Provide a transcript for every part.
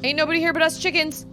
Ain't nobody here but us chickens.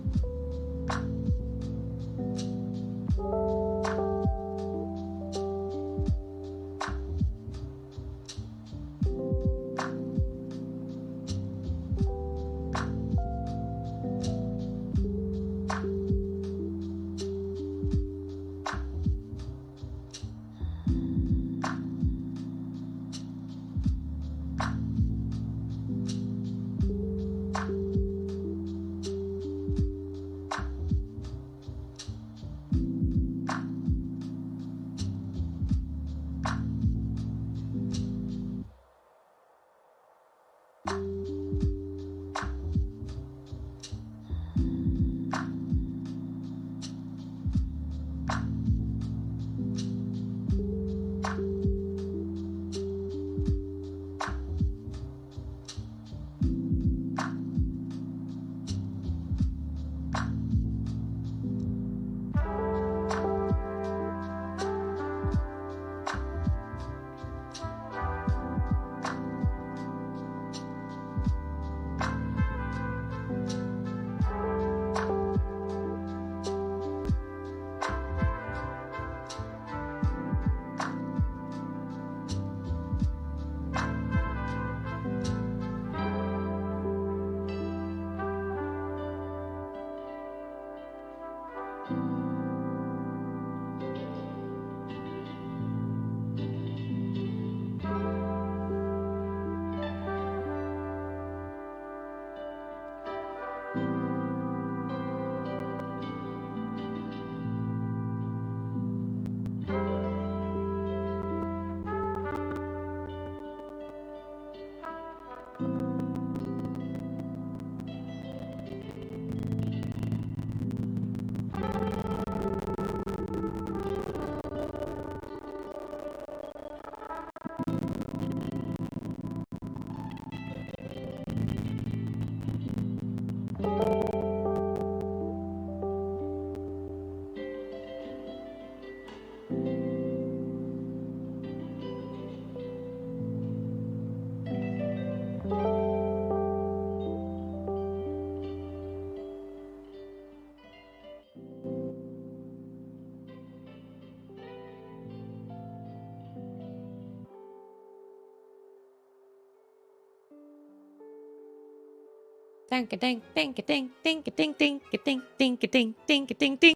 Ding a ding, ding a ding, ding a ding, ding a ding, ding a ding, ding a ding, ding.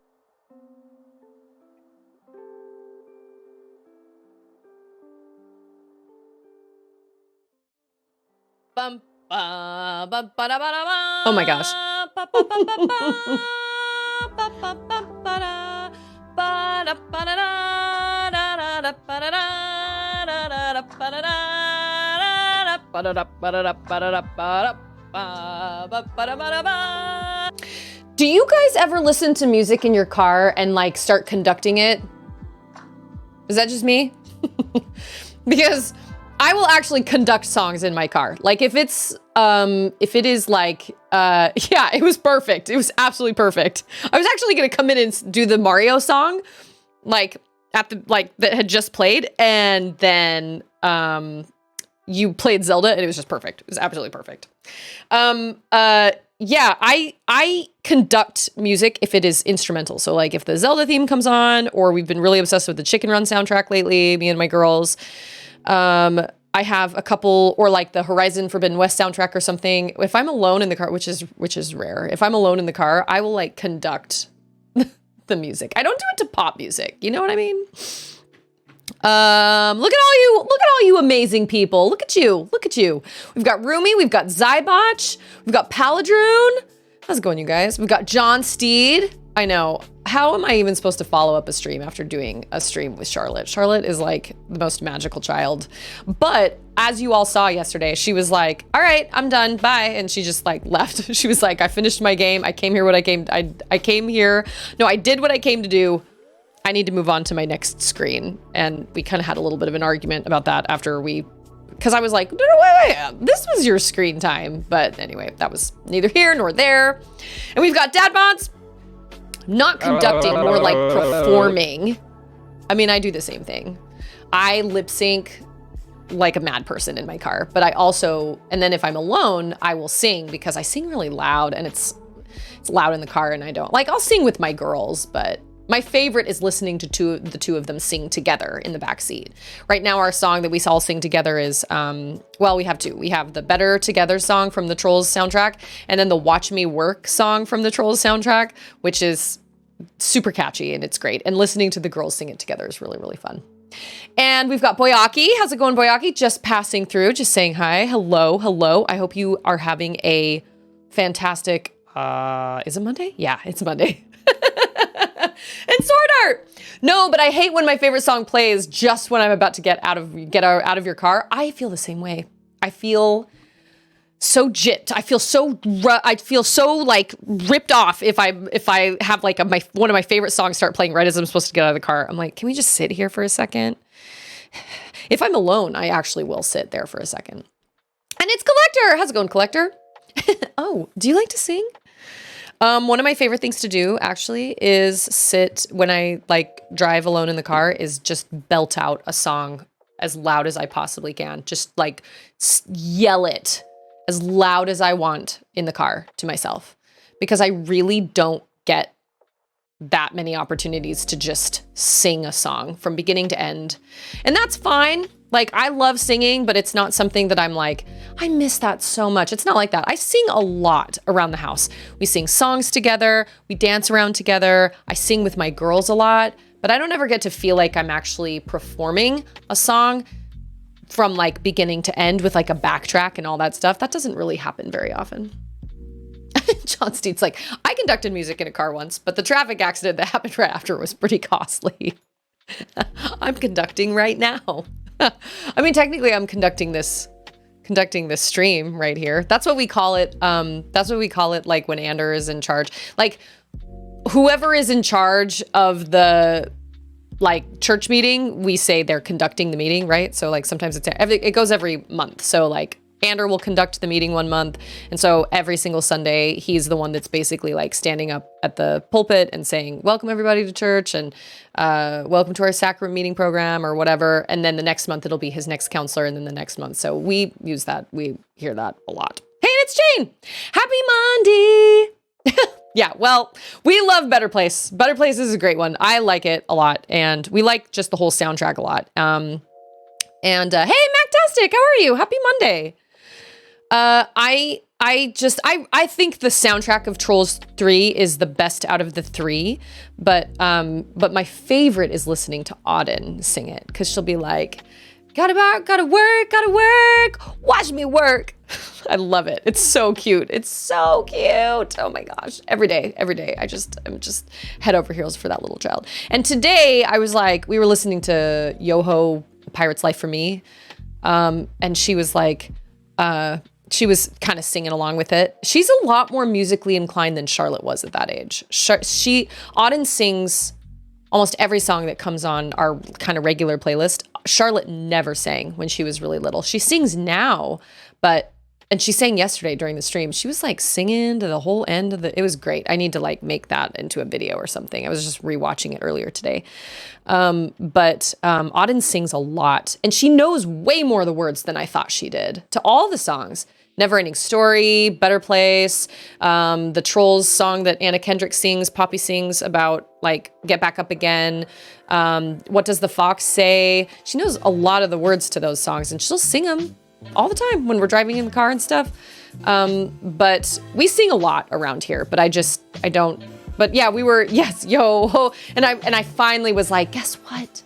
Bum ba ba ba da ba da ba. Oh my gosh. Ba ba ba ba ba. Ba ba ba ba da. Ba da ba da da da da ba da da da da ba da da ba da da ba da da ba da da ba da. Do you guys ever listen to music in your car and like start conducting it? Is that just me? Because I will actually conduct songs in my car. Like if it's, if it is like, yeah, it was perfect. It was absolutely perfect. I was actually gonna come in and do the Mario song, like at the, like that had just played. And then, you played Zelda and it was just perfect. It was absolutely perfect. Yeah, I conduct music if it is instrumental. So like if the Zelda theme comes on, or we've been really obsessed with the Chicken Run soundtrack lately, me and my girls. I have a couple, or like the Horizon Forbidden West soundtrack or something. If I'm alone in the car, which is rare, if I'm alone in the car, I will like conduct the music. I don't do it to pop music. You know what I mean? Look at all you amazing people. Look at you. We've got Rumi, we've got Zybotch, we've got Paladroon. How's it going, you guys? We've got John Steed. I know. How am I even supposed to follow up a stream after doing a stream with Charlotte? Charlotte is like the most magical child. But as you all saw yesterday, she was like, all right, I'm done, bye. And she just like left. She was like, I finished my game. I came here I came here. No, I did what I came to do. I need to move on to my next screen. And we kind of had a little bit of an argument about that after because I was like, no, wait, this was your screen time. But anyway, that was neither here nor there. And we've got Dad Mods, not conducting, more like performing. I mean, I do the same thing. I lip sync like a mad person in my car. But I also, and then if I'm alone, I will sing because I sing really loud, and it's loud in the car, and I don't like, I'll sing with my girls, but my favorite is listening to the two of them sing together in the back seat. Right now, our song that we all sing together is, well, we have two. We have the Better Together song from the Trolls soundtrack, and then the Watch Me Work song from the Trolls soundtrack, which is super catchy and it's great. And listening to the girls sing it together is really, really fun. And we've got Boyaki. How's it going, Boyaki? Just passing through, just saying hi. Hello, hello. I hope you are having a fantastic, is it Monday? Yeah, it's Monday. And Sword Art. No, but I hate when my favorite song plays just when I'm about to get out of your car. I feel the same way. I feel so jipped. I feel so like ripped off if I have like one of my favorite songs start playing right as I'm supposed to get out of the car. I'm like, can we just sit here for a second? If I'm alone, I actually will sit there for a second. And it's Collector. How's it going, Collector? Oh, do you like to sing? One of my favorite things to do actually is sit when I like drive alone in the car is just belt out a song as loud as I possibly can. Just like yell it as loud as I want in the car to myself, because I really don't get that many opportunities to just sing a song from beginning to end. And that's fine. Like, I love singing, but it's not something that I'm like, I miss that so much. It's not like that. I sing a lot around the house. We sing songs together. We dance around together. I sing with my girls a lot, but I don't ever get to feel like I'm actually performing a song from like beginning to end with like a backtrack and all that stuff. That doesn't really happen very often. John Steed's like, I conducted music in a car once, but the traffic accident that happened right after was pretty costly. I'm conducting right now. I mean, technically I'm conducting this stream right here. That's what we call it. That's what we call it. Like when Ander is in charge, like whoever is in charge of the like church meeting, we say they're conducting the meeting, right? So like sometimes it goes every month. So like Ander will conduct the meeting one month. And so every single Sunday, he's the one that's basically like standing up at the pulpit and saying, welcome everybody to church and welcome to our sacrament meeting program or whatever. And then the next month, it'll be his next counselor. And then the next month. So we use that. We hear that a lot. Hey, and it's Jane. Happy Monday. Yeah, well, we love Better Place. Better Place is a great one. I like it a lot. And we like just the whole soundtrack a lot. Hey, Mactastic, how are you? Happy Monday. I think the soundtrack of Trolls 3 is the best out of the three, but my favorite is listening to Auden sing it, because she'll be like, gotta work, watch me work. I love it. It's so cute. It's so cute. Oh my gosh. Every day. I'm just head over heels for that little child. And today I was like, we were listening to Yoho, Pirate's Life for Me. And she was like, she was kind of singing along with it. She's a lot more musically inclined than Charlotte was at that age. Auden sings almost every song that comes on our kind of regular playlist. Charlotte never sang when she was really little. She sings now, and she sang yesterday during the stream. She was like singing to the whole end of it was great. I need to like make that into a video or something. I was just rewatching it earlier today. But Auden sings a lot, and she knows way more of the words than I thought she did to all the songs. Never Ending Story, Better Place, the Trolls song that Anna Kendrick sings, Poppy sings about like Get Back Up Again. What Does the Fox Say? She knows a lot of the words to those songs, and she'll sing them all the time when we're driving in the car and stuff. But we sing a lot around here, but I don't. But yeah, yes, yo. And I finally was like, guess what?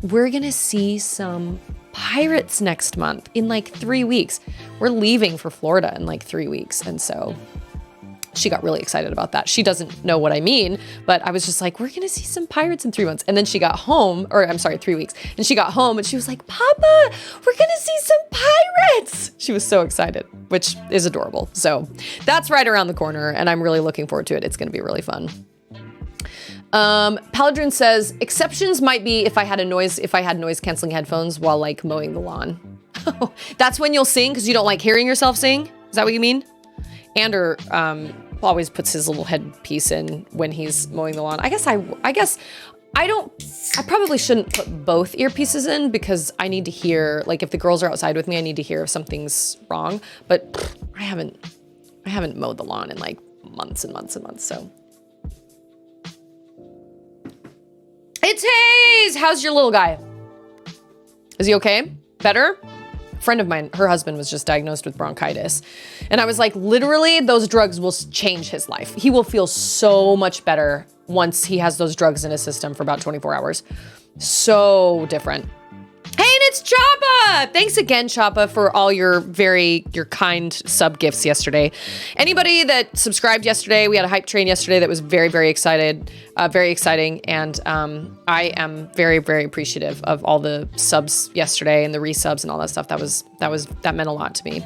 We're gonna see some pirates next month in like 3 weeks. We're leaving for Florida in like 3 weeks. And so she got really excited about that. She doesn't know what I mean, but I was just like, we're going to see some pirates in 3 months. And then she got home, 3 weeks. And she got home and she was like, Papa, we're going to see some pirates. She was so excited, which is adorable. So that's right around the corner, and I'm really looking forward to it. It's going to be really fun. Paladrin says, exceptions might be if I had noise canceling headphones while like mowing the lawn. That's when you'll sing because you don't like hearing yourself sing? Is that what you mean? Ander always puts his little headpiece in when he's mowing the lawn. I guess I probably shouldn't put both earpieces in because I need to hear, like if the girls are outside with me, I need to hear if something's wrong. But I haven't mowed the lawn in like months and months and months, so. It's Hayes! How's your little guy? Is he okay? Better? A friend of mine, her husband was just diagnosed with bronchitis. And I was like, literally, those drugs will change his life. He will feel so much better once he has those drugs in his system for about 24 hours. So different. Hey, and it's Choppa! Thanks again, Choppa, for all your kind sub gifts yesterday. Anybody that subscribed yesterday, we had a hype train yesterday that was very, very exciting. And I am very, very appreciative of all the subs yesterday and the resubs and all that stuff. That meant a lot to me.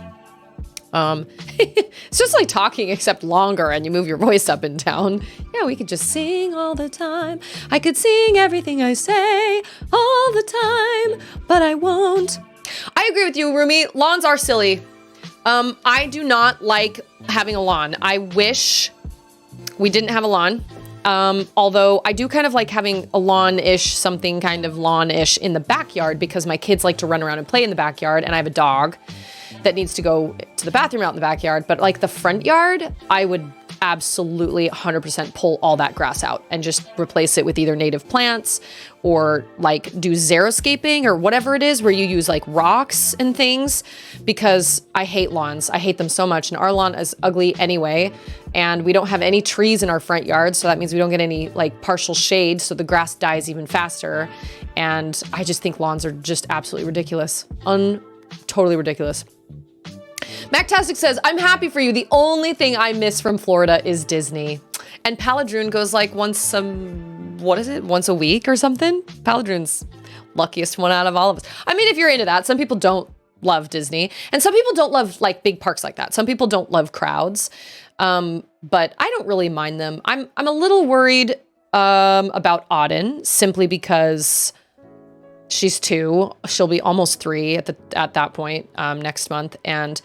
It's just like talking except longer and you move your voice up and down. Yeah, we could just sing all the time. I could sing everything I say all the time, but I won't. I agree with you, Rumi. Lawns are silly. I do not like having a lawn. I wish we didn't have a lawn. Although I do kind of like having a lawn-ish, something kind of lawn-ish in the backyard because my kids like to run around and play in the backyard and I have a dog that needs to go to the bathroom out in the backyard. But like the front yard, I would absolutely 100% pull all that grass out and just replace it with either native plants or like do xeriscaping or whatever it is where you use like rocks and things because I hate lawns. I hate them so much. And our lawn is ugly anyway. And we don't have any trees in our front yard. So that means we don't get any like partial shade. So the grass dies even faster. And I just think lawns are just absolutely ridiculous. Totally ridiculous. Mactastic says, I'm happy for you. The only thing I miss from Florida is Disney. And Paladroon goes like once a week or something? Paladroon's luckiest one out of all of us. I mean, if you're into that, some people don't love Disney. And some people don't love like big parks like that. Some people don't love crowds. But I don't really mind them. I'm a little worried about Auden simply because she's 2. She'll be almost 3 at that point next month. And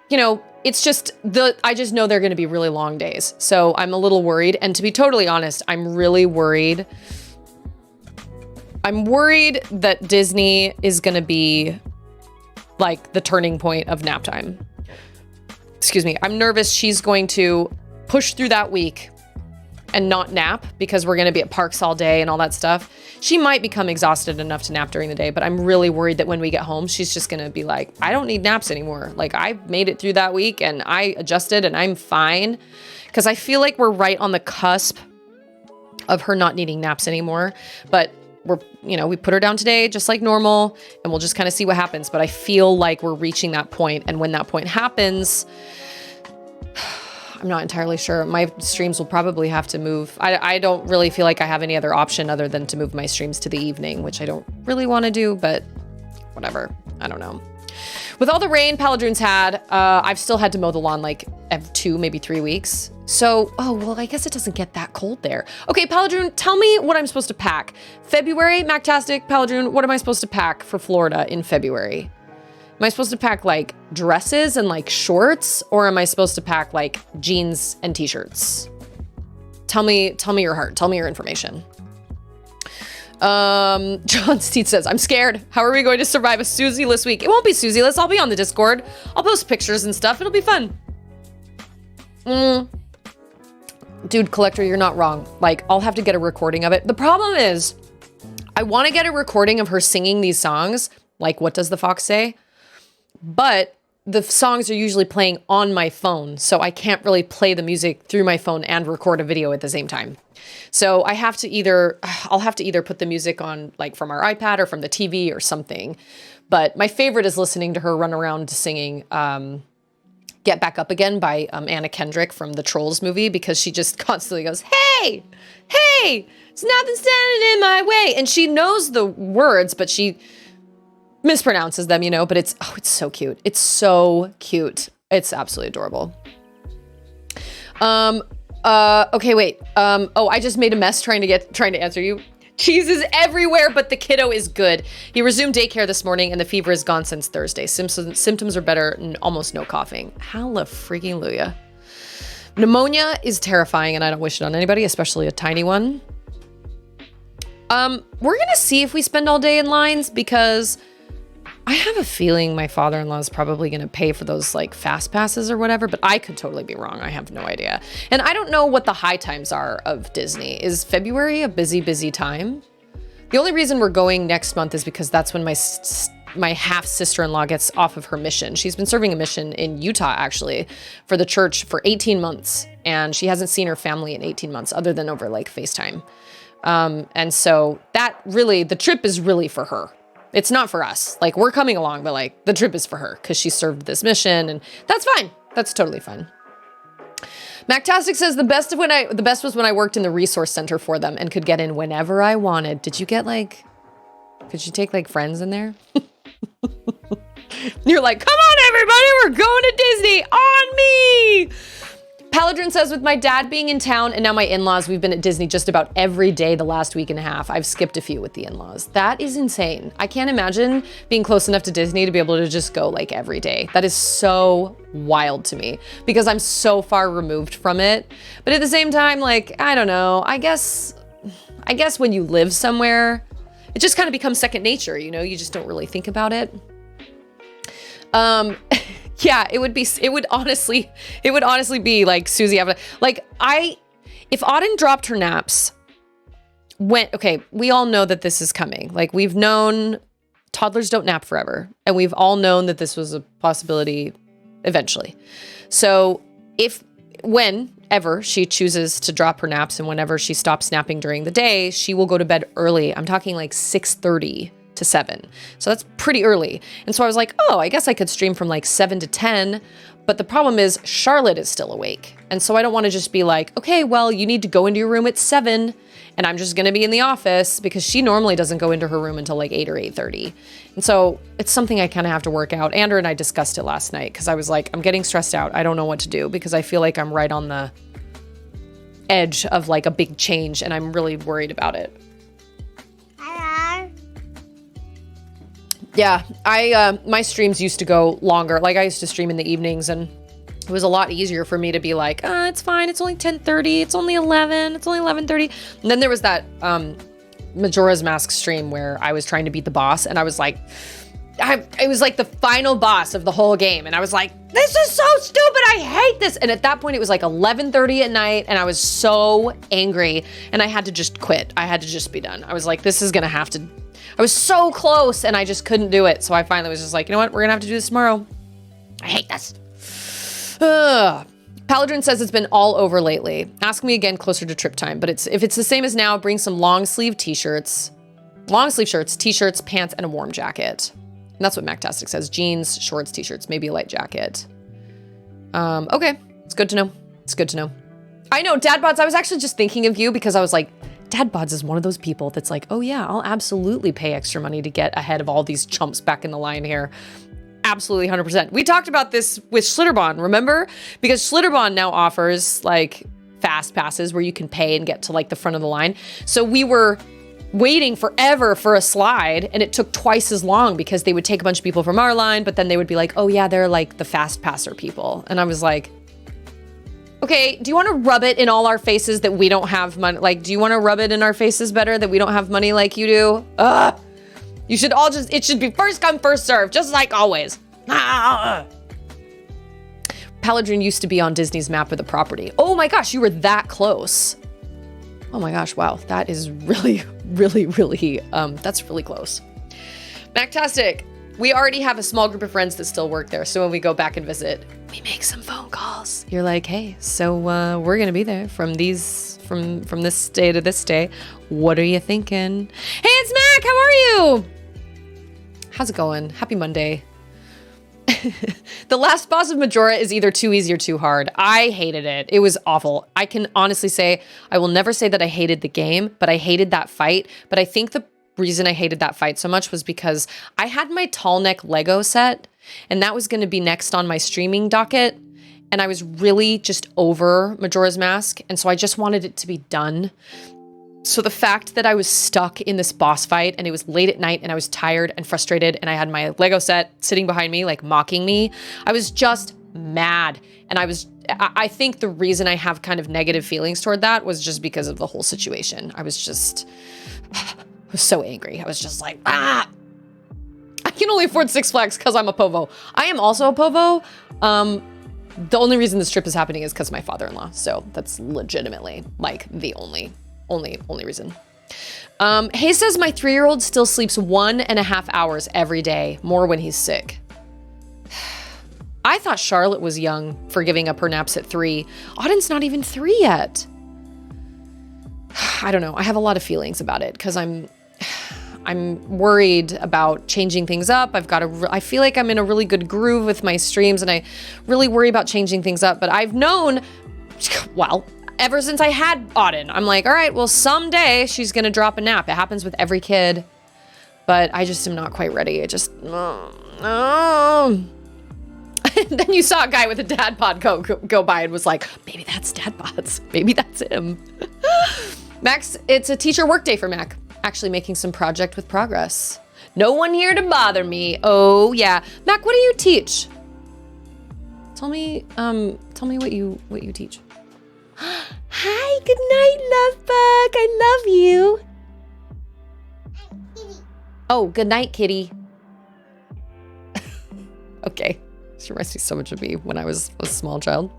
you know, it's just I just know they're going to be really long days. So I'm a little worried. And to be totally honest, I'm really worried. I'm worried that Disney is going to be like the turning point of nap time. Excuse me. I'm nervous she's going to push through that week and not nap because we're going to be at parks all day and all that stuff. She might become exhausted enough to nap during the day, but I'm really worried that when we get home, she's just going to be like, I don't need naps anymore. Like I made it through that week and I adjusted and I'm fine. Because I feel like we're right on the cusp of her not needing naps anymore. But we put her down today just like normal and we'll just kind of see what happens. But I feel like we're reaching that point. And when that point happens, I'm not entirely sure. My streams will probably have to move. I don't really feel like I have any other option other than to move my streams to the evening, which I don't really want to do, but whatever. I don't know. With all the rain Paladroon's had, I've still had to mow the lawn like 2, maybe 3 weeks. So, I guess it doesn't get that cold there. Okay, Paladroon, tell me what I'm supposed to pack. February, Mactastic, Paladroon, what am I supposed to pack for Florida in February? Am I supposed to pack like dresses and like shorts, or am I supposed to pack like jeans and t-shirts? Tell me your heart. Tell me your information. John Steed says, I'm scared. How are we going to survive a Susie-less week? It won't be Susie-less. I'll be on the Discord. I'll post pictures and stuff. It'll be fun. Dude, Collector, you're not wrong. Like, I'll have to get a recording of it. The problem is, I want to get a recording of her singing these songs, like What Does the Fox Say? But the songs are usually playing on my phone, so I can't really play the music through my phone and record a video at the same time. So I'll have to either put the music on like from our iPad or from the TV or something. But my favorite is listening to her run around singing Get Back Up Again by Anna Kendrick from the Trolls movie, because she just constantly goes, hey, it's nothing standing in my way. And she knows the words, but she mispronounces them, but it's so cute. It's so cute. It's absolutely adorable. Okay, wait. I just made a mess trying to answer you. Cheese is everywhere, but the kiddo is good. He resumed daycare this morning and the fever is gone since Thursday. Symptoms are better and almost no coughing. Hallelujah. Pneumonia is terrifying and I don't wish it on anybody, especially a tiny one. We're gonna see if we spend all day in lines because I have a feeling my father-in-law is probably gonna pay for those like fast passes or whatever, but I could totally be wrong. I have no idea. And I don't know what the high times are of Disney. Is February a busy, busy time? The only reason we're going next month is because that's when my half sister-in-law gets off of her mission. She's been serving a mission in Utah, actually, for the church for 18 months. And she hasn't seen her family in 18 months other than over like FaceTime. And so that really, the trip is really for her. It's not for us. Like we're coming along, but like the trip is for her because she served this mission and that's fine. That's totally fine. Mactastic says the best was when I worked in the resource center for them and could get in whenever I wanted. Could you take like friends in there? You're like, come on everybody, we're going to Disney on me. Paladrin says with my dad being in town and now my in-laws, we've been at Disney just about every day the last week and a half. I've skipped a few with the in-laws. That is insane. I can't imagine being close enough to Disney to be able to just go like every day. That is so wild to me because I'm so far removed from it. But at the same time, like, I don't know, I guess when you live somewhere, it just kind of becomes second nature, you know, you just don't really think about it. Yeah, it would honestly be like Susie. If Auden dropped her naps, okay, we all know that this is coming. Like we've known toddlers don't nap forever. And we've all known that this was a possibility eventually. So whenever she chooses to drop her naps and whenever she stops napping during the day, she will go to bed early. I'm talking like 6:30 to 7. So that's pretty early. And so I was like, oh, I guess I could stream from like 7 to 10. But the problem is Charlotte is still awake. And so I don't want to just be like, okay, well, you need to go into your room at 7 and I'm just going to be in the office because she normally doesn't go into her room until like 8 or 8:30. And so it's something I kind of have to work out. Andrew and I discussed it last night because I was like, I'm getting stressed out. I don't know what to do because I feel like I'm right on the edge of like a big change and I'm really worried about it. Yeah, my streams used to go longer. Like I used to stream in the evenings and it was a lot easier for me to be like, it's fine. It's only 10:30. It's only 11. It's only 11:30. And then there was that Majora's Mask stream where I was trying to beat the boss and I was like, it was like the final boss of the whole game. And I was like, this is so stupid. I hate this. And at that point it was like 11:30 at night and I was so angry and I had to just quit. I had to just be done. I was like, this is going to have to, I was so close and I just couldn't do it. So I finally was just like, you know what? We're gonna have to do this tomorrow. I hate this. Paladrin says it's been all over lately. Ask me again closer to trip time. But if it's the same as now, bring some long sleeve shirts, t-shirts, pants, and a warm jacket. And that's what Mactastic says. Jeans, shorts, t-shirts, maybe a light jacket. Okay, it's good to know. It's good to know. I know, Dadbods, I was actually just thinking of you because I was like, Dadbods is one of those people that's like, oh yeah, I'll absolutely pay extra money to get ahead of all these chumps back in the line here. Absolutely 100%. We talked about this with Schlitterbahn, remember? Because Schlitterbahn now offers like fast passes where you can pay and get to like the front of the line. So we were waiting forever for a slide and it took twice as long because they would take a bunch of people from our line, but then they would be like, oh yeah, they're like the fast passer people. And I was like, okay, do you want to rub it in all our faces that we don't have money? Like, do you want to rub it in our faces better that we don't have money like you do? You should all just, it should be first come, first serve, just like always. Paladrin used to be on Disney's map of the property. Oh my gosh, you were that close. Oh my gosh, wow. That is really, really, really, that's really close. Mactastic, we already have a small group of friends that still work there. So when we go back and visit, we make some phone calls. You're like, hey, so we're gonna be there from this day to this day. What are you thinking? Hey, it's Mac, how are you? How's it going? Happy Monday. The last boss of Majora is either too easy or too hard. I hated it. It was awful. I can honestly say, I will never say that I hated the game, but I hated that fight. But I think the reason I hated that fight so much was because I had my tall neck Lego set and that was going to be next on my streaming docket. And I was really just over Majora's Mask. And so I just wanted it to be done. So the fact that I was stuck in this boss fight and it was late at night and I was tired and frustrated and I had my Lego set sitting behind me, like mocking me, I was just mad. And I think the reason I have kind of negative feelings toward that was just because of the whole situation. I was so angry. I was just like, I can only afford Six Flags because I'm a Povo. I am also a Povo. The only reason this trip is happening is because of my father-in-law. So that's legitimately like the only reason. Hay says my 3-year-old still sleeps 1.5 hours every day, more when he's sick. I thought Charlotte was young for giving up her naps at 3. Auden's not even 3 yet. I don't know. I have a lot of feelings about it because I'm worried about changing things up. I feel like I'm in a really good groove with my streams and I really worry about changing things up. But I've known, well, ever since I had Auden, I'm like, all right, well, someday she's going to drop a nap. It happens with every kid, but I just am not quite ready. Then you saw a guy with a dad bod go by and was like, maybe that's dad bods. Maybe that's him. Max, it's a teacher work day for Mac. Actually making some project with progress. No one here to bother me. Oh yeah. Mac, what do you teach? Tell me what you teach. Hi, good night, love bug. I love you. Oh, good night, kitty. Okay. She reminds me so much of me when I was a small child.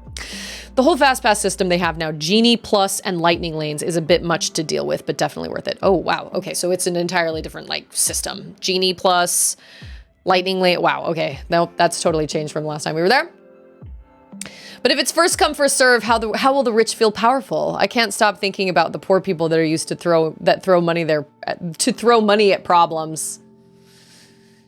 The whole fast pass system they have now, Genie Plus and Lightning Lanes, is a bit much to deal with, but definitely worth it. Oh, wow. Okay, so it's an entirely different like system. Genie Plus, Lightning Lane. Wow, okay. No, that's totally changed from the last time we were there. But if it's first come, first serve, how will the rich feel powerful? I can't stop thinking about the poor people that are used to throw money at problems.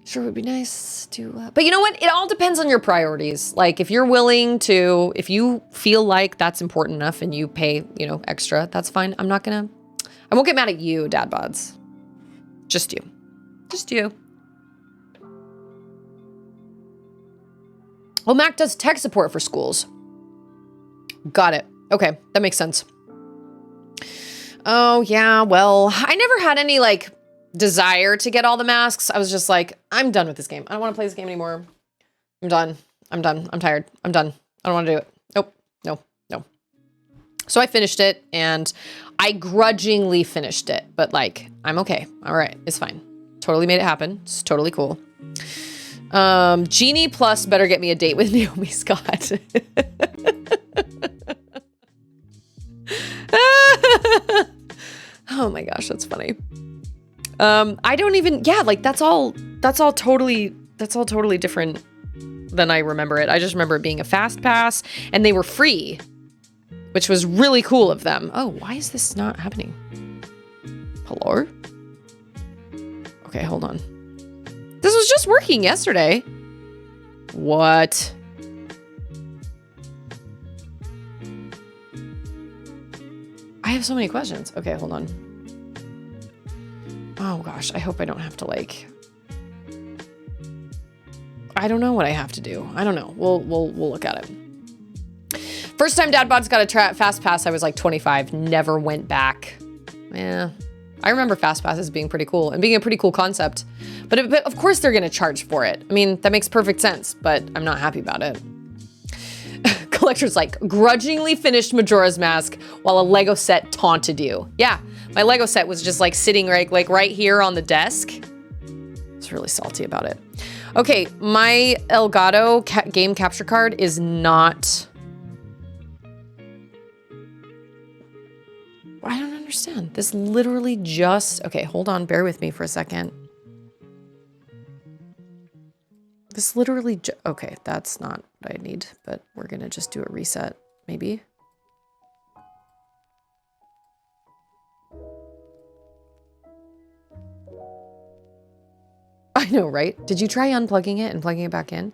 Sure would be nice to, but you know what? It all depends on your priorities. Like if you're willing to, if you feel like that's important enough and you pay, extra, that's fine. I won't get mad at you, dad bods. Just you. Oh, Mac does tech support for schools. Got it. Okay, that makes sense. Oh yeah, well, I never had any desire to get all the masks. I was just like, I'm done with this game. I don't want to play this game anymore. I'm done. I'm tired. I'm done. I don't want to do it. Nope. No. So I finished it and I grudgingly finished it, but I'm okay. All right. It's fine. Totally made it happen. It's totally cool. Genie Plus better get me a date with Naomi Scott. Oh my gosh, that's funny. I don't even, that's all totally different than I remember it. I just remember it being a fast pass and they were free, which was really cool of them. Oh, why is this not happening? Hello? Okay, hold on. This was just working yesterday. What? I have so many questions. Okay, hold on. Oh gosh, I hope I don't have to I don't know what I have to do. I don't know. We'll look at it. First time Dad Bod's got a fast pass, I was 25. Never went back. Yeah. I remember fast passes being pretty cool and being a pretty cool concept. But of course they're gonna charge for it. I mean, that makes perfect sense, but I'm not happy about it. Collector's grudgingly finished Majora's Mask while a Lego set taunted you. Yeah, my Lego set was just sitting right here on the desk. I was really salty about it. Okay, my Elgato game capture card is not... I don't understand. This literally just... Okay, hold on. Bear with me for a second. This literally... Okay, that's not what I need, but we're going to just do a reset, maybe. I know, right? Did you try unplugging it and plugging it back in?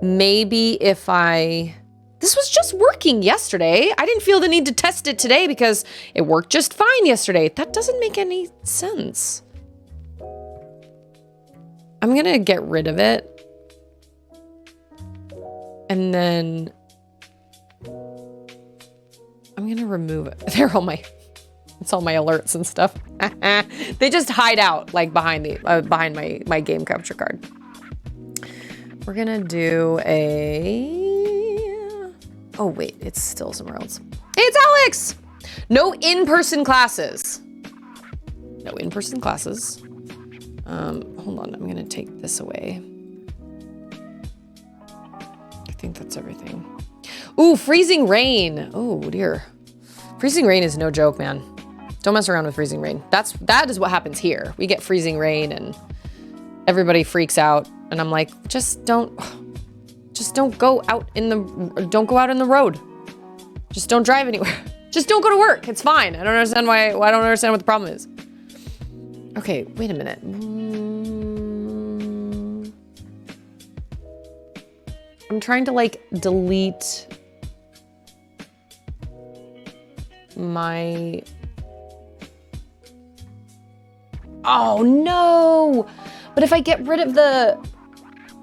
Maybe if I... This was just working yesterday. I didn't feel the need to test it today because it worked just fine yesterday. That doesn't make any sense. I'm going to get rid of it. And then I'm going to remove it. It's all my alerts and stuff. They just hide out behind my game capture card. We're going to do a Oh, wait, it's still somewhere else. Hey, it's Alex! No in-person classes. No in-person classes. Hold on, I'm gonna take this away. I think that's everything. Ooh, freezing rain. Oh, dear. Freezing rain is no joke, man. Don't mess around with freezing rain. That is what happens here. We get freezing rain and everybody freaks out. And I'm like, don't go out in the road. Just don't drive anywhere. Just don't go to work. It's fine. I don't understand why. I don't understand what the problem is. Okay, wait a minute. I'm trying to like delete my... Oh no! But if I get rid of the...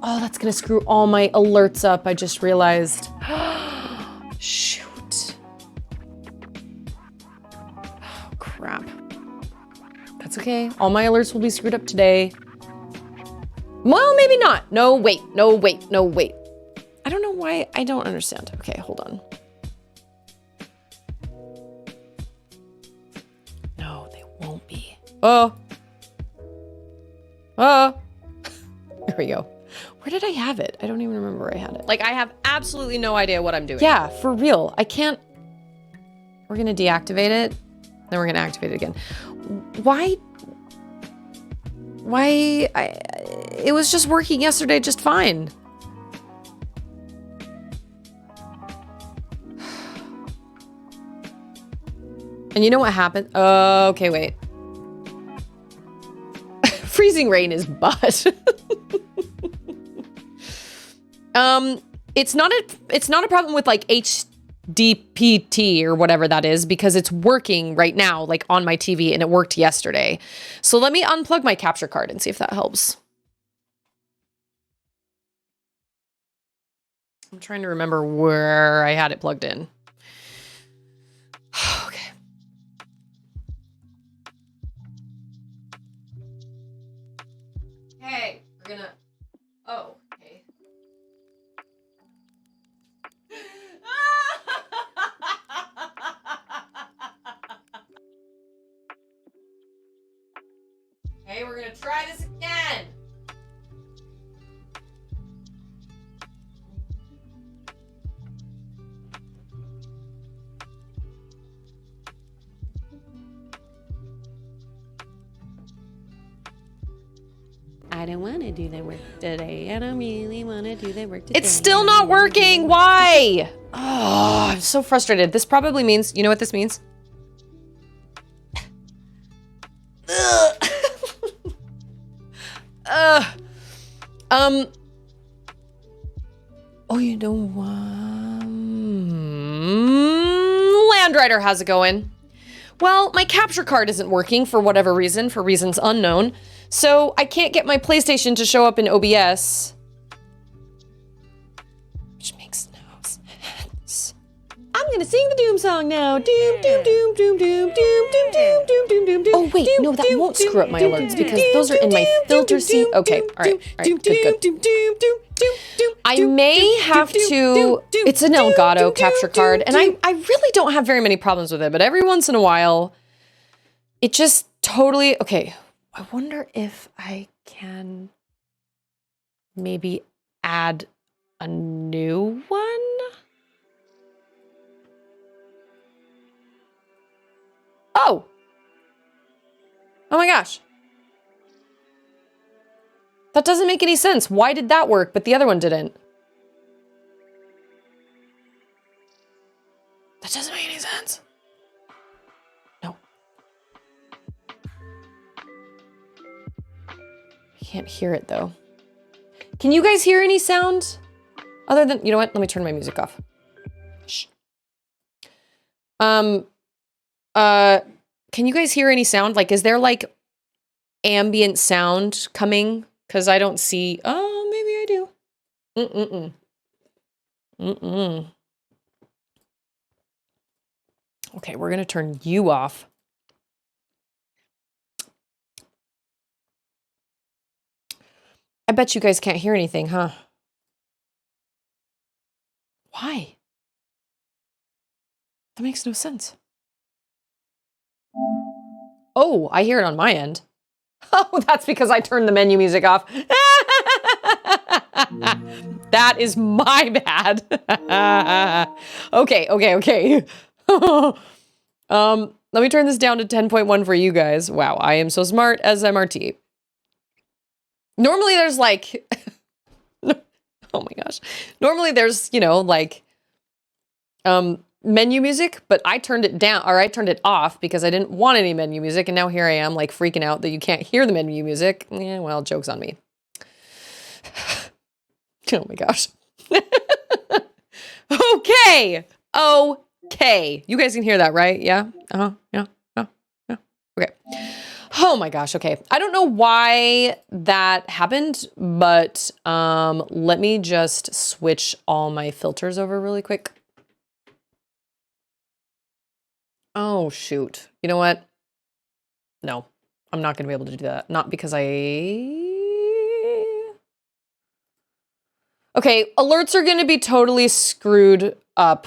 Oh, that's gonna screw all my alerts up, I just realized. Shoot. Oh, crap. That's okay. All my alerts will be screwed up today. Well, maybe not. No, wait. No, wait. No, wait. I don't know why. I don't understand. Okay, hold on. No, they won't be. Oh. Oh. There we go. Where did I have it? I don't even remember where I had it. Like, I have absolutely no idea what I'm doing. Yeah, for real. I can't... We're gonna deactivate it. Then we're gonna activate it again. Why? It was just working yesterday just fine. And you know what happened? Okay, wait. Freezing rain is butt. It's not a problem with like HDPT or whatever that is because it's working right now, like on my TV, and it worked yesterday. So let me unplug my capture card and see if that helps. I'm trying to remember where I had it plugged in. Okay. Hey, we're gonna... Oh, okay. Hey, we're gonna try this again. I don't want to do the work today. I don't really want to do the work today. It's still not working. Why? Oh, I'm so frustrated. This probably means, you know what this means? Oh, you know what? Land Rider, how's it going? Well, my capture card isn't working for whatever reason, for reasons unknown. So I can't get my PlayStation to show up in OBS. Which makes no sense. I'm gonna sing the Doom song now. Doom, doom, doom, doom, doom, doom, doom, doom, doom, doom, doom, doom. Oh wait, no, that won't screw up my alerts because those are in my filter seat. Okay, all right, good. I may have to, it's an Elgato capture card, and I really don't have very many problems with it, but every once in a while, it just totally, okay, I wonder if I can maybe add a new one? Oh! Oh my gosh. That doesn't make any sense. Why did that work, but the other one didn't? That doesn't make any sense. No. I can't hear it though. Can you guys hear any sound? Other than, you know what? Let me turn my music off. Shh. Can you guys hear any sound? Like, is there like ambient sound coming? Because I don't see, oh, maybe I do. Okay, we're gonna turn you off. I bet you guys can't hear anything, huh? Why? That makes no sense. Oh, I hear it on my end. Oh, that's because I turned the menu music off. That is my bad. Okay. Let me turn this down to 10.1 for you guys. Wow, I am so smart as MRT. Normally there's like, oh my gosh. Normally there's, you know, like, menu music, but I turned it down, or I turned it off because I didn't want any menu music, and now here I am, like, freaking out that you can't hear the menu music. Yeah, well, joke's on me. Oh my gosh. Okay. You guys can hear that, right? Yeah? Yeah. Okay. Oh my gosh, okay. I don't know why that happened, but let me just switch all my filters over really quick. Oh, shoot. You know what? No, I'm not going to be able to do that. Not because Okay, alerts are going to be totally screwed up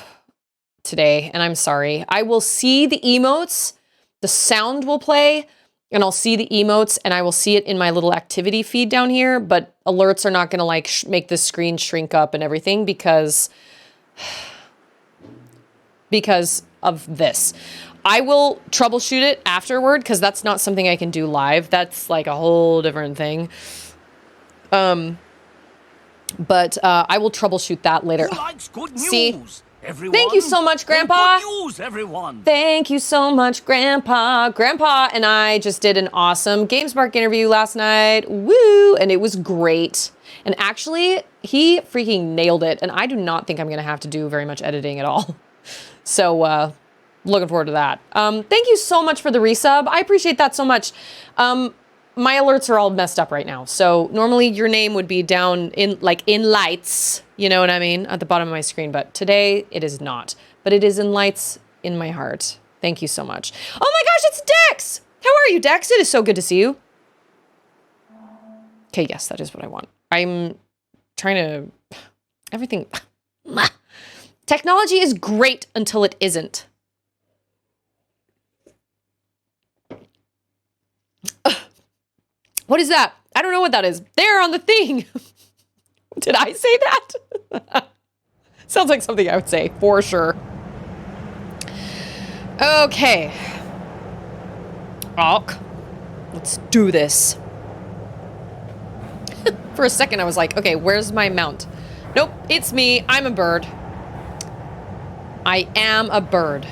today, and I'm sorry. I will see the emotes, the sound will play, and I'll see the emotes, and I will see it in my little activity feed down here, but alerts are not going to, like, make the screen shrink up and everything because of this. I will troubleshoot it afterward because that's not something I can do live. That's like a whole different thing. But I will troubleshoot that later. Who likes good news? See? Everyone? Thank you so much, Grandpa. Good news, everyone. Thank you so much, Grandpa. Grandpa and I just did an awesome GameSpark interview last night. Woo! And it was great. And actually, he freaking nailed it. And I do not think I'm going to have to do very much editing at all. So, looking forward to that. Thank you so much for the resub. I appreciate that so much. My alerts are all messed up right now. So normally your name would be down in lights, you know what I mean, at the bottom of my screen. But today it is not. But it is in lights in my heart. Thank you so much. Oh my gosh, it's Dex! How are you, Dex? It is so good to see you. Okay, yes, that is what I want. I'm trying to... Everything... Technology is great until it isn't. What is that? I don't know what that is. There on the thing. Did I say that? Sounds like something I would say, for sure. Okay. Ok. Let's do this. For a second, I was like, okay, where's my mount? Nope, it's me. I'm a bird. I am a bird.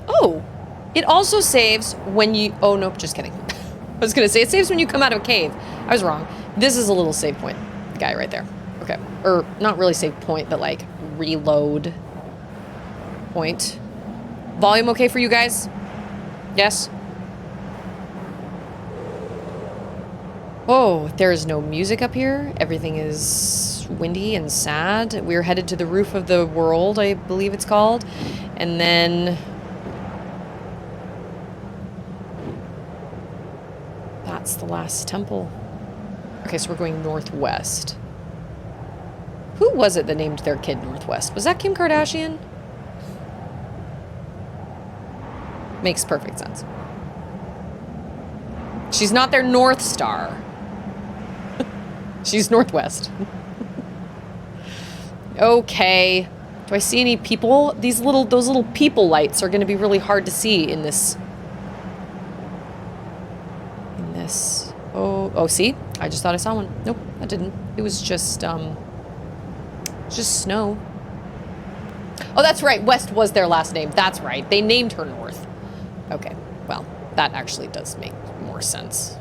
Oh, it also saves when you... Oh, nope, just kidding. I was going to say, it saves when you come out of a cave. I was wrong. This is a little save point guy right there. Okay. Or not really save point, but like reload point. Volume okay for you guys? Yes? Oh, there is no music up here. Everything is windy and sad. We're headed to the roof of the world, I believe it's called. And then... That's the last temple. Okay, so we're going northwest. Who was it that named their kid Northwest? Was that Kim Kardashian? Makes perfect sense. She's not their North Star. She's Northwest. Okay. Do I see any people? Those little people lights are going to be really hard to see in this. Oh, see? I just thought I saw one. Nope, I didn't. It was just snow. Oh, that's right. West was their last name. That's right. They named her North. Okay. Well, that actually does make more sense.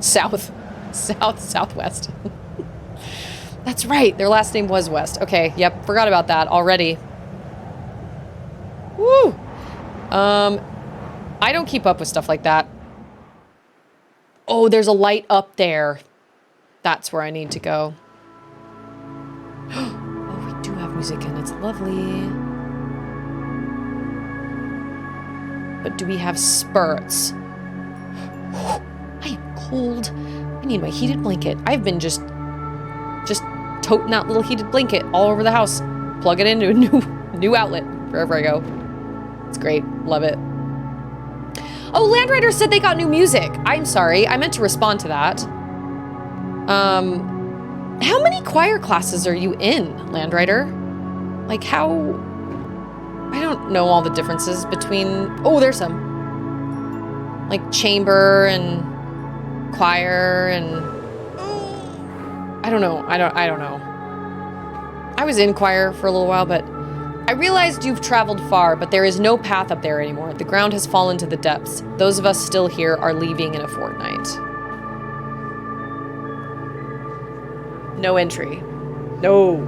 Southwest. That's right. Their last name was West. Okay. Yep. Forgot about that already. Woo. I don't keep up with stuff like that. Oh, there's a light up there. That's where I need to go. Oh, we do have music and it's lovely. But do we have spurts? I am cold. I need my heated blanket. I've been just toting that little heated blanket all over the house. Plug it into a new outlet wherever I go. It's great. Love it. Oh, Landrider said they got new music. I'm sorry. I meant to respond to that. How many choir classes are you in, Landrider? Like how... I don't know all the differences between... Oh, there's some. Like chamber and choir and... I don't know. I don't know. I was in choir for a little while, but... I realized you've traveled far, but there is no path up there anymore. The ground has fallen to the depths. Those of us still here are leaving in a fortnight. No entry. No.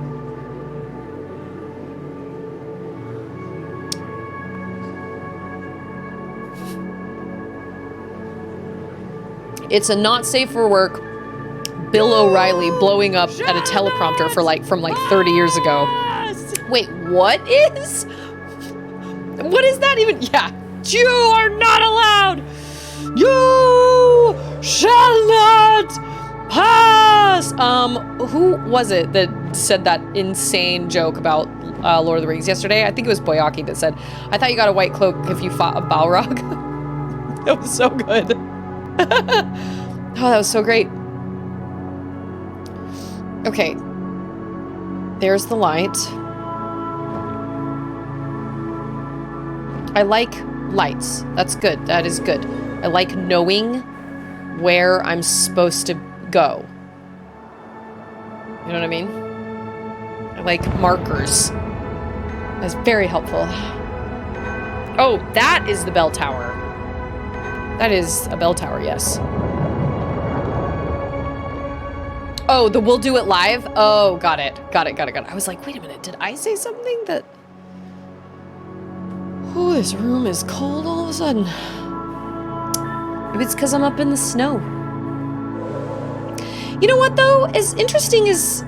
It's a not safe for work Bill O'Reilly blowing up at a teleprompter for from 30 years ago. Wait, what is? What is that even? Yeah. You are not allowed. You shall not pass. Who was it that said that insane joke about Lord of the Rings yesterday? I think it was Boyaki that said, I thought you got a white cloak if you fought a Balrog. That was so good. Oh, that was so great. Okay. There's the light. I like lights. That's good. That is good. I like knowing where I'm supposed to go. You know what I mean? I like markers. That's very helpful. Oh, that is the bell tower. That is a bell tower, yes. Oh, the we'll do it live? Oh, got it. Got it. I was like, wait a minute. Did I say something that... Oh, this room is cold all of a sudden. Maybe it's because I'm up in the snow. You know what, though? As interesting as...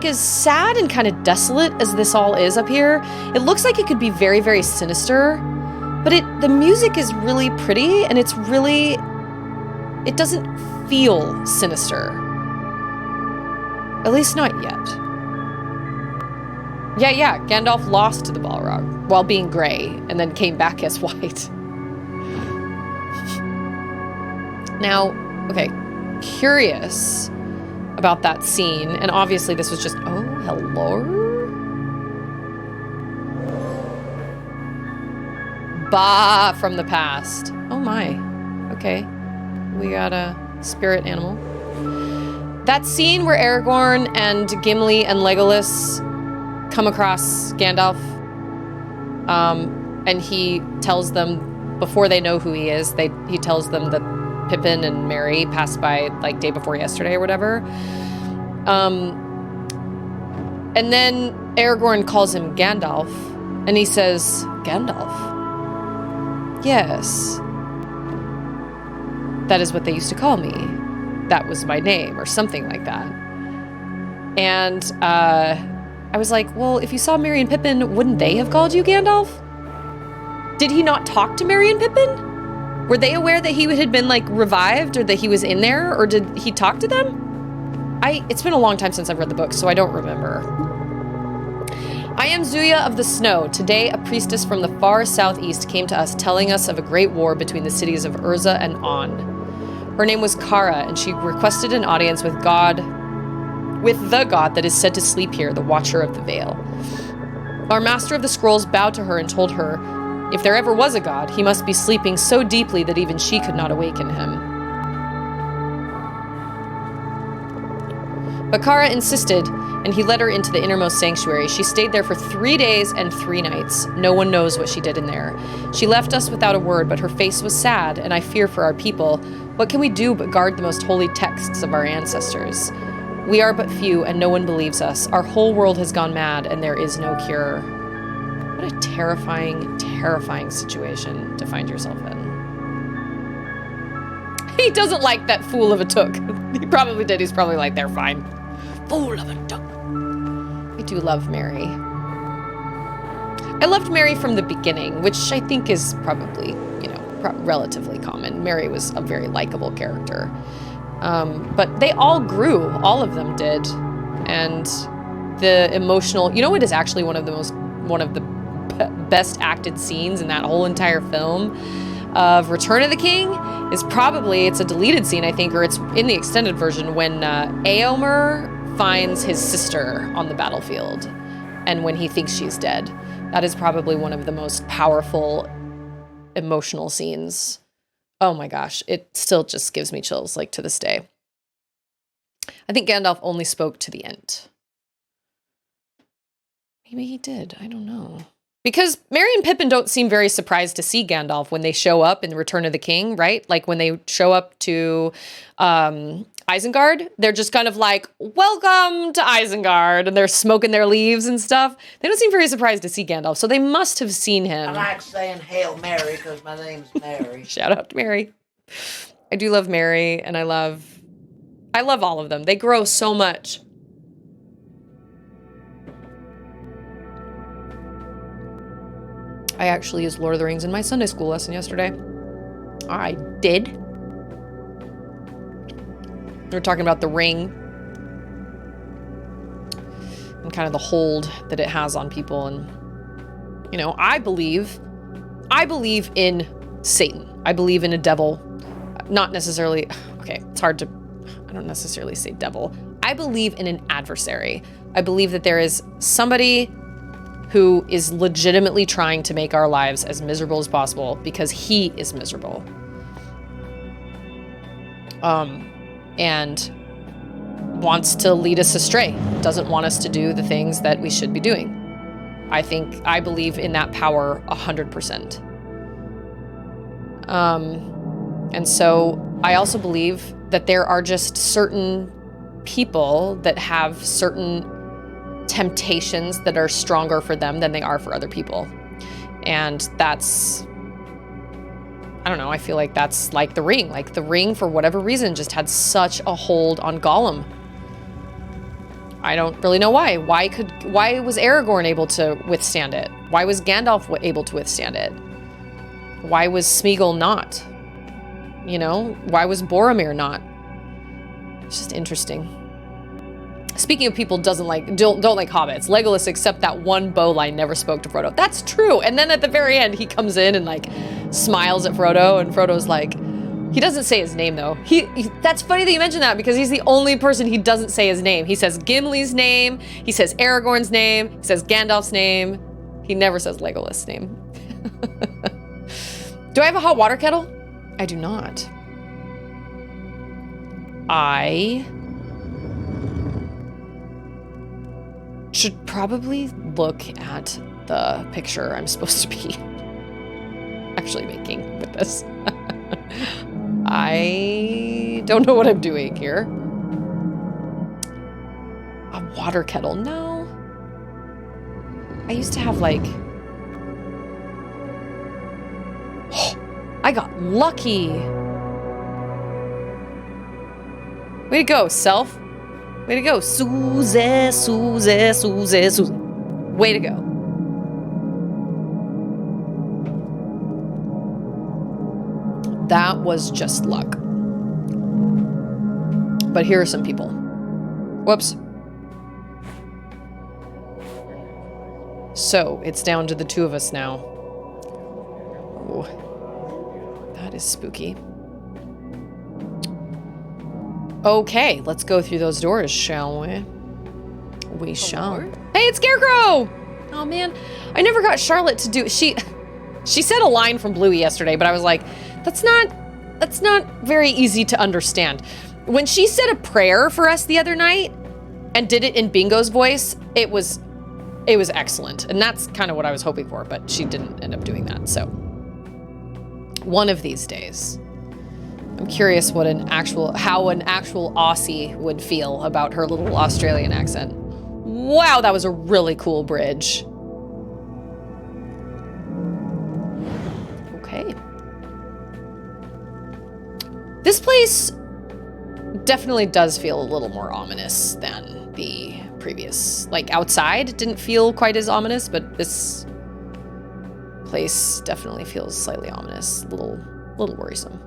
as sad and kind of desolate as this all is up here, it looks like it could be very, very sinister. But the music is really pretty, and it's really... It doesn't feel sinister. At least not yet. Yeah, Gandalf lost to the Balrog while being gray, and then came back as white. Now, okay, curious about that scene, and obviously this was just, oh, hello? Bah, from the past. Oh my, okay. We got a spirit animal. That scene where Aragorn and Gimli and Legolas come across Gandalf, and he tells them, before they know who he is, he tells them that Pippin and Merry passed by day before yesterday or whatever. And then Aragorn calls him Gandalf, and he says, Gandalf? Yes. That is what they used to call me. That was my name, or something like that. And I was like, well, if you saw Merry and Pippin, wouldn't they have called you Gandalf? Did he not talk to Merry and Pippin? Were they aware that he had been revived, or that he was in there, or did he talk to them? It's been a long time since I've read the book, so I don't remember. I am Zuya of the Snow. Today, a priestess from the far southeast came to us, telling us of a great war between the cities of Urza and On. Her name was Kara, and she requested an audience with the god that is said to sleep here, the Watcher of the Vale. Our Master of the Scrolls bowed to her and told her, if there ever was a god, he must be sleeping so deeply that even she could not awaken him. But Kara insisted, and he led her into the innermost sanctuary. She stayed there for 3 days and 3 nights. No one knows what she did in there. She left us without a word, but her face was sad, and I fear for our people. What can we do but guard the most holy texts of our ancestors? We are but few, and no one believes us. Our whole world has gone mad, and there is no cure. What a terrifying, terrifying situation to find yourself in. He doesn't like that fool of a took. He probably did. He's probably like, they're fine. Fool of a took. I do love Merry. I loved Merry from the beginning, which I think is probably, relatively common. Merry was a very likable character. But they all grew. All of them did. And the emotional... You know what is actually one of the best acted scenes in that whole entire film of Return of the King is probably, it's a deleted scene, I think, or it's in the extended version when Éomer finds his sister on the battlefield and when he thinks she's dead. That is probably one of the most powerful emotional scenes. Oh my gosh, it still just gives me chills, like, to this day. I think Gandalf only spoke to the Ent. Maybe he did, I don't know. Because Merry and Pippin don't seem very surprised to see Gandalf when they show up in Return of the King, right? Like when they show up to Isengard, they're just kind of like, welcome to Isengard, and they're smoking their leaves and stuff. They don't seem very surprised to see Gandalf, so they must have seen him. I like saying Hail Mary because my name's Mary. Shout out to Mary. I do love Mary, and I love all of them. They grow so much. I actually used Lord of the Rings in my Sunday school lesson yesterday. I did. We were talking about the ring and kind of the hold that it has on people. And, you know, I believe in Satan. I believe in a devil. Not necessarily, okay, it's hard to, I don't necessarily say devil. I believe in an adversary. I believe that there is somebody who is legitimately trying to make our lives as miserable as possible because he is miserable. And wants to lead us astray, doesn't want us to do the things that we should be doing. I believe in that power 100%. And so I also believe that there are just certain people that have certain temptations that are stronger for them than they are for other people. And that's, I don't know, I feel like that's like the ring. Like the ring, for whatever reason, just had such a hold on Gollum. I don't really know why. Why was Aragorn able to withstand it? Why was Gandalf able to withstand it? Why was Smeagol not? You know, why was Boromir not? It's just interesting. Speaking of people don't like hobbits, Legolas, except that one bow line, never spoke to Frodo. That's true. And then at the very end, he comes in and like smiles at Frodo, and Frodo's like, he doesn't say his name though. That's funny that you mentioned that because he's the only person he doesn't say his name. He says Gimli's name, he says Aragorn's name, he says Gandalf's name. He never says Legolas' name. Do I have a hot water kettle? I do not. I should probably look at the picture I'm supposed to be actually making with this. I don't know what I'm doing here. A water kettle, no. I used to have like, I got lucky. Way to go, self. Way to go, Susie, Susie, Susie, Susie. Way to go. That was just luck. But here are some people. Whoops. So, it's down to the two of us now. Ooh, that is spooky. Okay, let's go through those doors, shall we? We shall. Hey, it's Scarecrow! Oh man, I never got Charlotte to do, she said a line from Bluey yesterday, but I was like, that's not very easy to understand. When she said a prayer for us the other night and did it in Bingo's voice, it was excellent. And that's kind of what I was hoping for, but she didn't end up doing that. So one of these days, I'm curious what how an actual Aussie would feel about her little Australian accent. Wow, that was a really cool bridge. Okay. This place definitely does feel a little more ominous than the previous. Like outside didn't feel quite as ominous, but this place definitely feels slightly ominous, a little worrisome.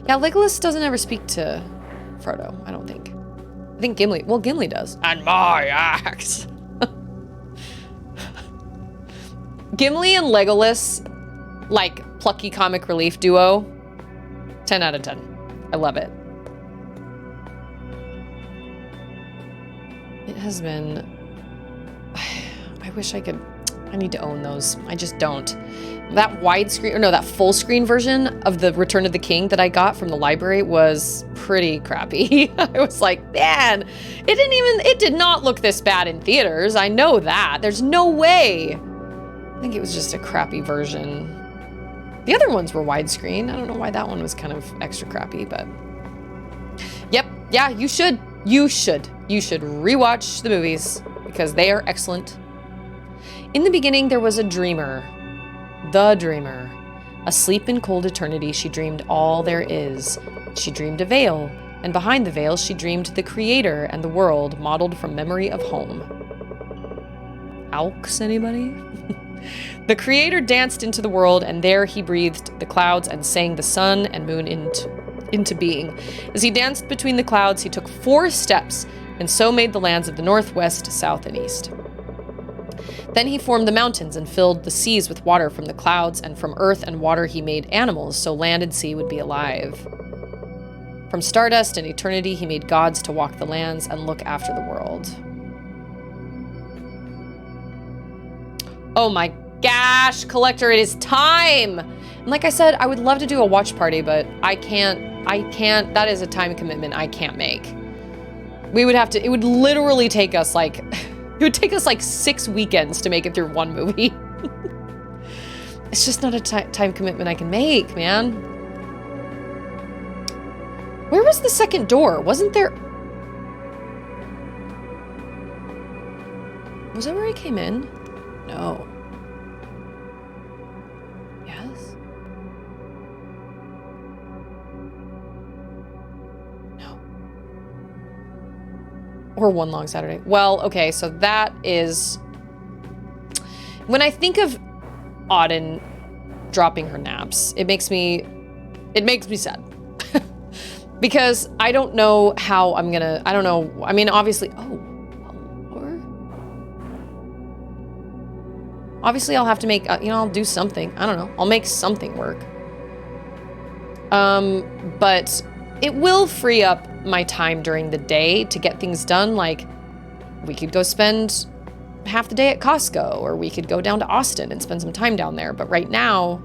Yeah, Legolas doesn't ever speak to Frodo, I don't think. I think Gimli does. And my axe. Gimli and Legolas, like plucky comic relief duo, 10 out of 10. I love it. It has been, I wish I could, I need to own those. I just don't. That widescreen, or no, that full screen version of the Return of the King that I got from the library was pretty crappy. I was like, man, it did not look this bad in theaters. I know that. There's no way. I think it was just a crappy version. The other ones were widescreen. I don't know why that one was kind of extra crappy, but yep. Yeah, you should rewatch the movies because they are excellent. In the beginning, there was a dreamer, the dreamer. Asleep in cold eternity, she dreamed all there is. She dreamed a veil, and behind the veil, she dreamed the creator and the world modeled from memory of home. Aux, anybody? The creator danced into the world, and there he breathed the clouds and sang the sun and moon into being. As he danced between the clouds, he took 4 steps, and so made the lands of the northwest, south, and east. Then he formed the mountains and filled the seas with water from the clouds, and from earth and water he made animals, so land and sea would be alive. From stardust and eternity he made gods to walk the lands and look after the world. Oh my gosh, Collector, it is time! And like I said, I would love to do a watch party, but I can't, that is a time commitment I can't make. We would have to, it would literally take us like, it would take us like 6 weekends to make it through one movie. It's just not a time commitment I can make, man. Where was the second door? Wasn't there? Was that where I came in? No. Yes? No. Or One Long Saturday. Well, okay, so that is... When I think of Auden dropping her naps, it makes me sad. Because I don't know how I'm gonna, I don't know, I mean, obviously, obviously I'll have to make, you know, I'll do something. I don't know. I'll make something work. But it will free up my time during the day to get things done. Like, we could go spend half the day at Costco, or we could go down to Austin and spend some time down there. But right now,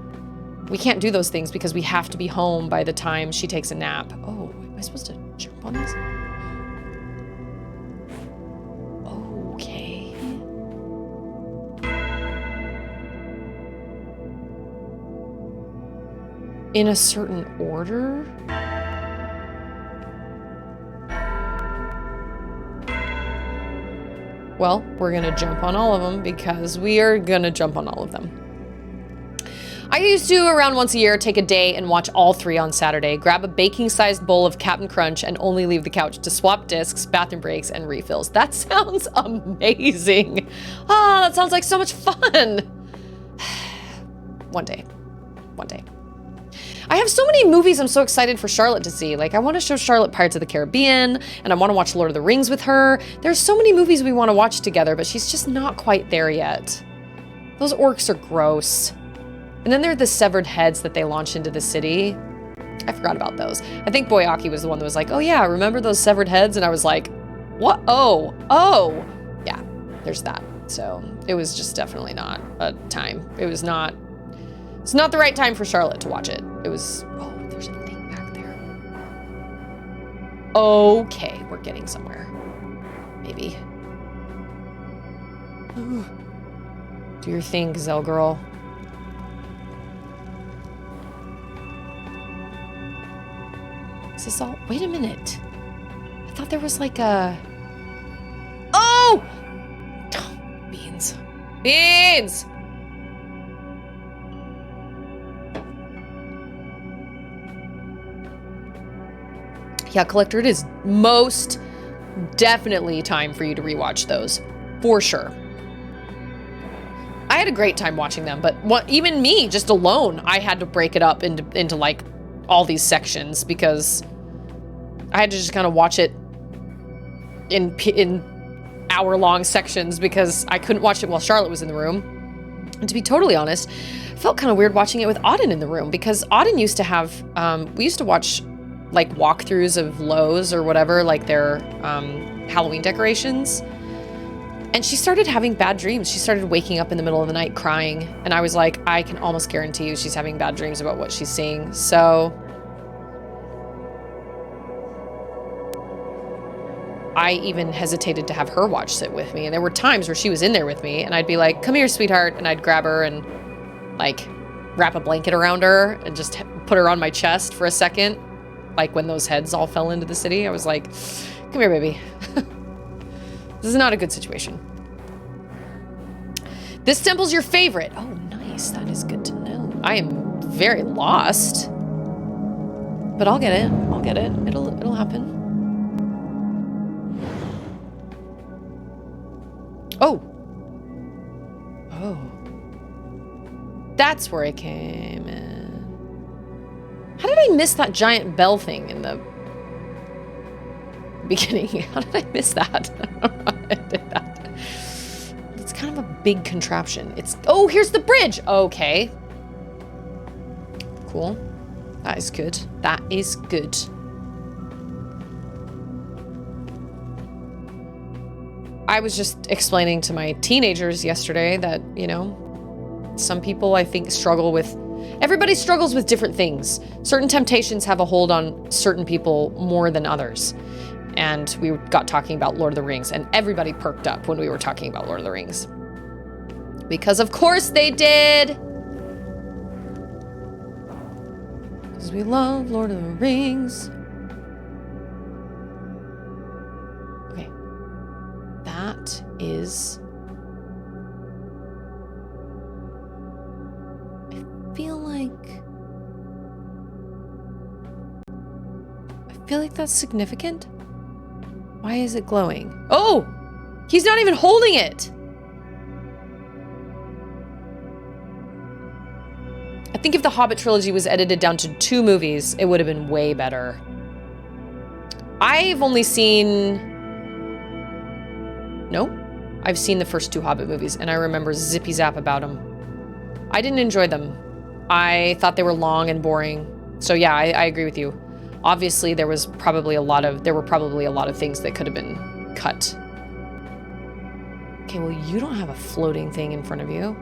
we can't do those things because we have to be home by the time she takes a nap. Oh, am I supposed to jump on this? Okay. In a certain order? Well, we're gonna jump on all of them because we are gonna jump on all of them. I used to, around once a year, take a day and watch all 3 on Saturday, grab a baking-sized bowl of Cap'n Crunch, and only leave the couch to swap discs, bathroom breaks, and refills. That sounds amazing. Ah, that sounds like so much fun. One day. I have so many movies I'm so excited for Charlotte to see. Like, I want to show Charlotte Pirates of the Caribbean, and I want to watch Lord of the Rings with her. There's so many movies we want to watch together, but she's just not quite there yet. Those orcs are gross. And then there are the severed heads that they launch into the city. I forgot about those. I think Boyaki was the one that was like, oh yeah, remember those severed heads? And I was like, what? Oh. Yeah, there's that. So it was just definitely not a time. It's not the right time for Charlotte to watch it. It was, oh, there's a thing back there. Okay, we're getting somewhere. Maybe. Ooh. Do your thing, Gazelle Girl. Is this all? Wait a minute. I thought there was like a... Oh! Beans. Beans! Yeah, Collector, it is most definitely time for you to rewatch those. For sure. I had a great time watching them, but even me, just alone, I had to break it up into like all these sections because I had to just kind of watch it in hour-long sections because I couldn't watch it while Charlotte was in the room. And to be totally honest, it felt kind of weird watching it with Auden in the room because Auden used to have, we used to watch like walkthroughs of Lowe's or whatever, like their Halloween decorations. And she started having bad dreams. She started waking up in the middle of the night crying. And I was like, I can almost guarantee you she's having bad dreams about what she's seeing. So I even hesitated to have her watch it with me. And there were times where she was in there with me and I'd be like, come here, sweetheart. And I'd grab her and like wrap a blanket around her and just put her on my chest for a second. Like when those heads all fell into the city, I was like, come here, baby. This is not a good situation. This temple's your favorite. Oh, nice. That is good to know. I am very lost. But I'll get it. I'll get it. It'll happen. Oh. Oh. That's where I came in. How did I miss that giant bell thing in the beginning? How did I miss that? I don't know how I did that. It's kind of a big contraption. Oh, here's the bridge. Okay. Cool. That is good. That is good. I was just explaining to my teenagers yesterday that, you know, some people I think struggle with, everybody struggles with different things. Certain temptations have a hold on certain people more than others. And we got talking about Lord of the Rings, and everybody perked up when we were talking about Lord of the Rings. Because of course they did! Because we love Lord of the Rings. Okay. That is... I feel like that's significant. Why is it glowing? Oh! He's not even holding it! I think if the Hobbit trilogy was edited down to 2 movies, it would have been way better. I've only seen... No? I've seen the first 2 Hobbit movies, and I remember zippy zap about them. I didn't enjoy them. I thought they were long and boring. So yeah, I agree with you. Obviously, there were probably a lot of things that could have been cut. Okay, well, you don't have a floating thing in front of you.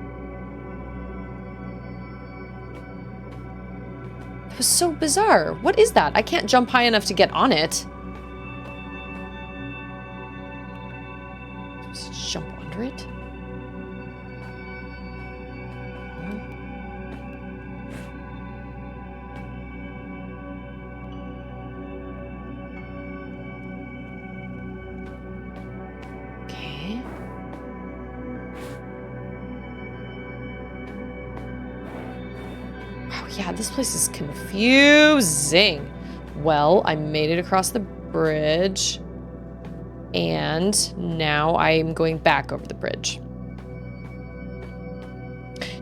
That was so bizarre. What is that? I can't jump high enough to get on it. Just jump under it? Yeah, this place is confusing. Well, I made it across the bridge. And now I'm going back over the bridge.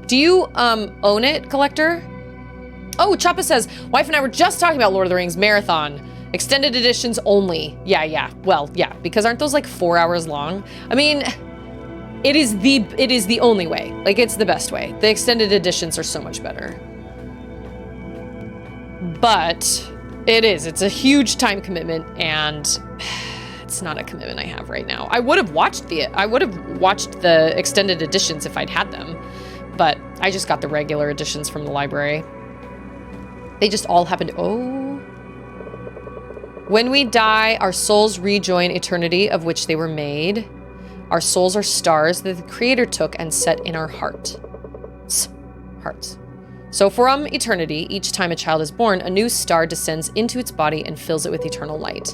Do you own it, Collector? Oh, Choppa says, wife and I were just talking about Lord of the Rings Marathon. Extended editions only. Yeah. Well, yeah, because aren't those like 4 hours long? I mean, it is the only way. Like, it's the best way. The extended editions are so much better. But it's a huge time commitment, and it's not a commitment I have right now. I would have watched the extended editions if I'd had them, but I just got the regular editions from the library. They just all happened. Oh. When we die, our souls rejoin eternity of which they were made. Our souls are stars that the Creator took and set in our hearts. So from eternity, each time a child is born, a new star descends into its body and fills it with eternal light.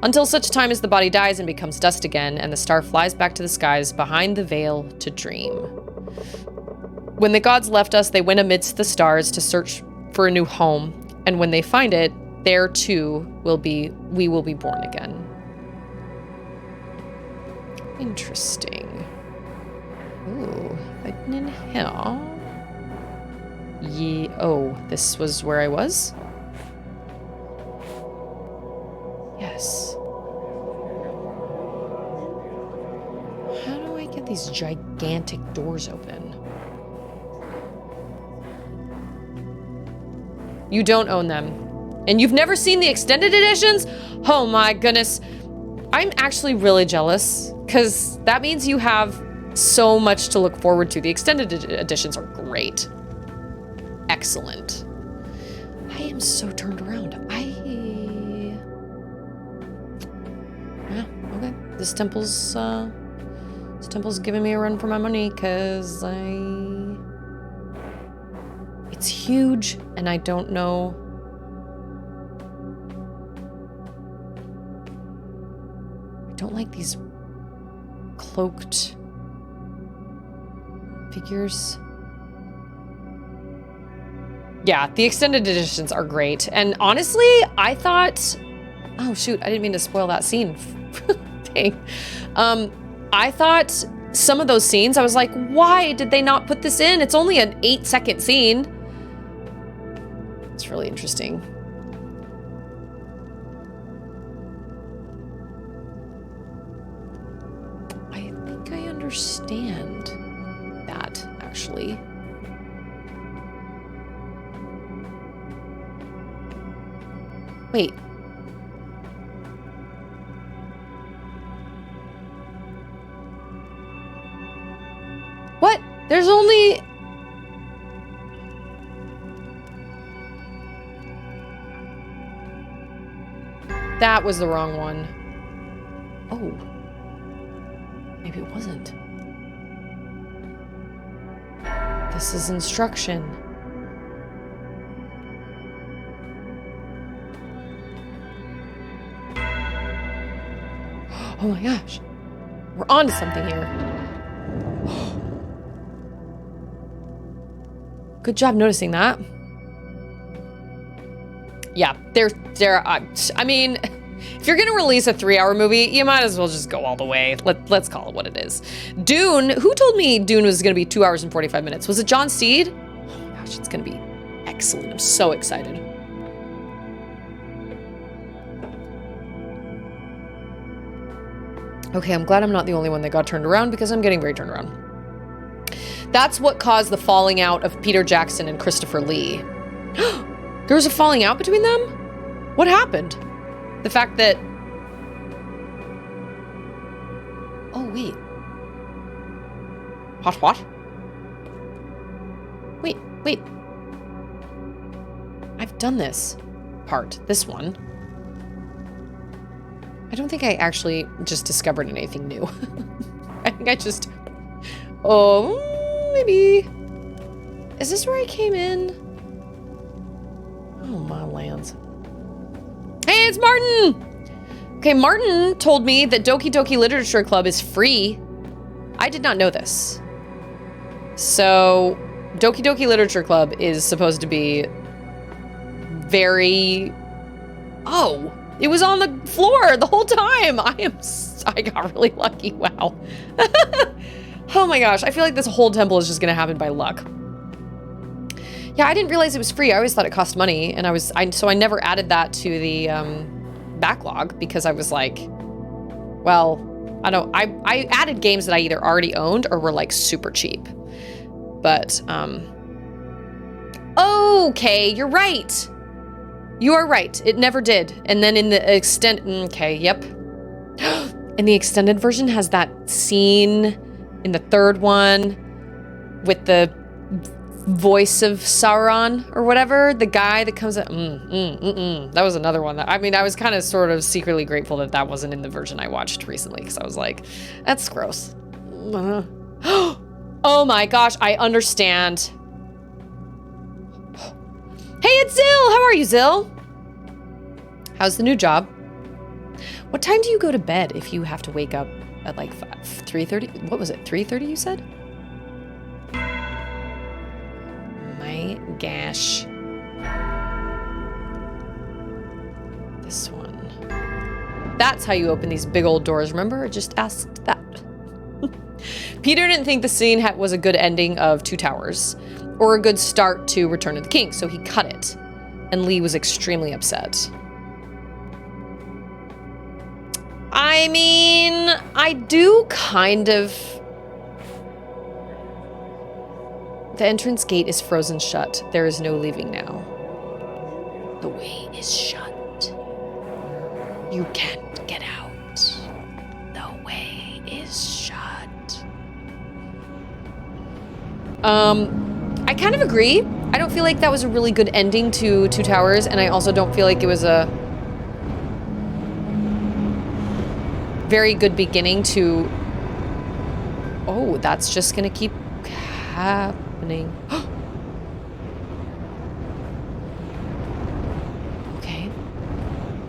Until such time as the body dies and becomes dust again, and the star flies back to the skies behind the veil to dream. When the gods left us, they went amidst the stars to search for a new home, and when they find it, there too we will be born again. Interesting. Ooh, hidden in here. Oh, this was where I was? Yes. How do I get these gigantic doors open? You don't own them. And you've never seen the extended editions? Oh my goodness. I'm actually really jealous because that means you have so much to look forward to. The extended editions are great. Excellent. I am so turned around. Yeah, okay. This temple's giving me a run for my money because it's huge and I don't know. I don't like these cloaked figures. Yeah, the extended editions are great. And honestly, I thought, oh shoot, I didn't mean to spoil that scene. Dang. I thought some of those scenes, I was like, why did they not put this in? It's only an 8-second scene. It's really interesting. I think I understand that, actually. Wait. What? There's only... That was the wrong one. Oh. Maybe it wasn't. This is instruction. Oh my gosh. We're on to something here. Good job noticing that. Yeah, I mean, if you're gonna release a 3-hour movie, you might as well just go all the way. Let's call it what it is. Dune, who told me Dune was gonna be 2 hours and 45 minutes? Was it John Steed? Oh my gosh, it's gonna be excellent. I'm so excited. Okay, I'm glad I'm not the only one that got turned around because I'm getting very turned around. That's what caused the falling out of Peter Jackson and Christopher Lee. There was a falling out between them? What happened? The fact that... Oh, wait. What? Wait. I've done this part. This one. I don't think I actually just discovered anything new. I think I just... Oh, maybe. Is this where I came in? Oh, my lands. Hey, it's Martin! Okay, Martin told me that Doki Doki Literature Club is free. I did not know this. So, Doki Doki Literature Club is supposed to be very... Oh, it was on the floor the whole time. I got really lucky. Wow. Oh my gosh. I feel like this whole temple is just going to happen by luck. Yeah, I didn't realize it was free. I always thought it cost money, and so I never added that to the backlog because I was like, well, I added games that I either already owned or were like super cheap. But okay, you're right. You are right. It never did. And then in the okay, yep. And the extended version has that scene in the third one with the voice of Sauron or whatever, the guy that comes out. That was another one that, I mean, I was kind of sort of secretly grateful that that wasn't in the version I watched recently because I was like, that's gross. Oh my gosh, I understand. Hey, it's Zill! How are you, Zill? How's the new job? What time do you go to bed if you have to wake up at like 3:30? What was it, 3:30 you said? My gosh. This one. That's how you open these big old doors, remember? I just asked that. Peter didn't think the scene was a good ending of Two Towers or a good start to Return of the King, so he cut it. And Lee was extremely upset. I mean, I do kind of... The entrance gate is frozen shut. There is no leaving now. The way is shut. You can't get out. The way is shut. I kind of agree. I don't feel like that was a really good ending to Two Towers, and I also don't feel like it was a very good beginning to... Oh, that's just gonna keep happening. Okay.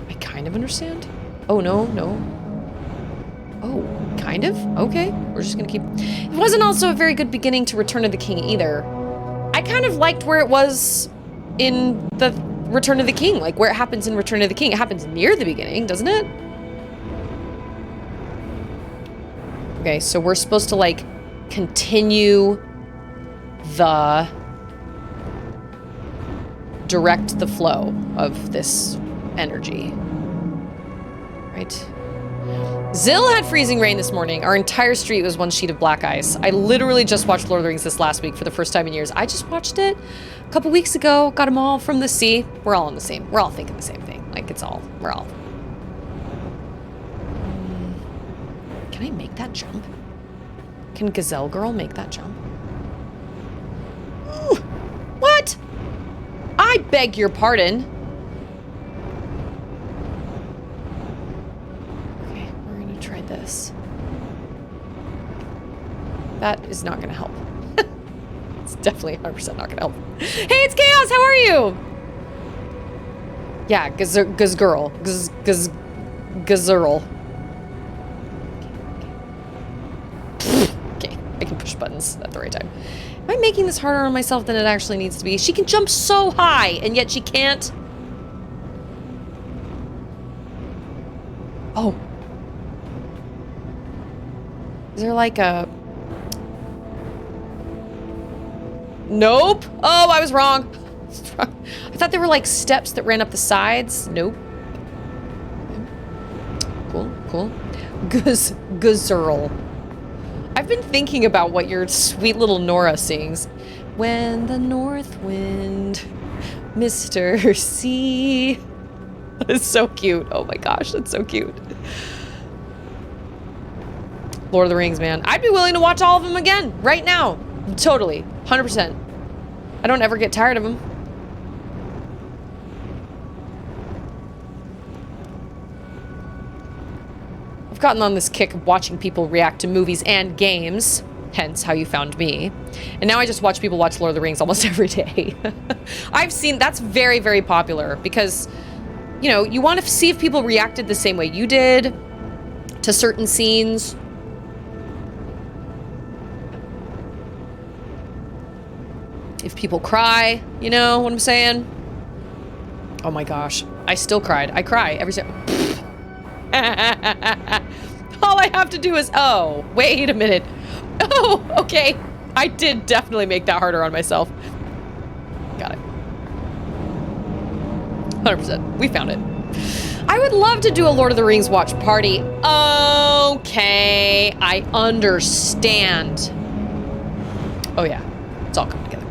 I kind of understand. Oh, no. Oh, kind of? Okay. We're just gonna keep... It wasn't also a very good beginning to Return of the King either. I kind of liked where it was in the Return of the King, like where it happens in Return of the King. It happens near the beginning, doesn't it? Okay, so we're supposed to, like, continue the... direct the flow of this energy. Right? Zill had freezing rain this morning. Our entire street was one sheet of black ice. I literally just watched Lord of the Rings this last week for the first time in years. I just watched it a couple weeks ago. Got them all from the sea. We're all on the same. We're all thinking the same thing. Like, it's all... We're all... Can I make that jump? Can Gazelle Girl make that jump? Ooh, what? I beg your pardon. Okay, we're gonna try this. That is not gonna help. It's definitely 100% not gonna help. Hey, it's Chaos, how are you? Yeah, Gazgirl. Gazurl. Okay, I can push buttons at the right time. Am I making this harder on myself than it actually needs to be? She can jump so high, and yet she can't. Oh. Is there like a... Nope. Oh, I was wrong. I thought there were like steps that ran up the sides. Nope. Cool. Gazurl. I've been thinking about what your sweet little Nora sings. When the north wind, Mr. C. It's so cute. Oh my gosh, that's so cute. Lord of the Rings, man. I'd be willing to watch all of them again, right now. Totally. 100%. I don't ever get tired of them. I've gotten on this kick of watching people react to movies and games, hence how you found me. And now I just watch people watch Lord of the Rings almost every day. I've seen, that's very, very popular because, you know, you want to see if people reacted the same way you did to certain scenes. If people cry, you know what I'm saying? Oh my gosh, I still cried. I cry every time. All I have to do is, oh, wait a minute. Oh, okay. I did definitely make that harder on myself. Got it. 100%. We found it. I would love to do a Lord of the Rings watch party. Okay, I understand. Oh yeah, it's all coming together.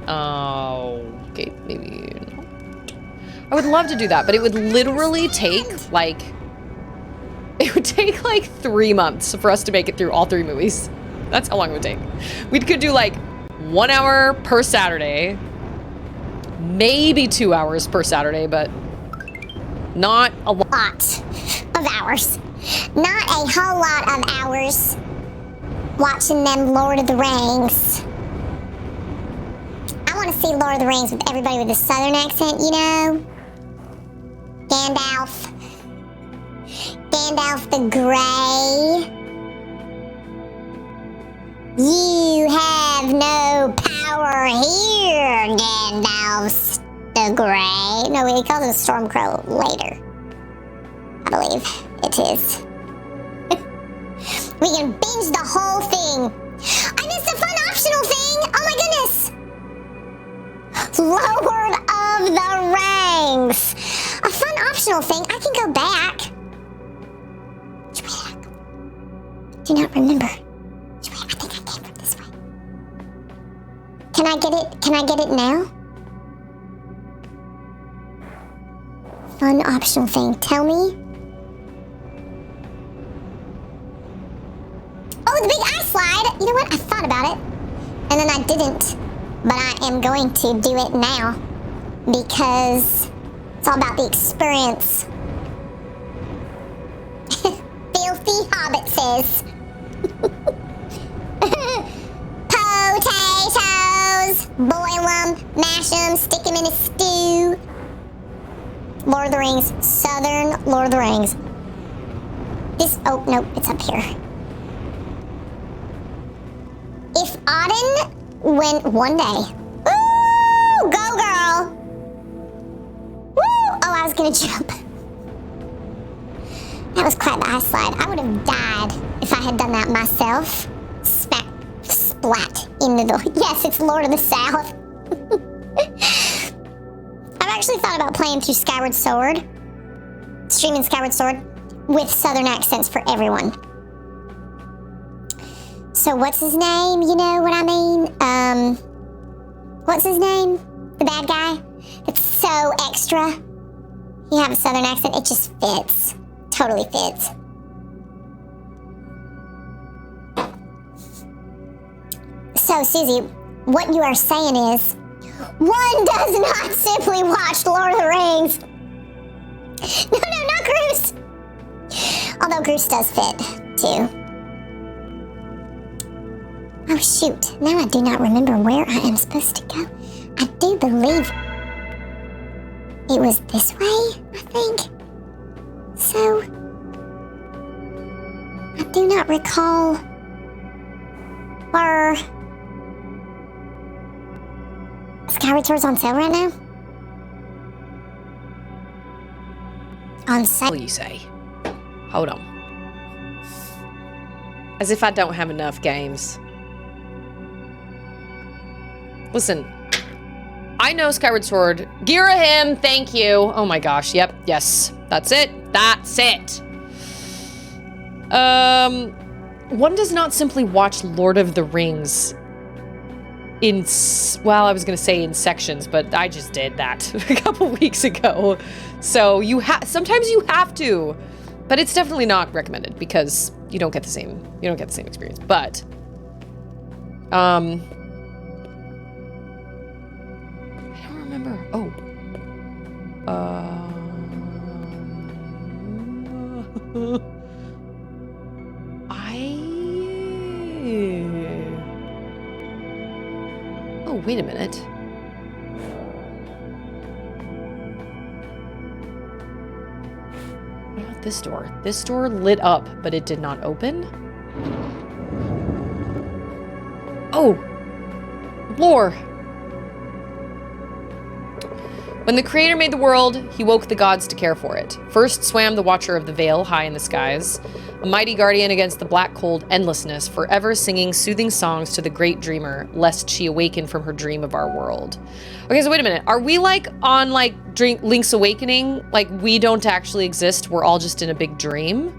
Oh, okay, maybe not. I would love to do that, but it would literally take like, it would take like 3 months for us to make it through all 3 movies. That's how long it would take. We could do like 1 hour per Saturday, maybe 2 hours per Saturday, but not a lot of hours. Not a whole lot of hours watching them Lord of the Rings. I want to see Lord of the Rings with everybody with a southern accent, you know? Gandalf the Grey. You have no power here, Gandalf the Grey. No, he calls him Stormcrow later. I believe it is. We can binge the whole thing. I missed a fun optional thing. Oh my goodness. Lord of the Rings. A fun optional thing. I can go back. Do not remember. I think I came from this way. Can I get it? Can I get it now? fun optional thing. Tell me. Oh, the big ice slide. You know what? I thought about it. And then I didn't. But I am going to do it now. Because it's all about the experience. Filthy Hobbit says. Potatoes! Boil them, mash them, stick them in a stew. Lord of the Rings. Southern Lord of the Rings. This, oh, nope, it's up here. If Auden went one day. Ooh, go girl! Woo! Oh, I was gonna jump. That was quite the ice slide. I would have died if I had done that myself. Splat into the... Yes, it's Lord of the South. I've actually thought about playing through Skyward Sword. Streaming Skyward Sword with Southern accents for everyone. So what's his name? You know what I mean? What's his name? The bad guy? It's so extra. You have a Southern accent. It just fits. Totally fits. So, Susie, what you are saying is, one does not simply watch Lord of the Rings. No, not Groose. Although Groose does fit, too. Oh, shoot. Now I do not remember where I am supposed to go. I do believe it was this way, I think. So, I do not recall where Skyward Sword's on sale right now. On sale, You say. Hold on. As if I don't have enough games. Listen, I know Skyward Sword. Girahim, thank you. Oh my gosh, yep, yes. That's it. That's it. One does not simply watch Lord of the Rings in, well, I was going to say in sections, but I just did that a couple weeks ago. So sometimes you have to, but it's definitely not recommended because you don't get the same experience. But, I don't remember. Oh. Oh, wait a minute. What about this door? This door lit up, but it did not open. Oh! Lore! When the Creator made the world, he woke the gods to care for it. First swam the Watcher of the Veil high in the skies, a mighty guardian against the black cold endlessness, forever singing soothing songs to the great dreamer, lest she awaken from her dream of our world. Okay, so wait a minute. Are we like on like Link's Awakening? Like we don't actually exist, we're all just in a big dream?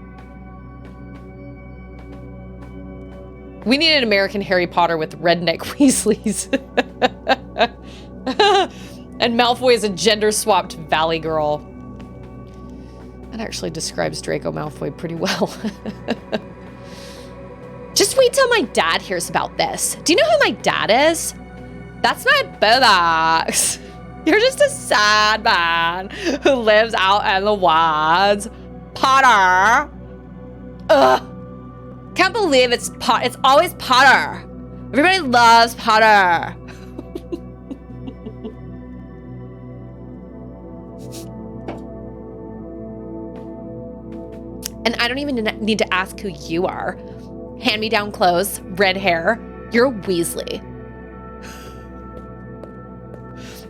We need an American Harry Potter with redneck Weasleys. And Malfoy is a gender-swapped valley girl. That actually describes Draco Malfoy pretty well. Just wait till my dad hears about this. Do you know who my dad is? That's my bullocks. You're just a sad man who lives out in the woods. Potter. Ugh. Can't believe it's always Potter. Everybody loves Potter. And I don't even need to ask who you are. Hand-me-down clothes, red hair. You're a Weasley.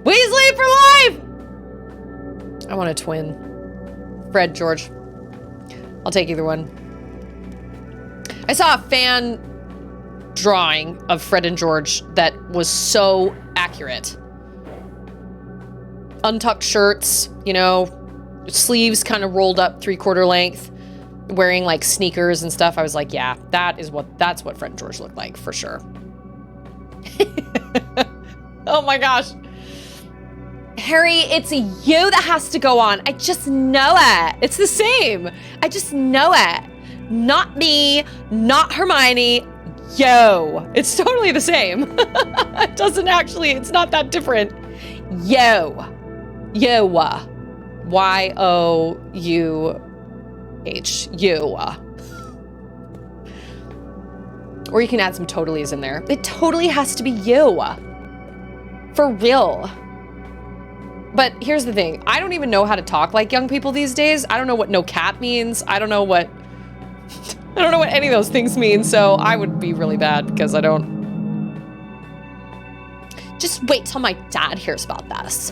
Weasley for life! I want a twin. Fred, George. I'll take either one. I saw a fan drawing of Fred and George that was so accurate. Untucked shirts, you know, sleeves kind of rolled up 3/4 length. Wearing like sneakers and stuff. I was like, yeah, that's what Fred and George looked like for sure. Oh my gosh. Harry, it's you that has to go on. I just know it. It's the same. I just know it. Not me, not Hermione. Yo. It's totally the same. It doesn't actually, it's not that different. Yo. Yo. Y-O-U-H. You. Or you can add some totallys in there. It totally has to be you. For real. But here's the thing. I don't even know how to talk like young people these days. I don't know what no cap means. I don't know what any of those things mean. So I would be really bad because I don't. Just wait till my dad hears about this.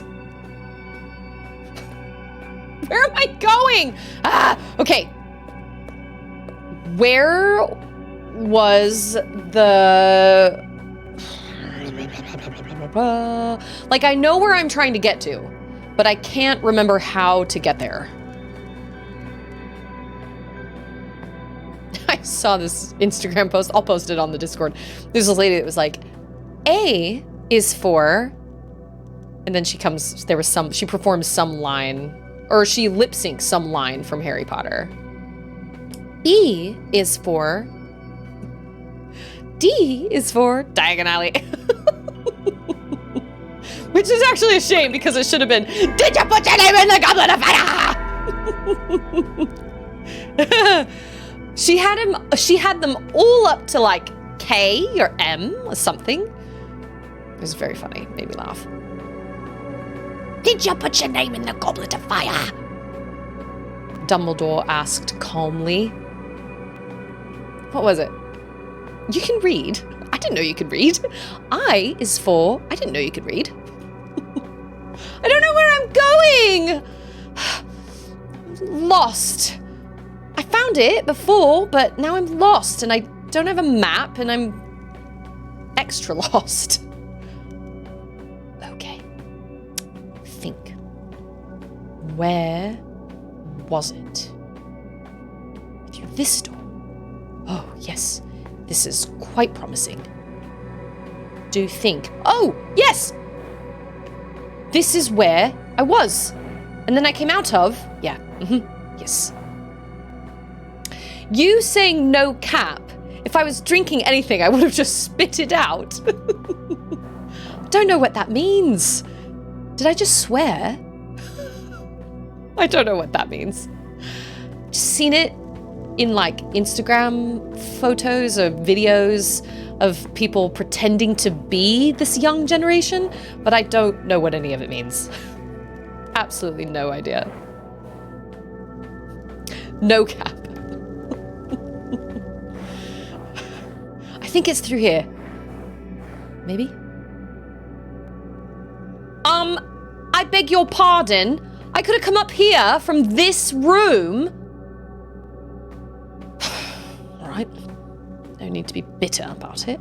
Where am I going? Okay. Where was the... Like, I know where I'm trying to get to, but I can't remember how to get there. I saw this Instagram post. I'll post it on the Discord. There's this lady that was like, A is for... And then she performs some line, or she lip syncs some line from Harry Potter. B is for... D is for Diagon Alley. Which is actually a shame because it should have been, did you put your name in the Goblet of Fire? She had them all up to like K or M or something. It was very funny, made me laugh. Did you put your name in the Goblet of Fire? Dumbledore asked calmly. What was it? You can read. I didn't know you could read. I is for... I didn't know you could read. I don't know where I'm going. Lost. I found it before, but now I'm lost and I don't have a map and I'm extra lost. Okay. Think. Where was it? Through this door. Oh, yes. This is quite promising. Do think. Oh, yes! This is where I was. And then I came out of... Yeah, yes. You saying no cap. If I was drinking anything, I would have just spit it out. Don't know what that means. Did I just swear? I don't know what that means. Just seen it in like Instagram photos or videos of people pretending to be this young generation, but I don't know what any of it means. Absolutely no idea. No cap. I think it's through here. Maybe? I beg your pardon. I could have come up here from this room. Alright. No need to be bitter about it.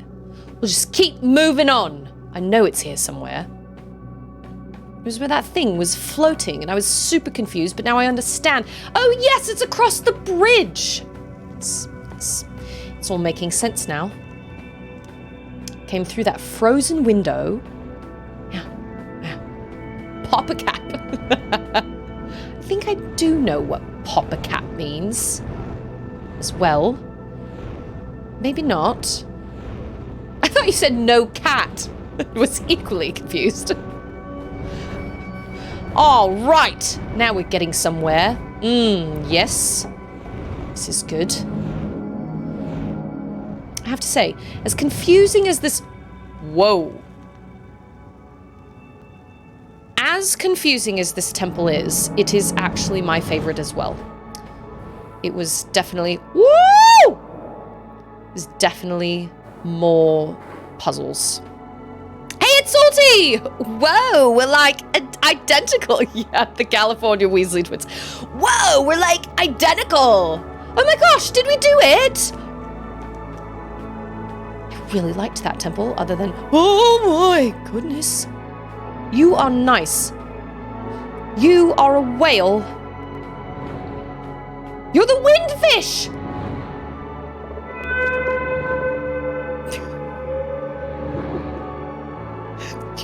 We'll just keep moving on. I know it's here somewhere. It was where that thing was floating and I was super confused, but now I understand. Oh yes, it's across the bridge. It's all making sense now. Came through that frozen window. Yeah. Pop a cap. I think I do know what pop a cap means as well. Maybe not. I thought you said no cat. I was equally confused. All right. Now we're getting somewhere. Yes. This is good. I have to say, as confusing as this... Whoa. As confusing as this temple is, it is actually my favorite as well. It was definitely... Woo! It was definitely more puzzles. Hey, it's Salty! Whoa, we're like identical. Yeah, the California Weasley twins. Whoa, we're like identical. Oh my gosh, did we do it? I really liked that temple, other than... Oh my goodness. You are nice. You are a whale. You're the windfish!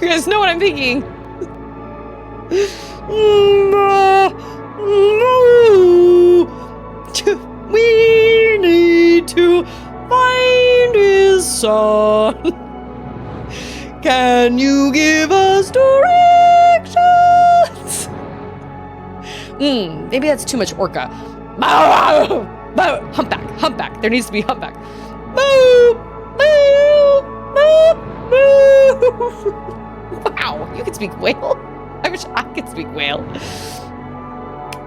You guys know what I'm thinking. We need to find his son. Can you give us directions? Maybe that's too much orca. Humpback, humpback. There needs to be humpback. Wow, you can speak whale? I wish I could speak whale.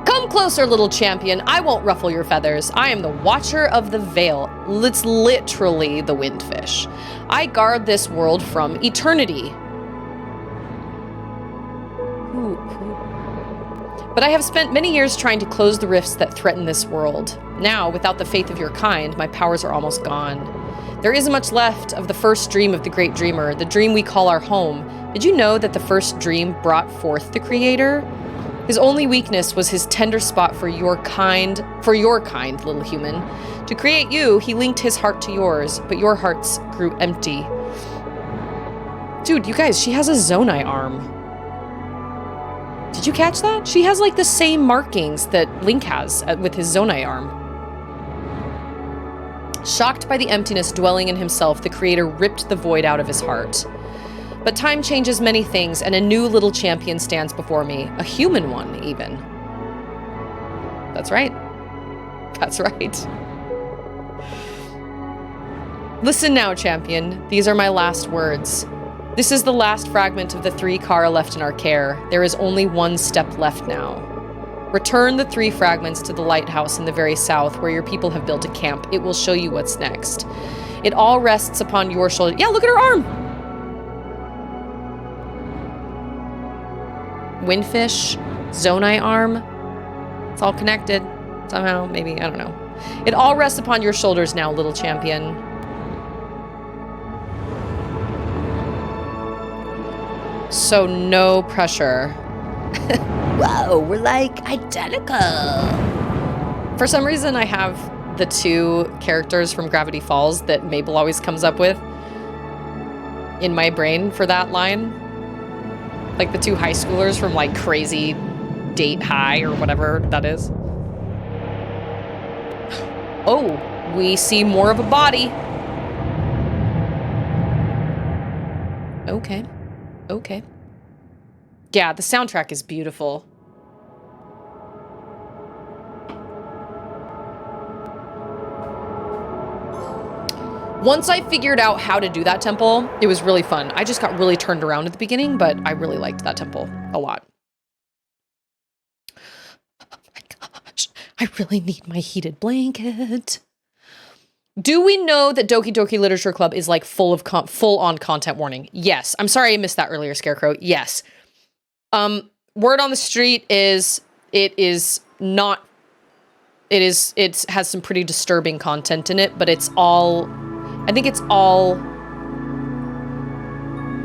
Come closer, little champion. I won't ruffle your feathers. I am the Watcher of the Veil. It's literally the windfish. I guard this world from eternity. But I have spent many years trying to close the rifts that threaten this world. Now, without the faith of your kind, my powers are almost gone. There isn't much left of the first dream of the great dreamer, the dream we call our home. Did you know that the first dream brought forth the creator? His only weakness was his tender spot for your kind, little human. To create you, he linked his heart to yours, but your hearts grew empty. Dude, you guys, she has a Zonai arm. Did you catch that? She has like the same markings that Link has with his Zonai arm. Shocked by the emptiness dwelling in himself, the creator ripped the void out of his heart. But time changes many things, and a new little champion stands before me. A human one, even. That's right. That's right. Listen now, champion. These are my last words. This is the last fragment of the 3 Kara left in our care. There is only one step left now. Return the 3 fragments to the lighthouse in the very south, where your people have built a camp. It will show you what's next. It all rests upon your shoulder. Yeah, look at her arm! Windfish, Zonai arm. It's all connected. Somehow, maybe, I don't know. It all rests upon your shoulders now, little champion. So no pressure. Whoa, we're like identical. For some reason, I have the 2 characters from Gravity Falls that Mabel always comes up with in my brain for that line. Like the 2 high schoolers from like Crazy Date High or whatever that is. Oh, we see more of a body. Okay. Okay. Yeah, the soundtrack is beautiful. Once I figured out how to do that temple, it was really fun. I just got really turned around at the beginning, but I really liked that temple a lot. Oh my gosh, I really need my heated blanket. Do we know that Doki Doki Literature Club is like full-on content warning? Yes. I'm sorry I missed that earlier, Scarecrow. Yes. Word on the street is it has some pretty disturbing content in it, but it's all, I think it's all,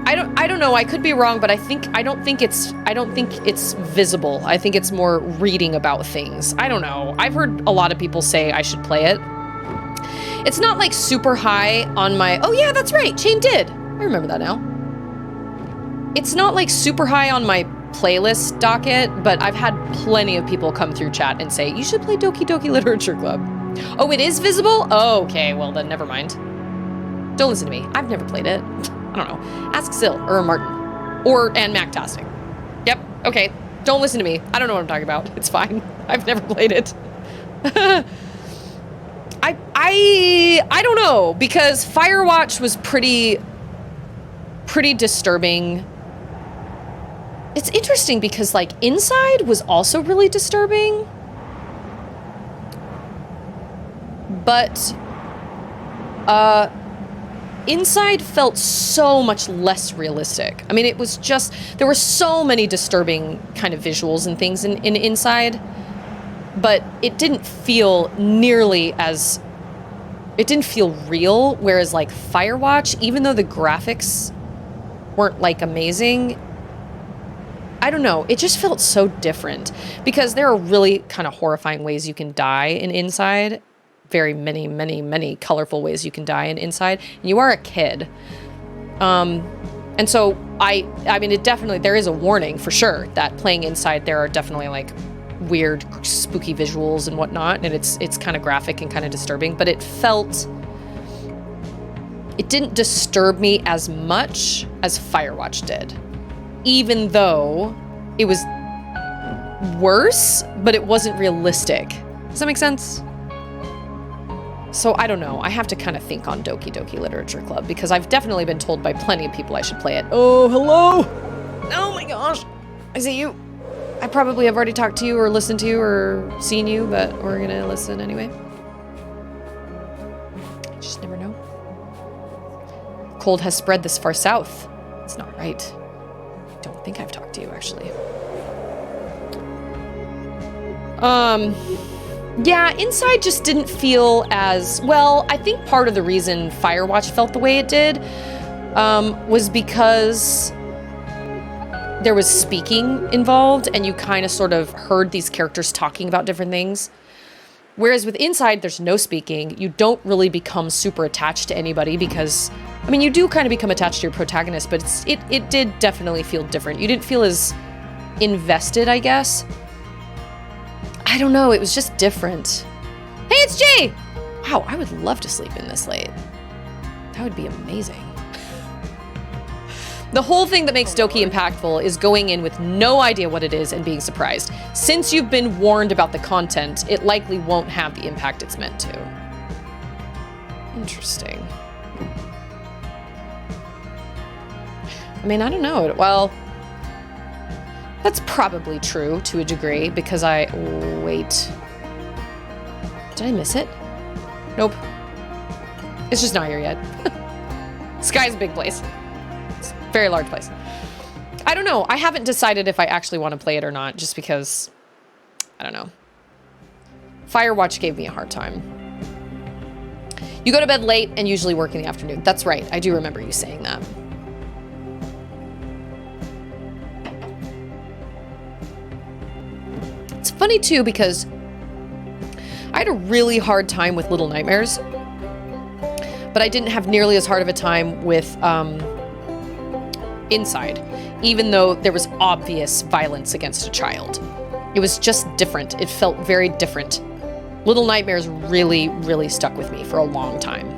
I don't know, I could be wrong, but I don't think it's visible. I think it's more reading about things. I don't know. I've heard a lot of people say I should play it. It's not like super high on my, oh yeah, that's right, Chain did. I remember that now. It's not like super high on my playlist docket, but I've had plenty of people come through chat and say, you should play Doki Doki Literature Club. Oh, it is visible? Oh, okay, well then never mind. Don't listen to me. I've never played it. I don't know. Ask Sil or Martin and Mactastic. Yep, okay. Don't listen to me. I don't know what I'm talking about. It's fine. I've never played it. I don't know, because Firewatch was pretty disturbing. It's interesting because like Inside was also really disturbing, but Inside felt so much less realistic. I mean, it was just, there were so many disturbing kind of visuals and things in Inside, but it didn't feel nearly as, it didn't feel real, whereas like Firewatch, even though the graphics weren't like amazing, I don't know, it just felt so different, because there are really kind of horrifying ways you can die in Inside. Very many colorful ways you can die in Inside. And you are a kid. And so I mean, it definitely, there is a warning for sure that playing inside there are definitely like weird, spooky visuals and whatnot. And it's kind of graphic and kind of disturbing, but it didn't disturb me as much as Firewatch did. Even though it was worse, but it wasn't realistic. Does that make sense? So I don't know. I have to kind of think on Doki Doki Literature Club because I've definitely been told by plenty of people I should play it. Oh, hello! Oh my gosh! I see you. I probably have already talked to you or listened to you or seen you, but we're gonna listen anyway. I just never know. Cold has spread this far south. It's not right. I don't think I've talked to you, actually. Yeah, inside just didn't feel as well. I think part of the reason Firewatch felt the way it did was because there was speaking involved and you kind of sort of heard these characters talking about different things. Whereas with Inside, there's no speaking. You don't really become super attached to anybody because, I mean, you do kind of become attached to your protagonist, but it did definitely feel different. You didn't feel as invested, I guess. I don't know, it was just different. Hey, it's Jay! Wow, I would love to sleep in this late. That would be amazing. The whole thing that makes Doki impactful is going in with no idea what it is and being surprised. Since you've been warned about the content, it likely won't have the impact it's meant to. Interesting. I mean, I don't know. Well, that's probably true to a degree because wait. Did I miss it? Nope. It's just not here yet. Sky's a big place. It's a very large place. I don't know. I haven't decided if I actually want to play it or not just because, I don't know. Firewatch gave me a hard time. You go to bed late and usually work in the afternoon. That's right. I do remember you saying that. It's funny too because I had a really hard time with Little Nightmares, but I didn't have nearly as hard of a time with Inside, even though there was obvious violence against a child. It was just different. It felt very different. Little Nightmares really, really stuck with me for a long time.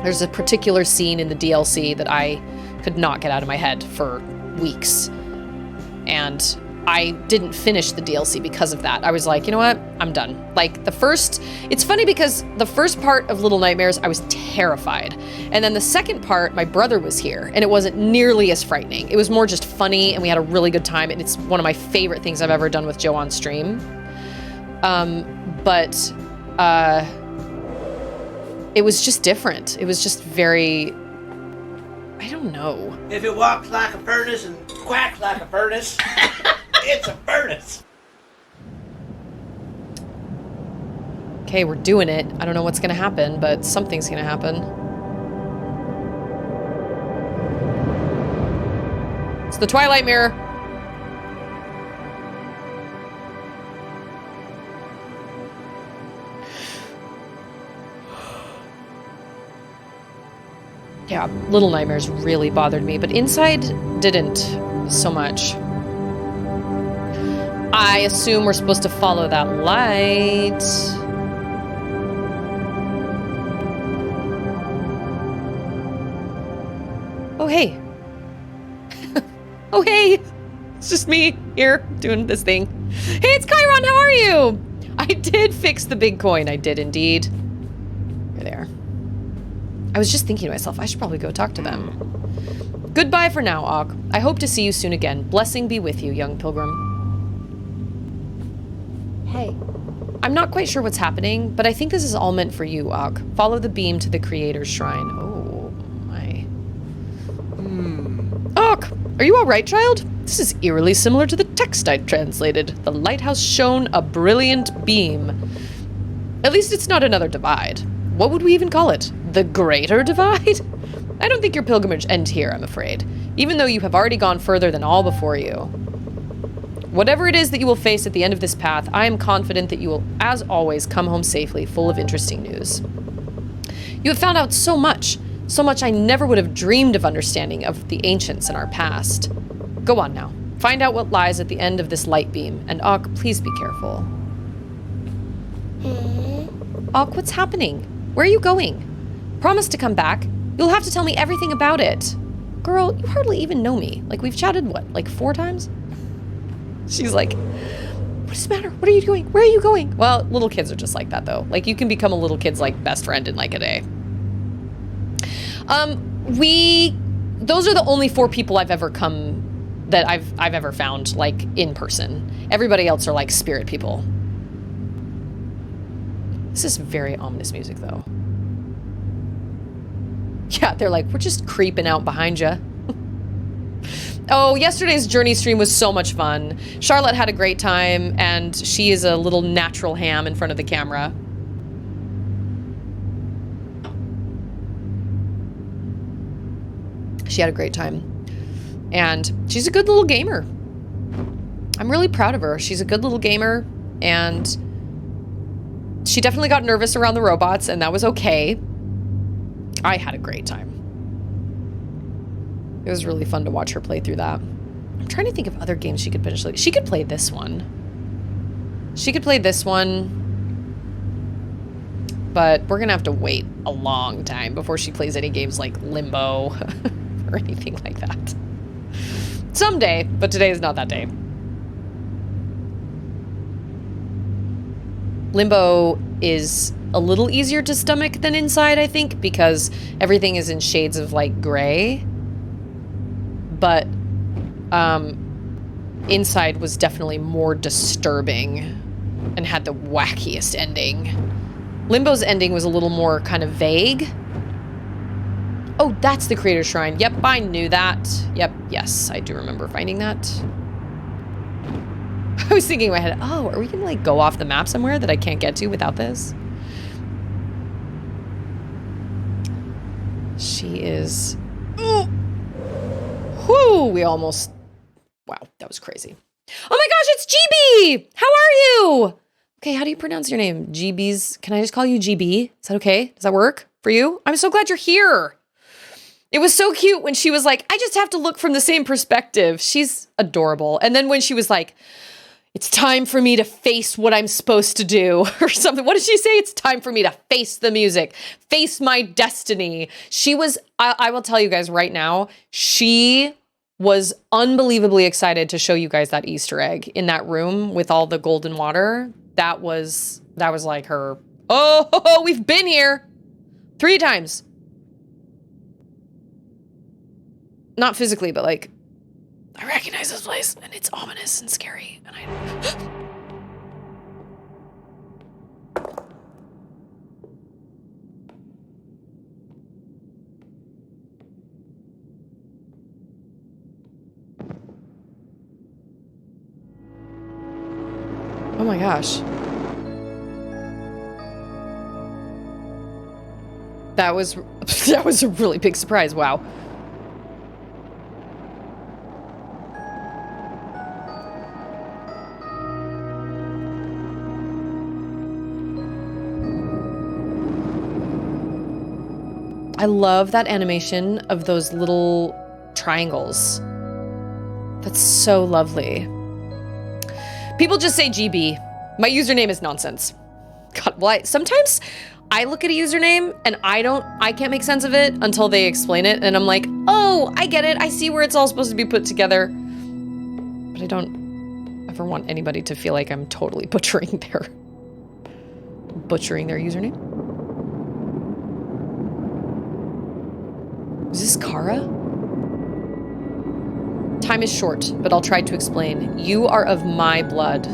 There's a particular scene in the DLC that I could not get out of my head for weeks. And I didn't finish the DLC because of that. I was like, you know what? I'm done. Like it's funny because the first part of Little Nightmares, I was terrified. And then the second part, my brother was here and it wasn't nearly as frightening. It was more just funny and we had a really good time. And it's one of my favorite things I've ever done with Joe on stream. But it was just different. It was just very, I don't know. If it walks like a furnace and quacks like a furnace, it's a furnace. Okay, we're doing it. I don't know what's gonna happen, but something's gonna happen. It's the Twilight Mirror. Yeah, Little Nightmares really bothered me, but Inside didn't so much. I assume we're supposed to follow that light. Oh, hey. Oh, hey. It's just me here doing this thing. Hey, it's Chiron. How are you? I did fix the big coin. I did indeed. You're there. I was just thinking to myself, I should probably go talk to them. Goodbye for now, Og. I hope to see you soon again. Blessing be with you, young pilgrim. Hey. I'm not quite sure what's happening, but I think this is all meant for you, Og. Follow the beam to the Creator's Shrine. Oh, my. Og, are you all right, child? This is eerily similar to the text I translated. The lighthouse shone a brilliant beam. At least it's not another divide. What would we even call it? The Greater Divide? I don't think your pilgrimage ends here, I'm afraid, even though you have already gone further than all before you. Whatever it is that you will face at the end of this path, I am confident that you will, as always, come home safely, full of interesting news. You have found out so much. So much I never would have dreamed of understanding of the ancients in our past. Go on now. Find out what lies at the end of this light beam. And Ak, please be careful. Ak, what's happening? Where are you going? Promise to come back. You'll have to tell me everything about it. Girl, you hardly even know me. Like, we've chatted, what, like 4 times? She's like, what is the matter? What are you doing? Where are you going? Well, little kids are just like that, though. Like, you can become a little kid's, like, best friend in, like, a day. Those are the only 4 people I've ever that I've ever found, like, in person. Everybody else are, like, spirit people. This is very ominous music, though. Yeah, they're like, we're just creeping out behind you. Oh, yesterday's journey stream was so much fun. Charlotte had a great time, and she is a little natural ham in front of the camera. She had a great time. And she's a good little gamer. I'm really proud of her. She's a good little gamer, and she definitely got nervous around the robots, and that was okay. I had a great time. It was really fun to watch her play through that. I'm trying to think of other games she could potentially... She could play this one. She could play this one. But we're gonna have to wait a long time before she plays any games like Limbo or anything like that. Someday, but today is not that day. Limbo is a little easier to stomach than Inside, I think, because everything is in shades of, like, gray. But Inside was definitely more disturbing and had the wackiest ending. Limbo's ending was a little more kind of vague. Oh, that's the Creator Shrine. Yep, I knew that. Yep, yes, I do remember finding that. I was thinking in my head, oh, are we gonna, like, go off the map somewhere that I can't get to without this? She is... Oh! Whew, we almost... Wow, that was crazy. Oh my gosh, it's GB! How are you? Okay, how do you pronounce your name? GB's... Can I just call you GB? Is that okay? Does that work for you? I'm so glad you're here. It was so cute when she was like, I just have to look from the same perspective. She's adorable. And then when she was like, it's time for me to face what I'm supposed to do or something. What did she say? It's time for me to face the music, face my destiny. She was, I will tell you guys right now, she was unbelievably excited to show you guys that Easter egg in that room with all the golden water. That was like her, oh, we've been here 3 times. Not physically, but like, I recognize this place, and it's ominous and scary, and I... Oh my gosh. That was a really big surprise, wow. I love that animation of those little triangles. That's so lovely. People just say GB. My username is nonsense. God, well, sometimes I look at a username and I can't make sense of it until they explain it, and I'm like, oh, I get it. I see where it's all supposed to be put together. But I don't ever want anybody to feel like I'm totally butchering their username. Is this Kara? Time is short, but I'll try to explain. You are of my blood.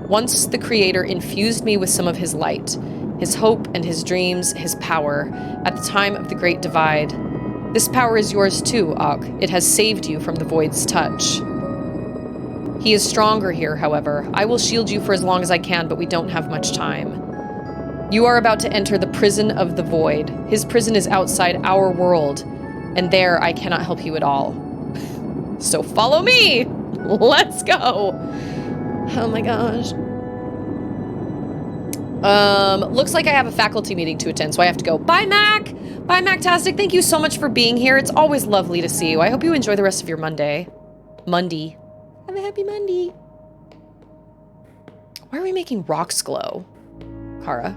Once the Creator infused me with some of his light, his hope and his dreams, his power, at the time of the Great Divide. This power is yours too, Ak. It has saved you from the Void's touch. He is stronger here, however. I will shield you for as long as I can, but we don't have much time. You are about to enter the prison of the Void. His prison is outside our world, and there I cannot help you at all. So follow me! Let's go! Oh my gosh. Looks like I have a faculty meeting to attend, so I have to go. Bye, Mac! Bye, Mactastic. Thank you so much for being here. It's always lovely to see you. I hope you enjoy the rest of your Monday. Monday. Have a happy Monday. Why are we making rocks glow, Kara?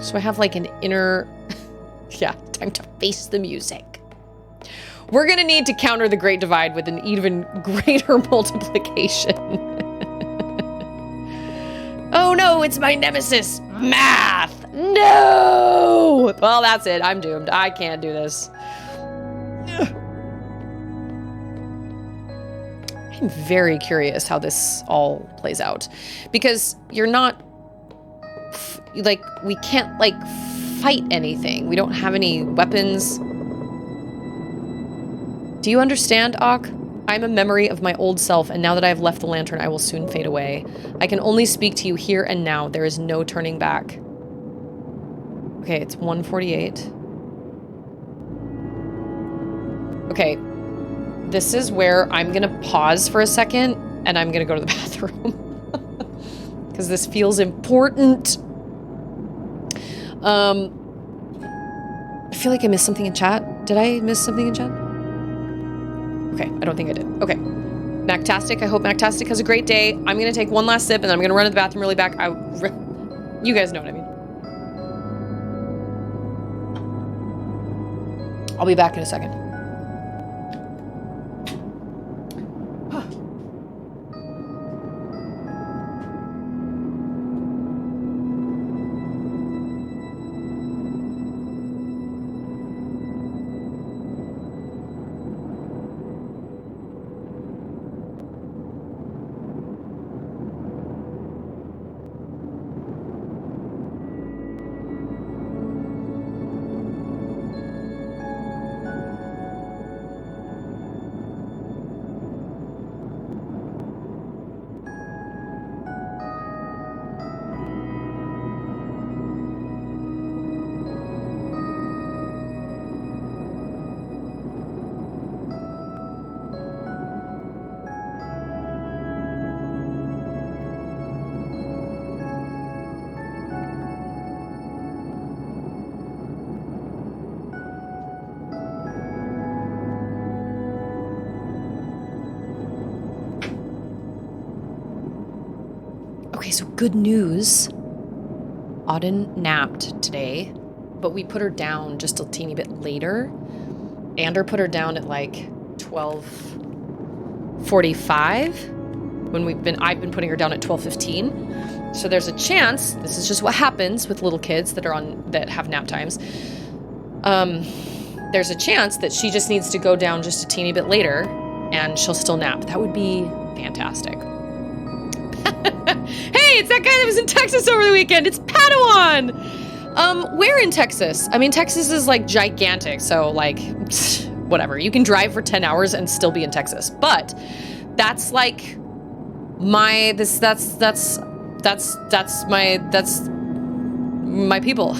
So I have like an inner... yeah, time to face the music. We're gonna need to counter the Great Divide with an even greater multiplication. Oh no, it's my nemesis, math. No! Well, that's it. I'm doomed. I can't do this. I'm very curious how this all plays out. Because you're not... like, we can't, like, fight anything. We don't have any weapons. Do you understand, Ak? I'm a memory of my old self, and now that I have left the lantern, I will soon fade away. I can only speak to you here and now. There is no turning back. Okay, it's 1:48. Okay, this is where I'm gonna pause for a second, and I'm gonna go to the bathroom. Because this feels important. I feel like I missed something in chat. Did I miss something in chat? Okay, I don't think I did. Okay. Mactastic, I hope Mactastic has a great day. I'm gonna take one last sip and then I'm gonna run to the bathroom really back. You guys know what I mean. I'll be back in a second. Okay, so good news. Auden napped today, but we put her down just a teeny bit later. Ander put her down at like 12:45 when I've been putting her down at 12:15. So there's a chance, this is just what happens with little kids that have nap times. There's a chance that she just needs to go down just a teeny bit later and she'll still nap. That would be fantastic. Hey, it's that guy that was in Texas over the weekend. It's Padawan. Where in Texas? I mean, Texas is like gigantic, so like whatever. You can drive for 10 hours and still be in Texas. But that's like that's my people.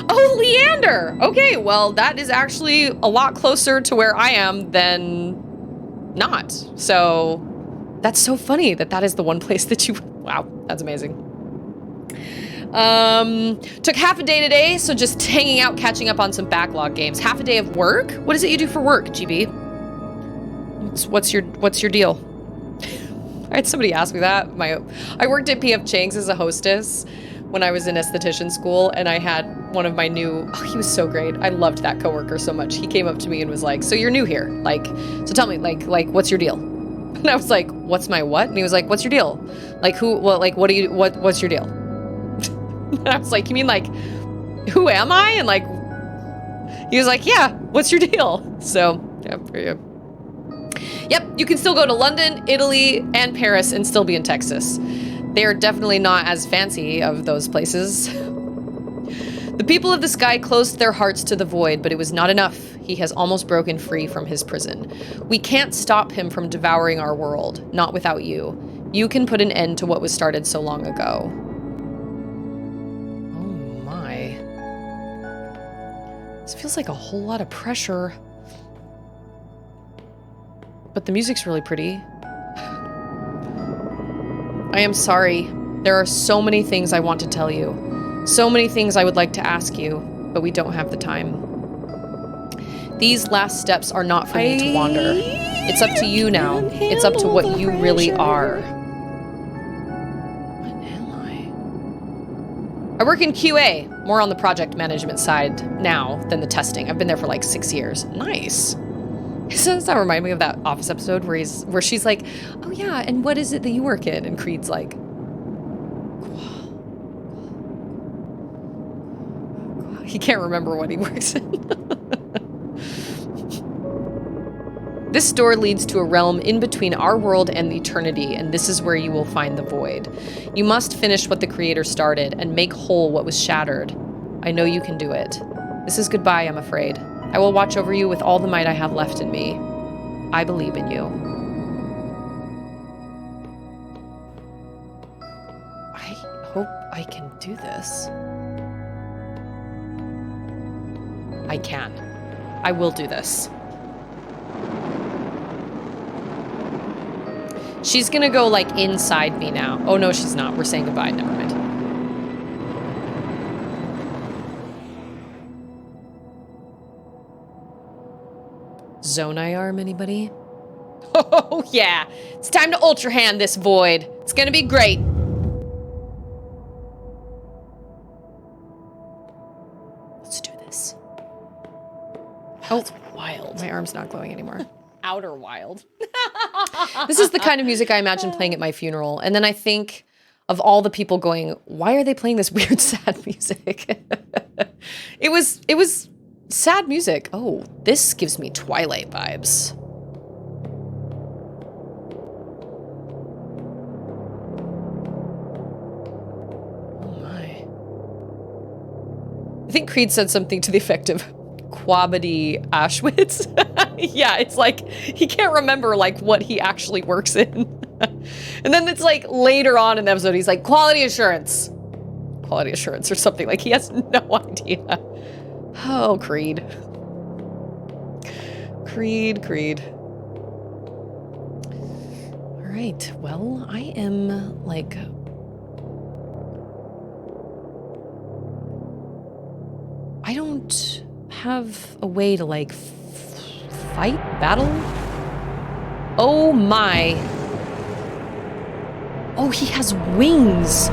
Oh, Leander. Okay, well, that is actually a lot closer to where I am than not. So that's so funny that is the one place that you... Wow, that's amazing. Took half a day today, so just hanging out, catching up on some backlog games. Half a day of work? What is it you do for work, GB? What's your deal? I had somebody ask me that. I worked at P.F. Chang's as a hostess when I was in esthetician school, and I had one of my new... Oh, he was so great. I loved that coworker so much. He came up to me and was like, so you're new here. Like, so tell me, like, what's your deal? And I was like, what's my what? And he was like, what's your deal? Like, what's your deal? And I was like, you mean like, who am I? And like, he was like, yeah, what's your deal? So, yeah, for you. Yep, you can still go to London, Italy, and Paris and still be in Texas. They are definitely not as fancy of those places. The people of the sky closed their hearts to the void, but it was not enough. He has almost broken free from his prison. We can't stop him from devouring our world, not without you. You can put an end to what was started so long ago. Oh my. This feels like a whole lot of pressure. But the music's really pretty. I am sorry There are so many things I want to tell you. So many things I would like to ask you, but we don't have the time. These last steps are not for me to wander. It's up to you now. It's up to what you really are. What am I? I work in QA, more on the project management side now than the testing. I've been there for like 6 years. Nice. Does that remind me of that Office episode where she's like, oh yeah, and what is it that you work in? And Creed's like, he can't remember what he works in. This door leads to a realm in between our world and eternity, and this is where you will find the void. You must finish what the Creator started and make whole what was shattered. I know you can do it. This is goodbye, I'm afraid. I will watch over you with all the might I have left in me. I believe in you. I hope I can do this. I can. I will do this. She's gonna go, like, inside me now. Oh, no, she's not. We're saying goodbye. Never mind. Zonai arm, anybody? Oh, yeah. It's time to Ultra Hand this void. It's gonna be great. Let's do this. Oh, it's wild. My arm's not glowing anymore. Outer wild. This is the kind of music I imagine playing at my funeral. And then I think of all the people going, why are they playing this weird sad music? It was sad music. Oh, this gives me Twilight vibes. Oh my. I think Creed said something to the effect of Quabity Auschwitz. Yeah, it's like he can't remember like what he actually works in. And then it's like later on in the episode he's like quality assurance or something. Like he has no idea. Oh, Creed. All right, well, I am like I don't have a way to like fight, battle. Oh my. Oh, he has wings.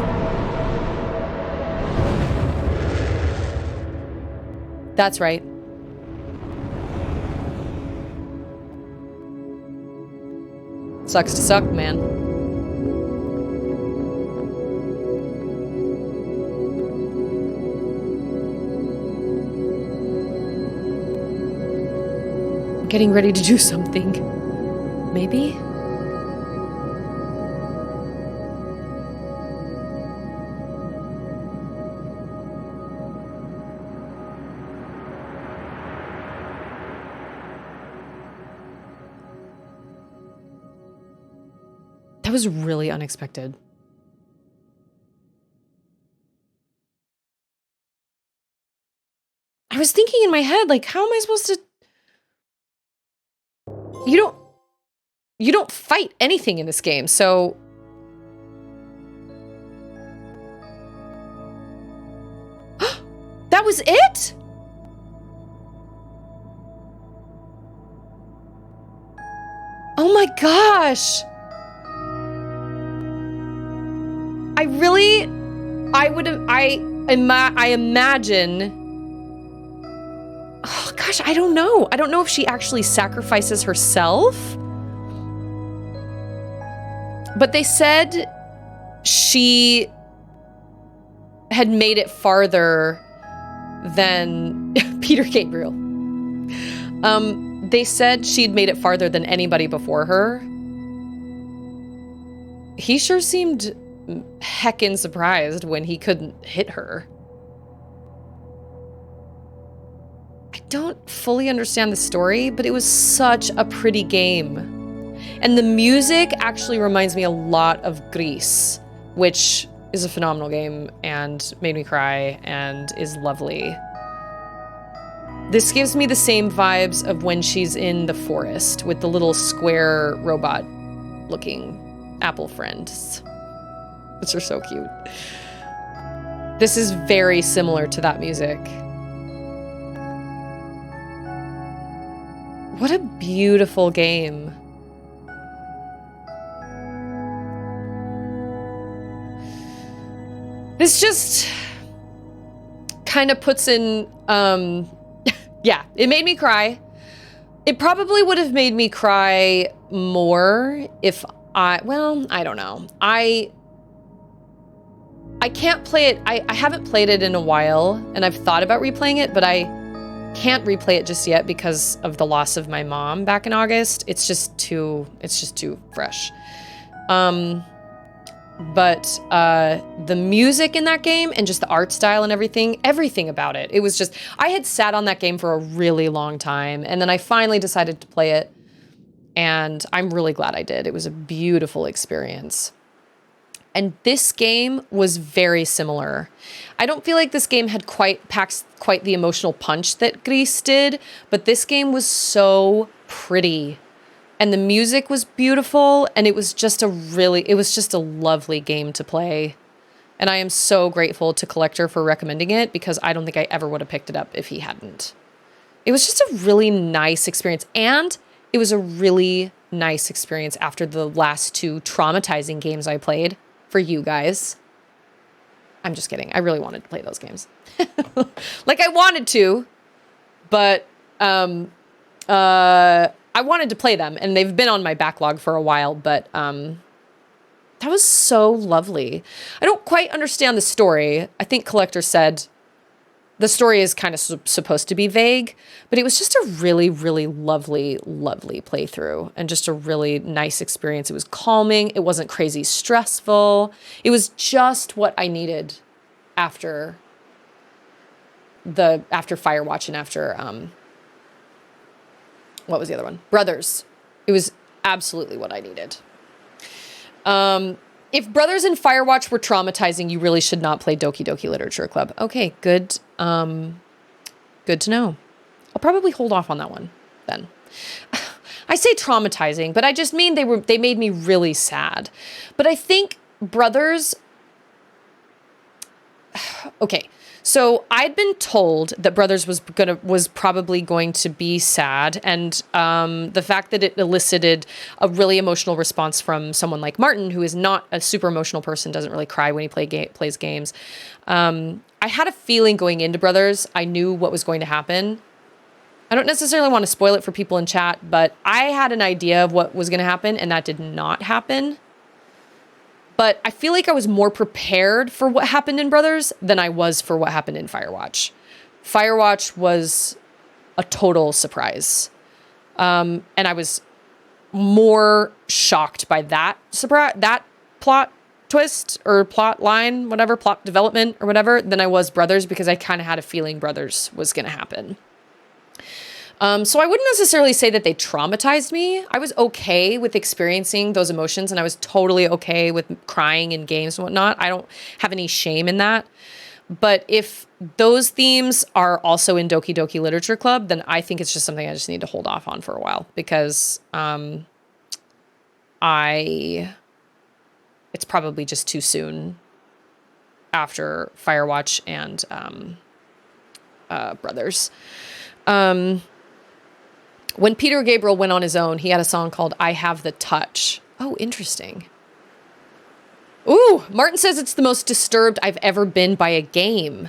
That's right. Sucks to suck, man. Getting ready to do something. Maybe? That was really unexpected. I was thinking in my head, like, how am I supposed to... You don't fight anything in this game, so... That was it? Oh my gosh. I imagine... Oh gosh, I don't know. I don't know if she actually sacrifices herself. But they said she had made it farther than Peter Gabriel. They said she'd made it farther than anybody before her. He sure seemed heckin' surprised when he couldn't hit her. I don't fully understand the story, but it was such a pretty game. And the music actually reminds me a lot of Grease, which is a phenomenal game and made me cry and is lovely. This gives me the same vibes of when she's in the forest with the little square robot looking apple friends. Which are so cute. This is very similar to that music. What a beautiful game. This just kind of puts in, yeah, it made me cry. It probably would have made me cry more if well, I don't know. I can't play it. I haven't played it in a while, and I've thought about replaying it, but I can't replay it just yet because of the loss of my mom back in August. It's just too fresh. But the music in that game and just the art style and everything about it. It was just, I had sat on that game for a really long time, and then I finally decided to play it, and I'm really glad I did. It was a beautiful experience. And this game was very similar. I don't feel like this game had packs quite the emotional punch that Gris did, but this game was so pretty. And the music was beautiful, and it was just a lovely game to play. And I am so grateful to Collector for recommending it, because I don't think I ever would have picked it up if he hadn't. It was just a really nice experience, and it was a really nice experience after the last 2 traumatizing games I played for you guys. I'm just kidding. I really wanted to play those games. Like, I wanted to, but I wanted to play them, and they've been on my backlog for a while, but that was so lovely. I don't quite understand the story. I think Collector said the story is kind of supposed to be vague, but it was just a really, really lovely, lovely playthrough, and just a really nice experience. It was calming. It wasn't crazy stressful. It was just what I needed after Firewatch and after what was the other one? Brothers. It was absolutely what I needed. If Brothers and Firewatch were traumatizing, you really should not play Doki Doki Literature Club. Okay, good. Good to know. I'll probably hold off on that one then. I say traumatizing, but I just mean they made me really sad. But I think Brothers. Okay. So I'd been told that Brothers was probably going to be sad, and the fact that it elicited a really emotional response from someone like Martin, who is not a super emotional person, doesn't really cry when he plays games. I had a feeling going into Brothers, I knew what was going to happen. I don't necessarily want to spoil it for people in chat, but I had an idea of what was going to happen, and that did not happen. But I feel like I was more prepared for what happened in Brothers than I was for what happened in Firewatch. Firewatch was a total surprise. And I was more shocked by that plot twist or plot line, whatever, plot development or whatever, than I was Brothers, because I kind of had a feeling Brothers was going to happen. So I wouldn't necessarily say that they traumatized me. I was okay with experiencing those emotions, and I was totally okay with crying in games and whatnot. I don't have any shame in that. But if those themes are also in Doki Doki Literature Club, then I think it's just something I just need to hold off on for a while, because it's probably just too soon after Firewatch and Brothers. When Peter Gabriel went on his own, he had a song called I Have the Touch. Oh, interesting. Ooh, Martin says it's the most disturbed I've ever been by a game.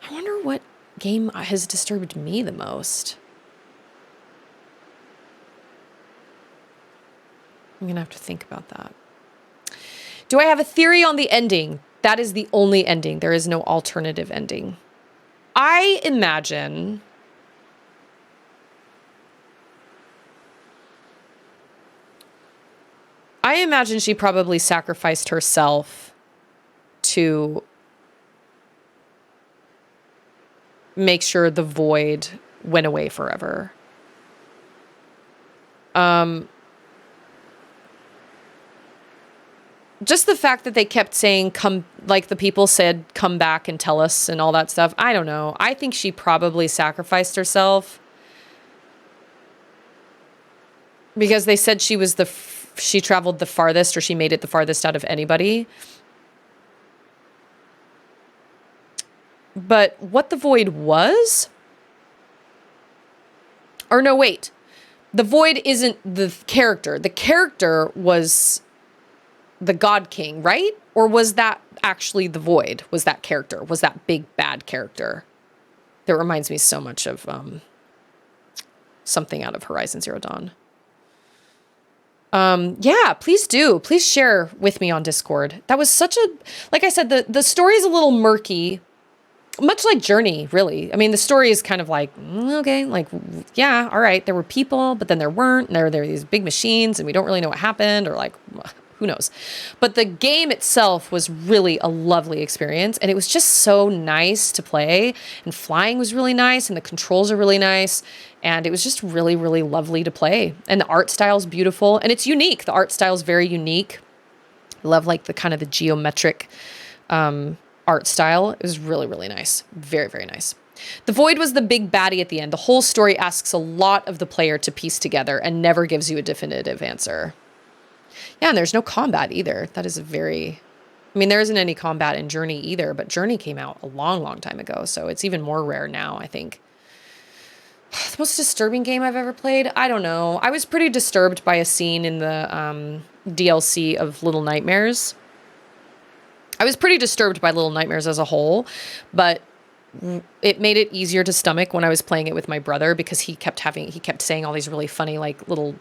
I wonder what game has disturbed me the most. I'm going to have to think about that. Do I have a theory on the ending? That is the only ending. There is no alternative ending. I imagine she probably sacrificed herself to make sure the void went away forever. Just the fact that they kept saying, come, like the people said, come back and tell us and all that stuff. I don't know. I think she probably sacrificed herself because they said she was she traveled the farthest, or she made it the farthest out of anybody. But what the void was? Or no, wait. The void isn't the character. The character was the God King, right? Or was that actually the void? Was that character? Was that big bad character? That reminds me so much of something out of Horizon Zero Dawn. Yeah, please do. Please share with me on Discord. That was such a, like I said, the story is a little murky. Much like Journey, really. I mean, the story is kind of like, okay, like, yeah, all right, there were people, but then there weren't. And there were these big machines, and we don't really know what happened, or like, who knows. But the game itself was really a lovely experience, and it was just so nice to play, and flying was really nice, and the controls are really nice, and it was just really, really lovely to play. And the art style is beautiful, and it's unique. The art style is very unique. I love like the kind of the geometric, art style. It was really, really nice. Very, very nice. The Void was the big baddie at the end. The whole story asks a lot of the player to piece together and never gives you a definitive answer. Yeah, and there's no combat either. That is a very... I mean, there isn't any combat in Journey either, but Journey came out a long, long time ago, so it's even more rare now, I think. The most disturbing game I've ever played? I don't know. I was pretty disturbed by a scene in the DLC of Little Nightmares. I was pretty disturbed by Little Nightmares as a whole, but it made it easier to stomach when I was playing it with my brother, because he kept saying all these really funny, like, little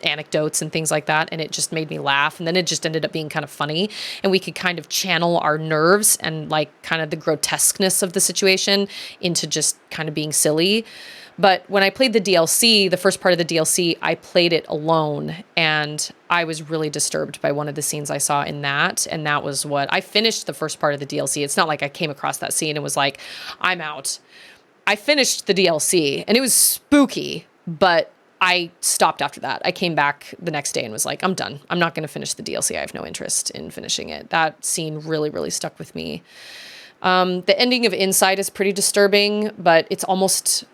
anecdotes and things like that, and it just made me laugh. And then it just ended up being kind of funny, and we could kind of channel our nerves and like kind of the grotesqueness of the situation into just kind of being silly. But when I played the DLC, the first part of the DLC, I played it alone, and I was really disturbed by one of the scenes I saw in that. And that was what I finished the first part of the DLC. It's not like I came across that scene and was like, I'm out. I finished the DLC, and it was spooky, but I stopped after that. I came back the next day and was like, I'm done. I'm not going to finish the DLC. I have no interest in finishing it. That scene really, really stuck with me. The ending of Inside is pretty disturbing, but it's almost...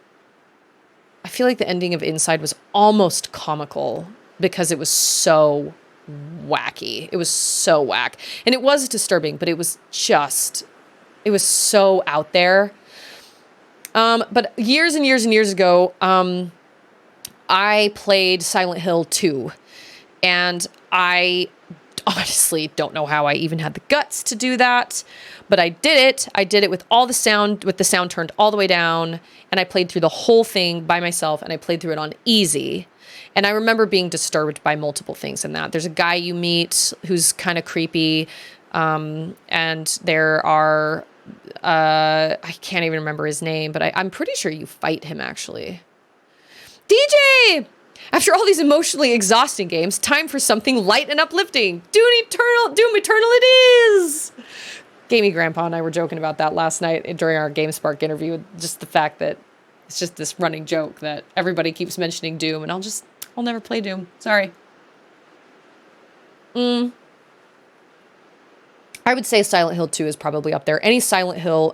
I feel like the ending of Inside was almost comical because it was so wacky. It was so whack. And it was disturbing, but it was so out there. But years and years and years ago, I played Silent Hill 2, and I honestly don't know how I even had the guts to do that, but I did it. I did it with all the sound, with the sound turned all the way down, and I played through the whole thing by myself, and I played through it on easy. And I remember being disturbed by multiple things in that. There's a guy you meet who's kind of creepy, and there are, I can't even remember his name, but I'm pretty sure you fight him, actually. DJ! After all these emotionally exhausting games, time for something light and uplifting. Doom Eternal it is! Gamey Grandpa and I were joking about that last night during our GameSpark interview. Just the fact that it's just this running joke that everybody keeps mentioning Doom, and I'll never play Doom. Sorry. I would say Silent Hill 2 is probably up there. Any Silent Hill,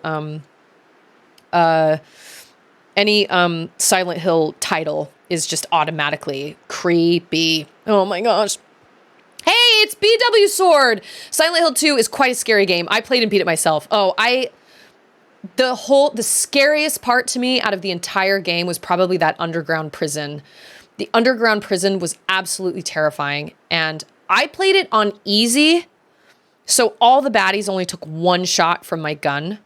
Silent Hill title is just automatically creepy. Oh my gosh. Hey, it's BW Sword! Silent Hill 2 is quite a scary game. I played and beat it myself. The scariest part to me out of the entire game was probably that underground prison. The underground prison was absolutely terrifying, and I played it on easy, so all the baddies only took one shot from my gun.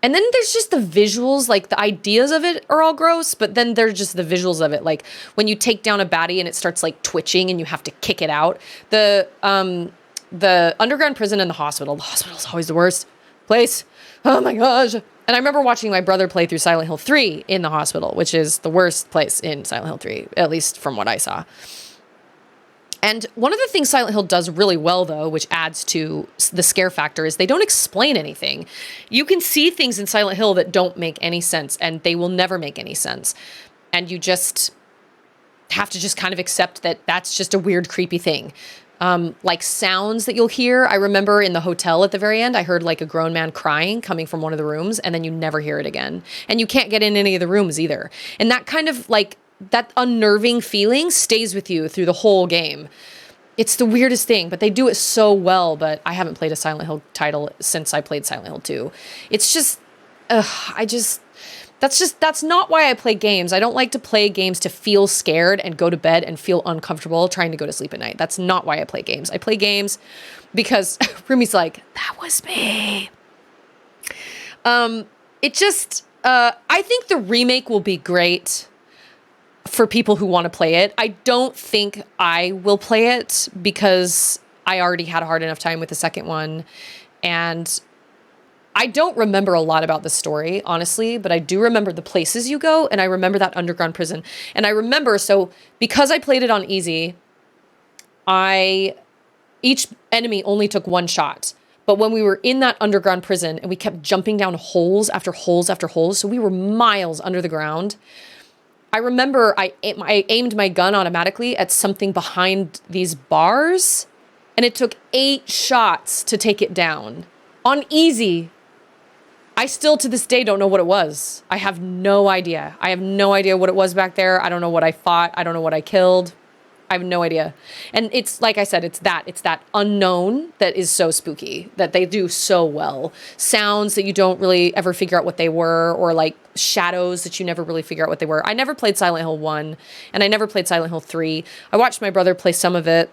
And then there's just the visuals, like the ideas of it are all gross, but then there's just the visuals of it. Like when you take down a baddie and it starts like twitching and you have to kick it out. The underground prison and the hospital's always the worst place. Oh my gosh. And I remember watching my brother play through Silent Hill 3 in the hospital, which is the worst place in Silent Hill 3, at least from what I saw. And one of the things Silent Hill does really well, though, which adds to the scare factor, is they don't explain anything. You can see things in Silent Hill that don't make any sense, and they will never make any sense. And you just have to just kind of accept that that's just a weird, creepy thing. Like sounds that you'll hear. I remember in the hotel at the very end, I heard like a grown man crying coming from one of the rooms, and then you never hear it again. And you can't get in any of the rooms either. And that kind of like, that unnerving feeling stays with you through the whole game. It's the weirdest thing, but they do it so well. But I haven't played a Silent Hill title since I played Silent Hill 2. It's just, that's not why I play games. I don't like to play games to feel scared and go to bed and feel uncomfortable trying to go to sleep at night. That's not why I play games. I play games because Rumi's like, that was me. It just, I think the remake will be great for people who want to play it. I don't think I will play it because I already had a hard enough time with the second one. And I don't remember a lot about the story, honestly, but I do remember the places you go, and I remember that underground prison. And I remember, so because I played it on easy, each enemy only took one shot. But when we were in that underground prison and we kept jumping down holes after holes after holes, so we were miles under the ground, I remember I aimed my gun automatically at something behind these bars, and it took 8 shots to take it down. On easy, I still to this day don't know what it was. I have no idea. I have no idea what it was back there. I don't know what I fought. I don't know what I killed. I have no idea. And it's, like I said, it's that unknown that is so spooky, that they do so well. Sounds that you don't really ever figure out what they were, or like shadows that you never really figure out what they were. I never played Silent Hill 1, and I never played Silent Hill 3. I watched my brother play some of it.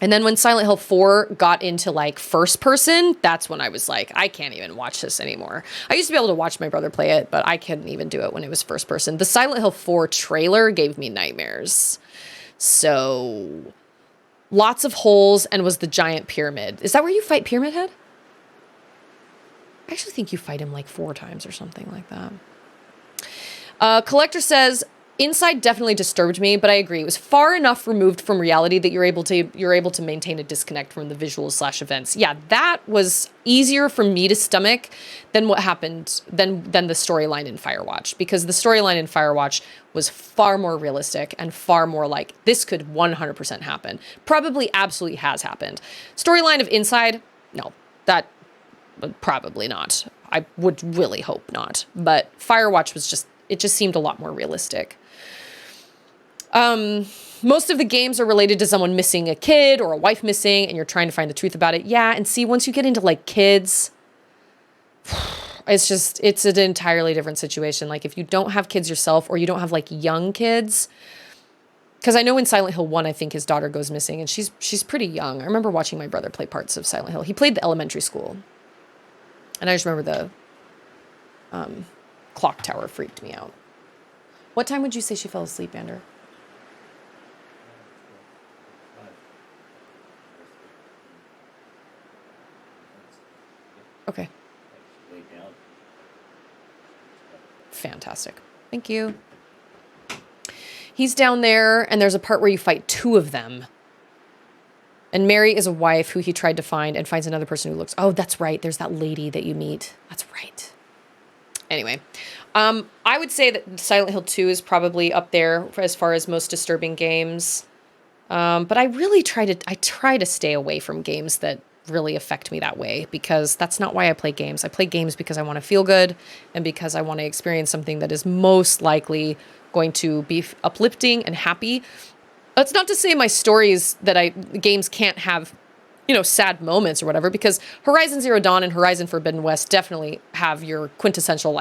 And then when Silent Hill 4 got into like first person, that's when I was like, I can't even watch this anymore. I used to be able to watch my brother play it, but I couldn't even do it when it was first person. The Silent Hill 4 trailer gave me nightmares. So lots of holes, and was the giant pyramid. Is that where you fight Pyramid Head? I actually think you fight him like 4 times or something like that. Collector says, Inside definitely disturbed me, but I agree. It was far enough removed from reality that you're able to maintain a disconnect from the visuals / events. Yeah, that was easier for me to stomach than what happened than the storyline in Firewatch, because the storyline in Firewatch was far more realistic and far more like this could 100% happen. Probably absolutely has happened. Storyline of Inside, no, that probably not. I would really hope not. But Firewatch was just seemed a lot more realistic. Most of the games are related to someone missing a kid or a wife missing, and you're trying to find the truth about it. Yeah, and see, once you get into like kids, it's an entirely different situation. Like if you don't have kids yourself, or you don't have like young kids, because I know in Silent Hill 1, I think his daughter goes missing, and she's pretty young. I remember watching my brother play parts of Silent Hill. He played the elementary school, and I just remember the clock tower freaked me out. What time would you say she fell asleep, Ander? Okay. Fantastic. Thank you. He's down there, and there's a part where you fight 2 of them. And Mary is a wife who he tried to find, and finds another person who looks... Oh, that's right. There's that lady that you meet. That's right. Anyway, I would say that Silent Hill 2 is probably up there as far as most disturbing games. But I really try to stay away from games that really affect me that way, because that's not why I play games. I play games because I want to feel good, and because I want to experience something that is most likely going to be uplifting and happy. That's not to say my stories games can't have, sad moments or whatever, because Horizon Zero Dawn and Horizon Forbidden West definitely have your quintessential,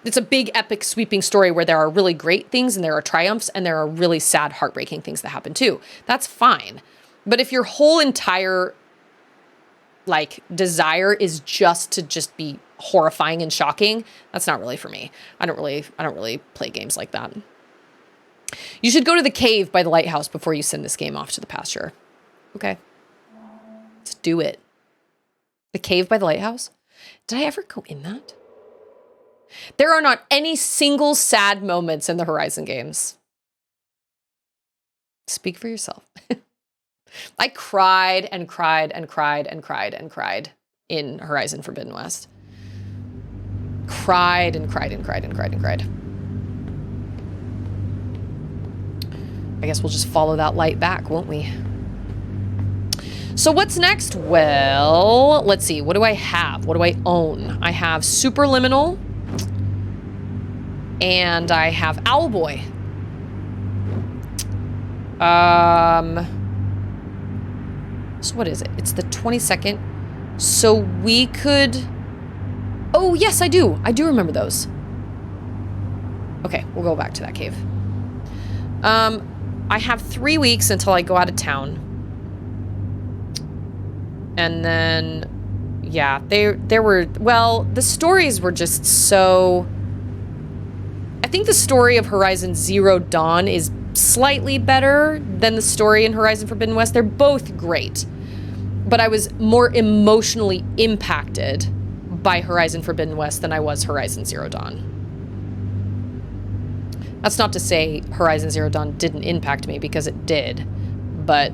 it's a big, epic, sweeping story where there are really great things and there are triumphs and there are really sad, heartbreaking things that happen too. That's fine. But if your whole entire, desire is to be horrifying and shocking, that's not really for me. I don't really play games like that. You should go to the cave by the lighthouse before you send this game off to the pasture. Okay. Let's do it. The cave by the lighthouse? Did I ever go in that? There are not any single sad moments in the Horizon games. Speak for yourself. I cried and cried and cried and cried and cried in Horizon Forbidden West. Cried and cried and cried and cried and cried. I guess we'll just follow that light back, won't we? So what's next? Well, let's see. What do I have? What do I own? I have Superliminal. And I have Owlboy. So what is it? It's the 22nd. So we could... Oh, yes, I do. I do remember those. Okay, we'll go back to that cave. I have 3 weeks until I go out of town. And then, yeah, there were... Well, the stories were just so... I think the story of Horizon Zero Dawn is slightly better than the story in Horizon Forbidden West. They're both great. But I was more emotionally impacted by Horizon Forbidden West than I was Horizon Zero Dawn. That's not to say Horizon Zero Dawn didn't impact me, because it did. But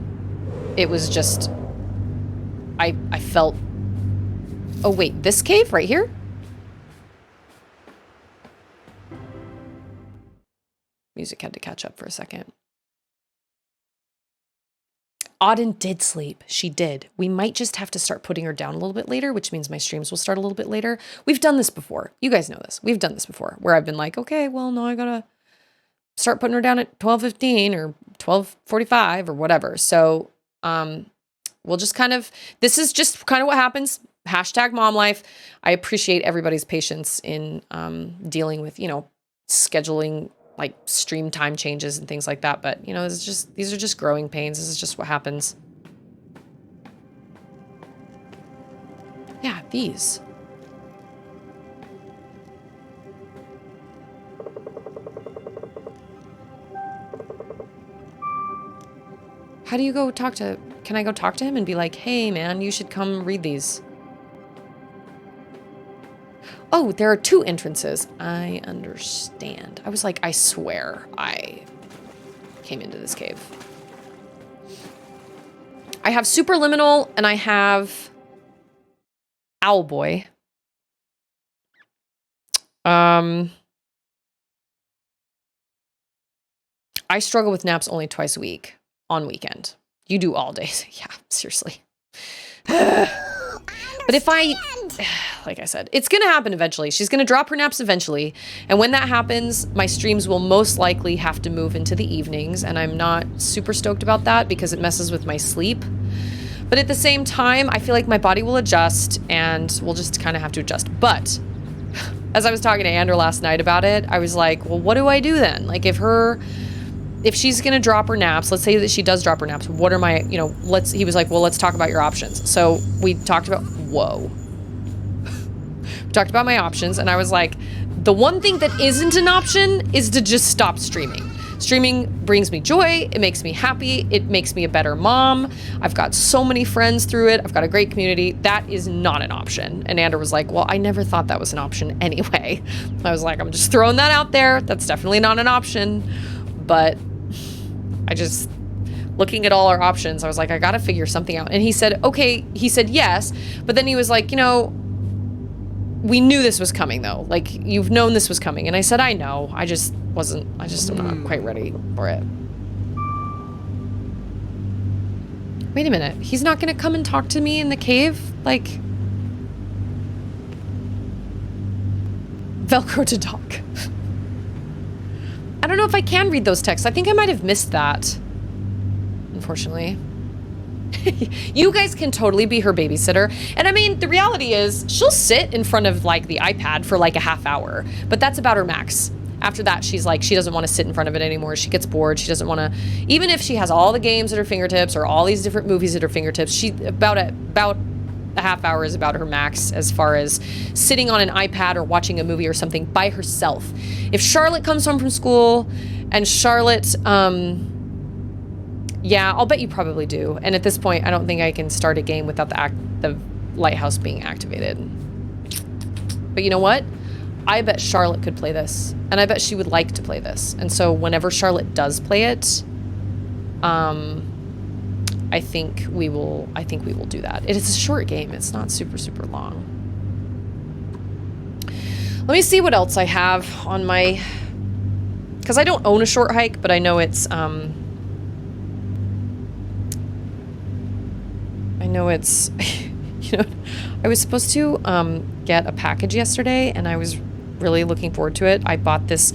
it was just... I felt... Oh, wait, this cave right here? Music had to catch up for a second. Auden did sleep. She did. We might just have to start putting her down a little bit later, which means my streams will start a little bit later. We've done this before. You guys know this. We've done this before, where I've been like, okay, well, no, I gotta start putting her down at 12:15 or 12:45 or whatever. So we'll just kind of, this is just kind of what happens. Hashtag mom life. I appreciate everybody's patience in dealing with, you know, scheduling like stream time changes and things like that. But, you know, it's just, these are just growing pains. This is just what happens. Yeah, these. How do you go talk to, can I go talk to him and be like, hey man, you should come read these? Oh, there are 2 entrances. I understand. I was like, I swear I came into this cave. I have Superliminal and I have Owlboy. I struggle with naps only twice a week on weekend. You do all days. Yeah, seriously. But if I, like I said, it's going to happen eventually. She's going to drop her naps eventually. And when that happens, my streams will most likely have to move into the evenings. And I'm not super stoked about that because it messes with my sleep. But at the same time, I feel like my body will adjust and we'll just kind of have to adjust. But as I was talking to Andrew last night about it, I was like, well, what do I do then? Like if she's going to drop her naps, let's say that she does drop her naps, what are my, you know, he was like, well, let's talk about your options. So we talked about, whoa. We talked about my options and I was like, the one thing that isn't an option is to just stop streaming. Streaming brings me joy. It makes me happy. It makes me a better mom. I've got so many friends through it. I've got a great community. That is not an option. And Andrew was like, well, I never thought that was an option anyway. I was like, I'm just throwing that out there. That's definitely not an option. But I just, looking at all our options, I was like, I gotta figure something out. And he said, okay, he said yes, but then he was like, you know, we knew this was coming though. Like, you've known this was coming. And I said, I know, I just am not quite ready for it. Wait a minute, he's not gonna come and talk to me in the cave? Like, Velcro to dock. I don't know if I can read those texts. I think I might have missed that, unfortunately. You guys can totally be her babysitter. And I mean, the reality is she'll sit in front of like the iPad for like a half hour, but that's about her max. After that, she's like, she doesn't want to sit in front of it anymore. She gets bored. She doesn't want to, even if she has all the games at her fingertips or all these different movies at her fingertips, about a half hour is about her max as far as sitting on an iPad or watching a movie or something by herself. If Charlotte comes home from school and Charlotte, yeah, I'll bet you probably do. And at this point, I don't think I can start a game without the lighthouse being activated. But you know what? I bet Charlotte could play this, and I bet she would like to play this. And so whenever Charlotte does play it, I think we will do that. It is a short game. It's not super, super long. Let me see what else I have on my, because I don't own a short hike, but I know it's, you know, I was supposed to get a package yesterday and I was really looking forward to it. I bought this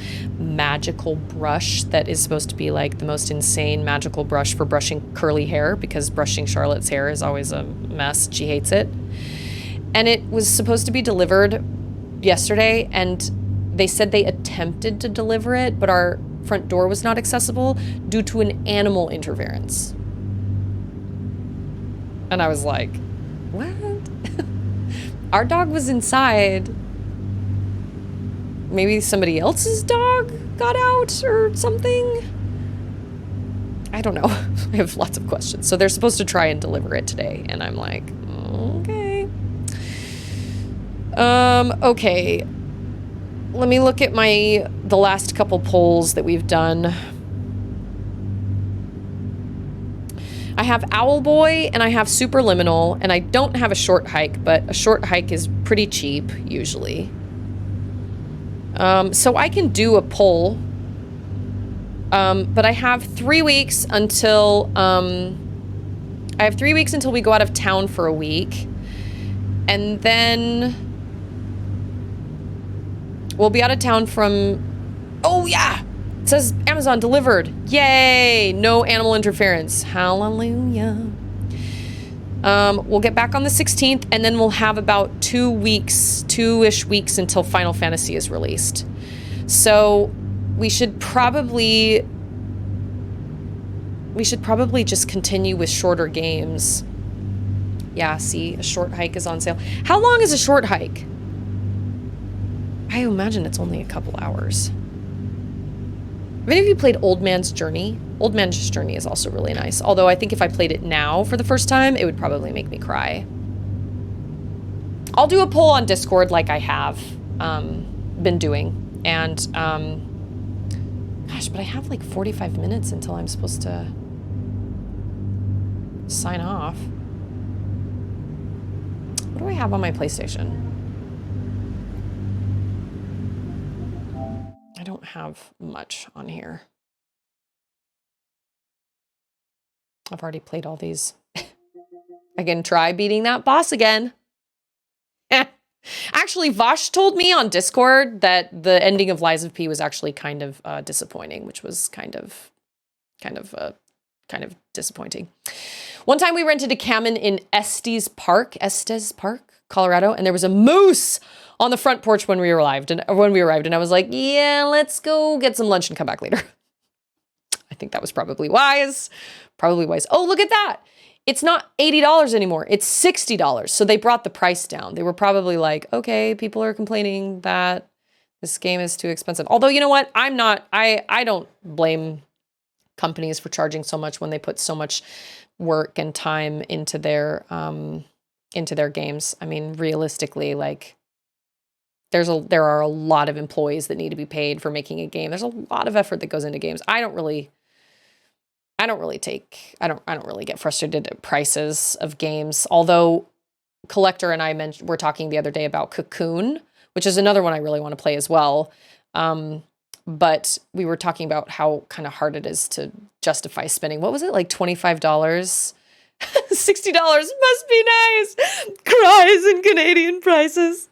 magical brush that is supposed to be like the most insane magical brush for brushing curly hair, because brushing Charlotte's hair is always a mess. She hates it. And it was supposed to be delivered yesterday, and they said they attempted to deliver it, but our front door was not accessible due to an animal interference. And I was like, what? Our dog was inside. Maybe somebody else's dog got out or something? I don't know. I have lots of questions. So they're supposed to try and deliver it today. And I'm like, okay. Okay. Let me look at the last couple polls that we've done. I have Owlboy and I have Superliminal, and I don't have a short hike, but a short hike is pretty cheap usually. So I can do a poll, but I have 3 weeks until, we go out of town for a week, and then we'll be out of town from, oh yeah, it says Amazon delivered. Yay, no animal interference. Hallelujah. We'll get back on the 16th, and then we'll have about 2-ish weeks until Final Fantasy is released. So we should probably just continue with shorter games. Yeah, see, a short hike is on sale. How long is a short hike? I imagine it's only a couple hours. Have any of you played Old Man's Journey? Old Man's Journey is also really nice. Although I think if I played it now for the first time, it would probably make me cry. I'll do a poll on Discord like I have been doing. And, gosh, but I have like 45 minutes until I'm supposed to sign off. What do I have on my PlayStation? I don't have much on here. I've already played all these. I can try beating that boss again. Actually, Vosh told me on Discord that the ending of Lies of P was actually kind of disappointing, which was kind of disappointing. One time we rented a cabin in Estes Park, Colorado, and there was a moose on the front porch when we arrived, and I was like, yeah, let's go get some lunch and come back later. I think that was probably wise. Oh, look at that. It's not $80 anymore. It's $60. So they brought the price down. They were probably like, okay, people are complaining that this game is too expensive. Although, you know what? I don't blame companies for charging so much when they put so much work and time into their games. I mean, realistically, like, there are a lot of employees that need to be paid for making a game. There's a lot of effort that goes into games. I don't really get frustrated at prices of games. Although Collector and I were talking the other day about Cocoon, which is another one I really want to play as well. But we were talking about how kind of hard it is to justify spending. What was it, like $25? $60 must be nice. Cries in Canadian prices.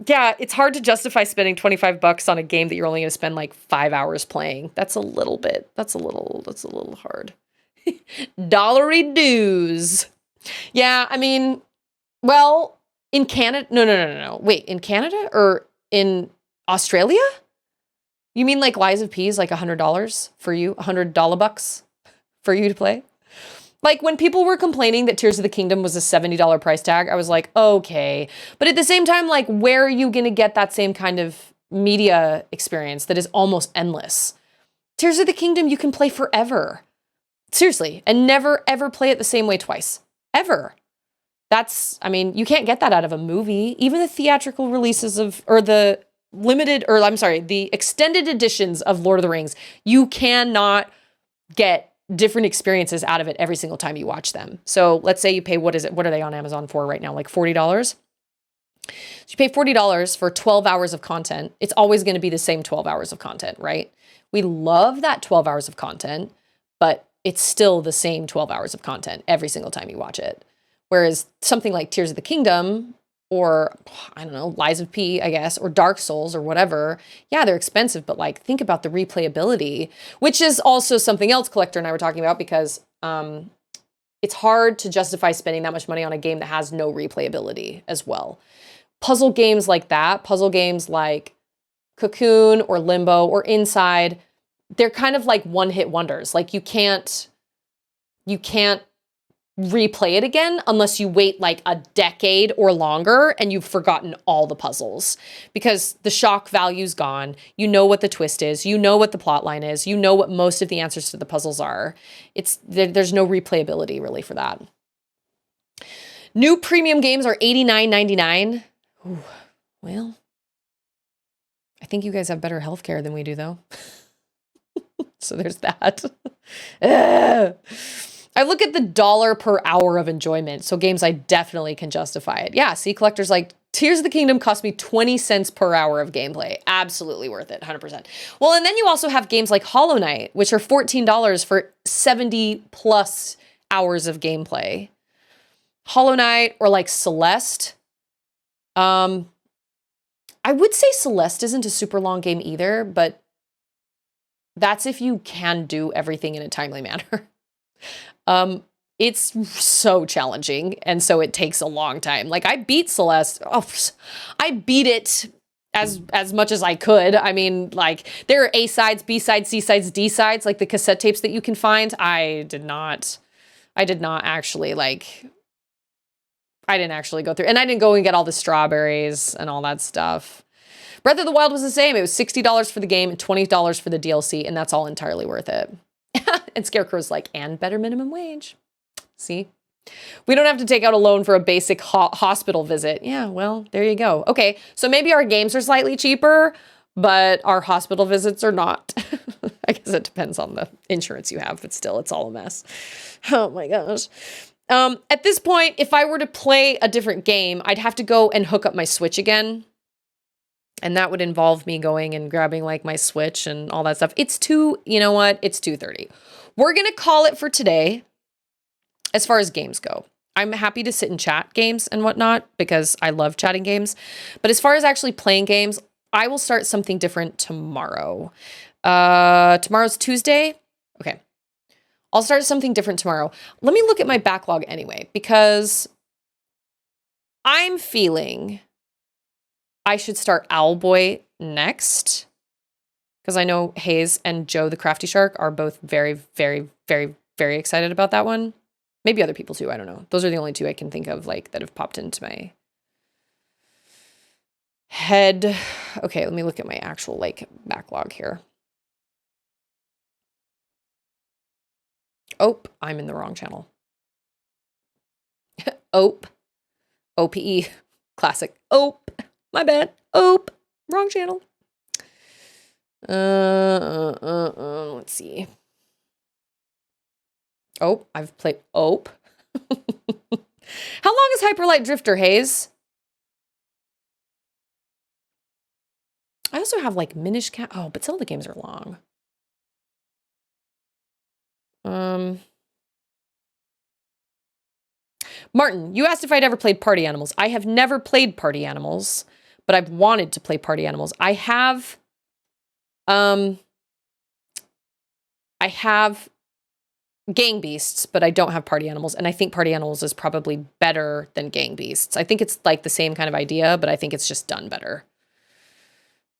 Yeah, it's hard to justify spending $25 on a game that you're only going to spend like 5 hours playing. That's a little hard. Dollary dues. Yeah, I mean, well, in Canada, no. Wait, in Canada or in Australia? You mean like Lies of P is like $100 for you, $100 for you to play? Like, when people were complaining that Tears of the Kingdom was a $70 price tag, I was like, okay. But at the same time, like, where are you going to get that same kind of media experience that is almost endless? Tears of the Kingdom you can play forever. Seriously. And never, ever play it the same way twice. Ever. You can't get that out of a movie. Even the theatrical releases the extended editions of Lord of the Rings, you cannot get different experiences out of it every single time you watch them. So let's say you pay, what are they on Amazon for right now? Like $40? So you pay $40 for 12 hours of content. It's always going to be the same 12 hours of content, right? We love that 12 hours of content, but it's still the same 12 hours of content every single time you watch it. Whereas something like Tears of the Kingdom, or I don't know, Lies of P, I guess, or Dark Souls or whatever, yeah, they're expensive, but like think about the replayability, which is also something else Collector and I were talking about because it's hard to justify spending that much money on a game that has no replayability as well. Puzzle games like that, puzzle games like Cocoon or Limbo or Inside, they're kind of like one-hit wonders. Like you can't replay it again unless you wait like a decade or longer and you've forgotten all the puzzles because the shock value's gone. You know what the twist is. You know what the plot line is. You know what most of the answers to the puzzles are. There's no replayability really for that. New premium games are $89.99. Ooh, well, I think you guys have better healthcare than we do though. So there's that. I look at the dollar per hour of enjoyment. So games I definitely can justify it. Yeah, see, Collector's like, Tears of the Kingdom cost me 20 cents per hour of gameplay. Absolutely worth it, 100%. Well, and then you also have games like Hollow Knight, which are $14 for 70 plus hours of gameplay. Hollow Knight or like Celeste. I would say Celeste isn't a super long game either, but that's if you can do everything in a timely manner. It's so challenging, and so it takes a long time. Like, I beat Celeste. Oh, I beat it as much as I could. I mean, like, there are A-sides, B-sides, C-sides, D-sides, like the cassette tapes that you can find. I didn't actually go through, and I didn't go and get all the strawberries and all that stuff. Breath of the Wild was the same. It was $60 for the game and $20 for the DLC, and that's all entirely worth it. And Scarecrow's like, and better minimum wage. See? We don't have to take out a loan for a basic hospital visit. Yeah, well, there you go. Okay, so maybe our games are slightly cheaper, but our hospital visits are not. I guess it depends on the insurance you have, but still, it's all a mess. Oh my gosh. At this point, if I were to play a different game, I'd have to go and hook up my Switch again. And that would involve me going and grabbing like my Switch and all that stuff. You know what? It's 2:30. We're going to call it for today as far as games go. I'm happy to sit and chat games and whatnot because I love chatting games. But as far as actually playing games, I will start something different tomorrow. Tomorrow's Tuesday. Okay. I'll start something different tomorrow. Let me look at my backlog anyway, because I'm feeling I should start Owlboy next, because I know Hayes and Joe the Crafty Shark are both very, very, very, very excited about that one. Maybe other people too, I don't know. Those are the only two I can think of like that have popped into my head. Okay, let me look at my actual like backlog here. Oh, I'm in the wrong channel. Ope. OPE. Classic. Ope. My bad. Ope. Wrong channel. Let's see. Oh, I've played Ope. How long is Hyperlight Drifter, Hayes? I also have like Minish Cap. Oh, but some of the games are long. Martin, you asked if I'd ever played Party Animals. I have never played Party Animals, but I've wanted to play Party Animals. I have Gang Beasts, but I don't have Party Animals, and I think Party Animals is probably better than Gang Beasts. I think it's like the same kind of idea, but I think it's just done better.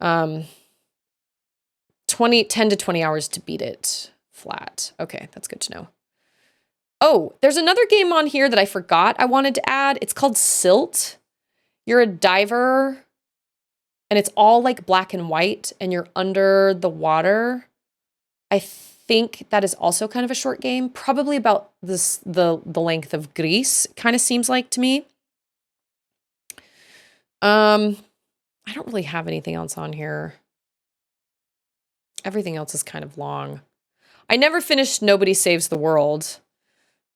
10 to 20 hours to beat it flat. Okay, that's good to know. Oh, there's another game on here that I forgot I wanted to add. It's called Silt. You're a diver, and it's all like black and white, and you're under the water. I think that is also kind of a short game, probably about the length of Grease, kind of seems like to me. I don't really have anything else on here. Everything else is kind of long. I never finished Nobody Saves the World.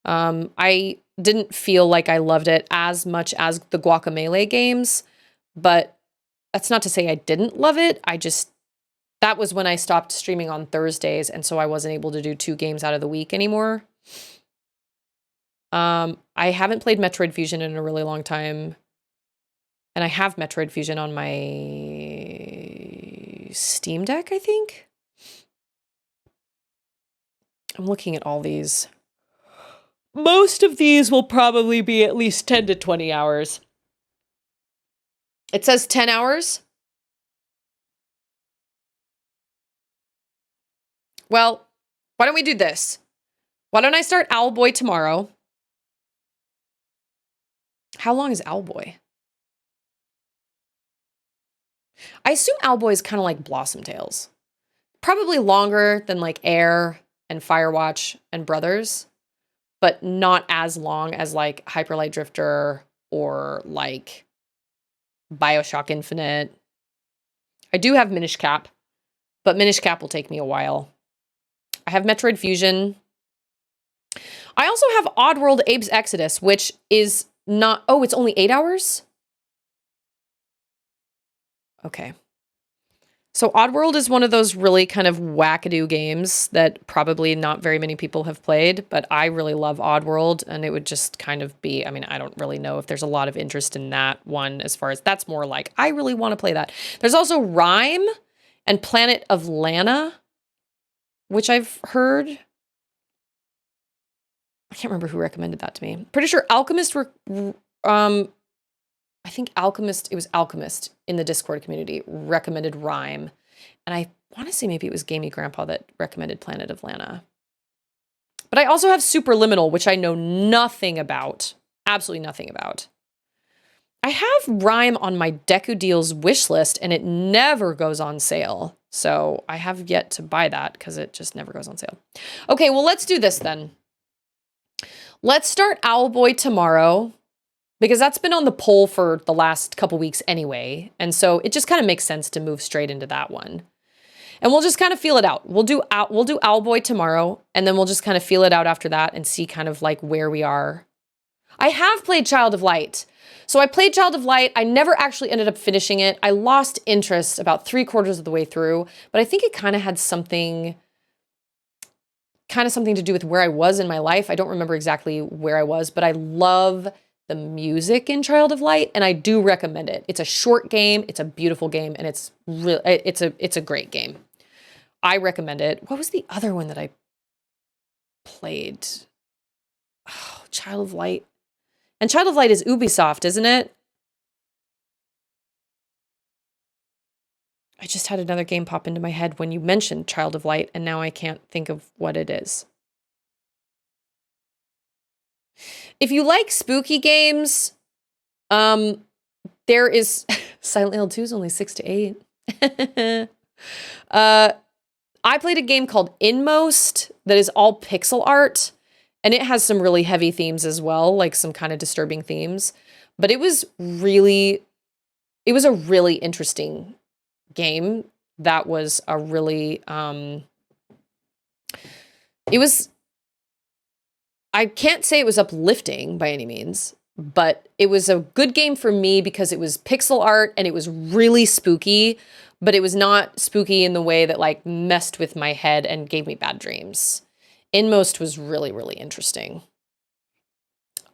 I didn't feel like I loved it as much as the Guacamelee games, but that's not to say I didn't love it. That was when I stopped streaming on Thursdays, and so I wasn't able to do 2 games out of the week anymore. I haven't played Metroid Fusion in a really long time. And I have Metroid Fusion on my Steam Deck, I think. I'm looking at all these. Most of these will probably be at least 10 to 20 hours. It says 10 hours. Well, why don't we do this? Why don't I start Owlboy tomorrow? How long is Owlboy? I assume Owlboy is kind of like Blossom Tales. Probably longer than like Air and Firewatch and Brothers, but not as long as like Hyper Light Drifter or like BioShock Infinite. I do have Minish Cap, but Minish Cap will take me a while. I have Metroid Fusion. I also have Oddworld Abe's Exodus, which is not... Oh, it's only 8 hours? Okay. So Oddworld is one of those really kind of wackadoo games that probably not very many people have played, but I really love Oddworld, and it would just kind of be... I mean, I don't really know if there's a lot of interest in that one as far as... That's more like, I really want to play that. There's also Rime and Planet of Lana, which I've heard. I can't remember who recommended that to me. Pretty sure Alchemist, I think Alchemist, it was Alchemist in the Discord community recommended Rime. And I want to say maybe it was Gamey Grandpa that recommended Planet of Lana. But I also have Superliminal, which I know nothing about. Absolutely nothing about. I have Rime on my Deku Deals wish list, and it never goes on sale. So I have yet to buy that because it just never goes on sale. Okay, well, let's do this then. Let's start Owlboy tomorrow, because that's been on the poll for the last couple weeks anyway. And so it just kind of makes sense to move straight into that one. And we'll just kind of feel it out. We'll do Owlboy tomorrow, and then we'll just kind of feel it out after that and see kind of like where we are. I have played Child of Light. So I played Child of Light. I never actually ended up finishing it. I lost interest about 3/4 of the way through, but I think it kind of had something to do with where I was in my life. I don't remember exactly where I was, but I love the music in Child of Light, and I do recommend it. It's a short game, it's a beautiful game, and it's a great game. I recommend it. What was the other one that I played? Oh, Child of Light. And Child of Light is Ubisoft, isn't it? I just had another game pop into my head when you mentioned Child of Light, and now I can't think of what it is. If you like spooky games, there is... Silent Hill 2 is only 6 to 8. I played a game called Inmost that is all pixel art, and it has some really heavy themes as well, like some kind of disturbing themes. But it was a really interesting game. That was a really, I can't say it was uplifting by any means, but it was a good game for me because it was pixel art and it was really spooky, but it was not spooky in the way that like messed with my head and gave me bad dreams. Inmost was really, really interesting.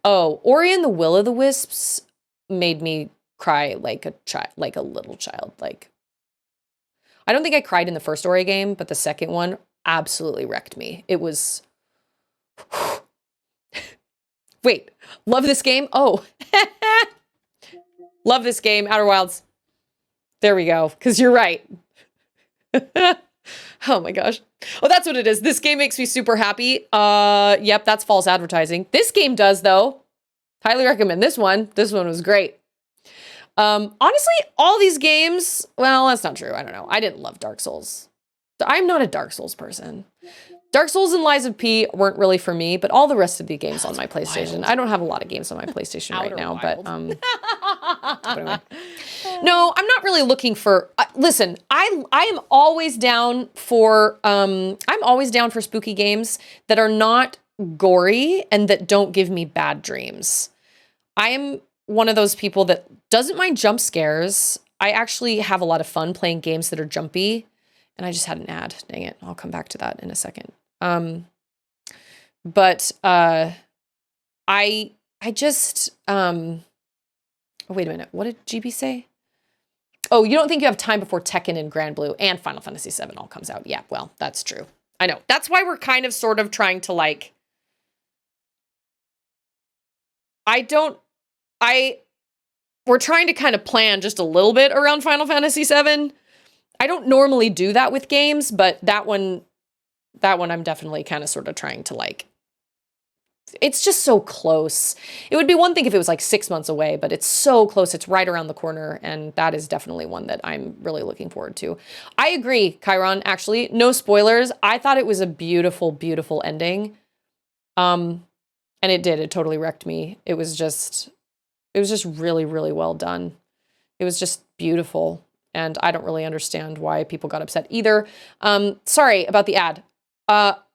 Oh, Ori and the Will of the Wisps made me cry like a little child. Like, I don't think I cried in the first Ori game, but the second one absolutely wrecked me. It was... Wait, love this game? Oh. Love this game, Outer Wilds. There we go, because you're right. Oh my gosh. Oh, that's what it is. This game makes me super happy. Yep, that's false advertising. This game does, though. Highly recommend this one. This one was great. Honestly, all these games, well, that's not true. I don't know. I didn't love Dark Souls. I'm not a Dark Souls person. Dark Souls and Lies of P weren't really for me, but all the rest of the games on my PlayStation. Wild. I don't have a lot of games on my PlayStation right now, but anyway. No, I'm not really looking for. Listen, I am always down for spooky games that are not gory and that don't give me bad dreams. I am one of those people that doesn't mind jump scares. I actually have a lot of fun playing games that are jumpy. And I just had an ad. Dang it. I'll come back to that in a second. I just, Oh, wait a minute. What did GB say? Oh, you don't think you have time before Tekken and Grand Blue and Final Fantasy VII all comes out? Yeah, well, that's true. I know. That's why we're kind of sort of trying to like... We're trying to kind of plan just a little bit around Final Fantasy VII. I don't normally do that with games, but that one I'm definitely kind of sort of trying to like... It's just so close. It would be one thing if it was like 6 months away, but it's so close. It's right around the corner, and that is definitely one that I'm really looking forward to. I agree, Chiron, actually. No spoilers. I thought it was a beautiful, beautiful ending. And it did. It totally wrecked me. It was just really, really well done. It was just beautiful, and I don't really understand why people got upset either. Sorry about the ad.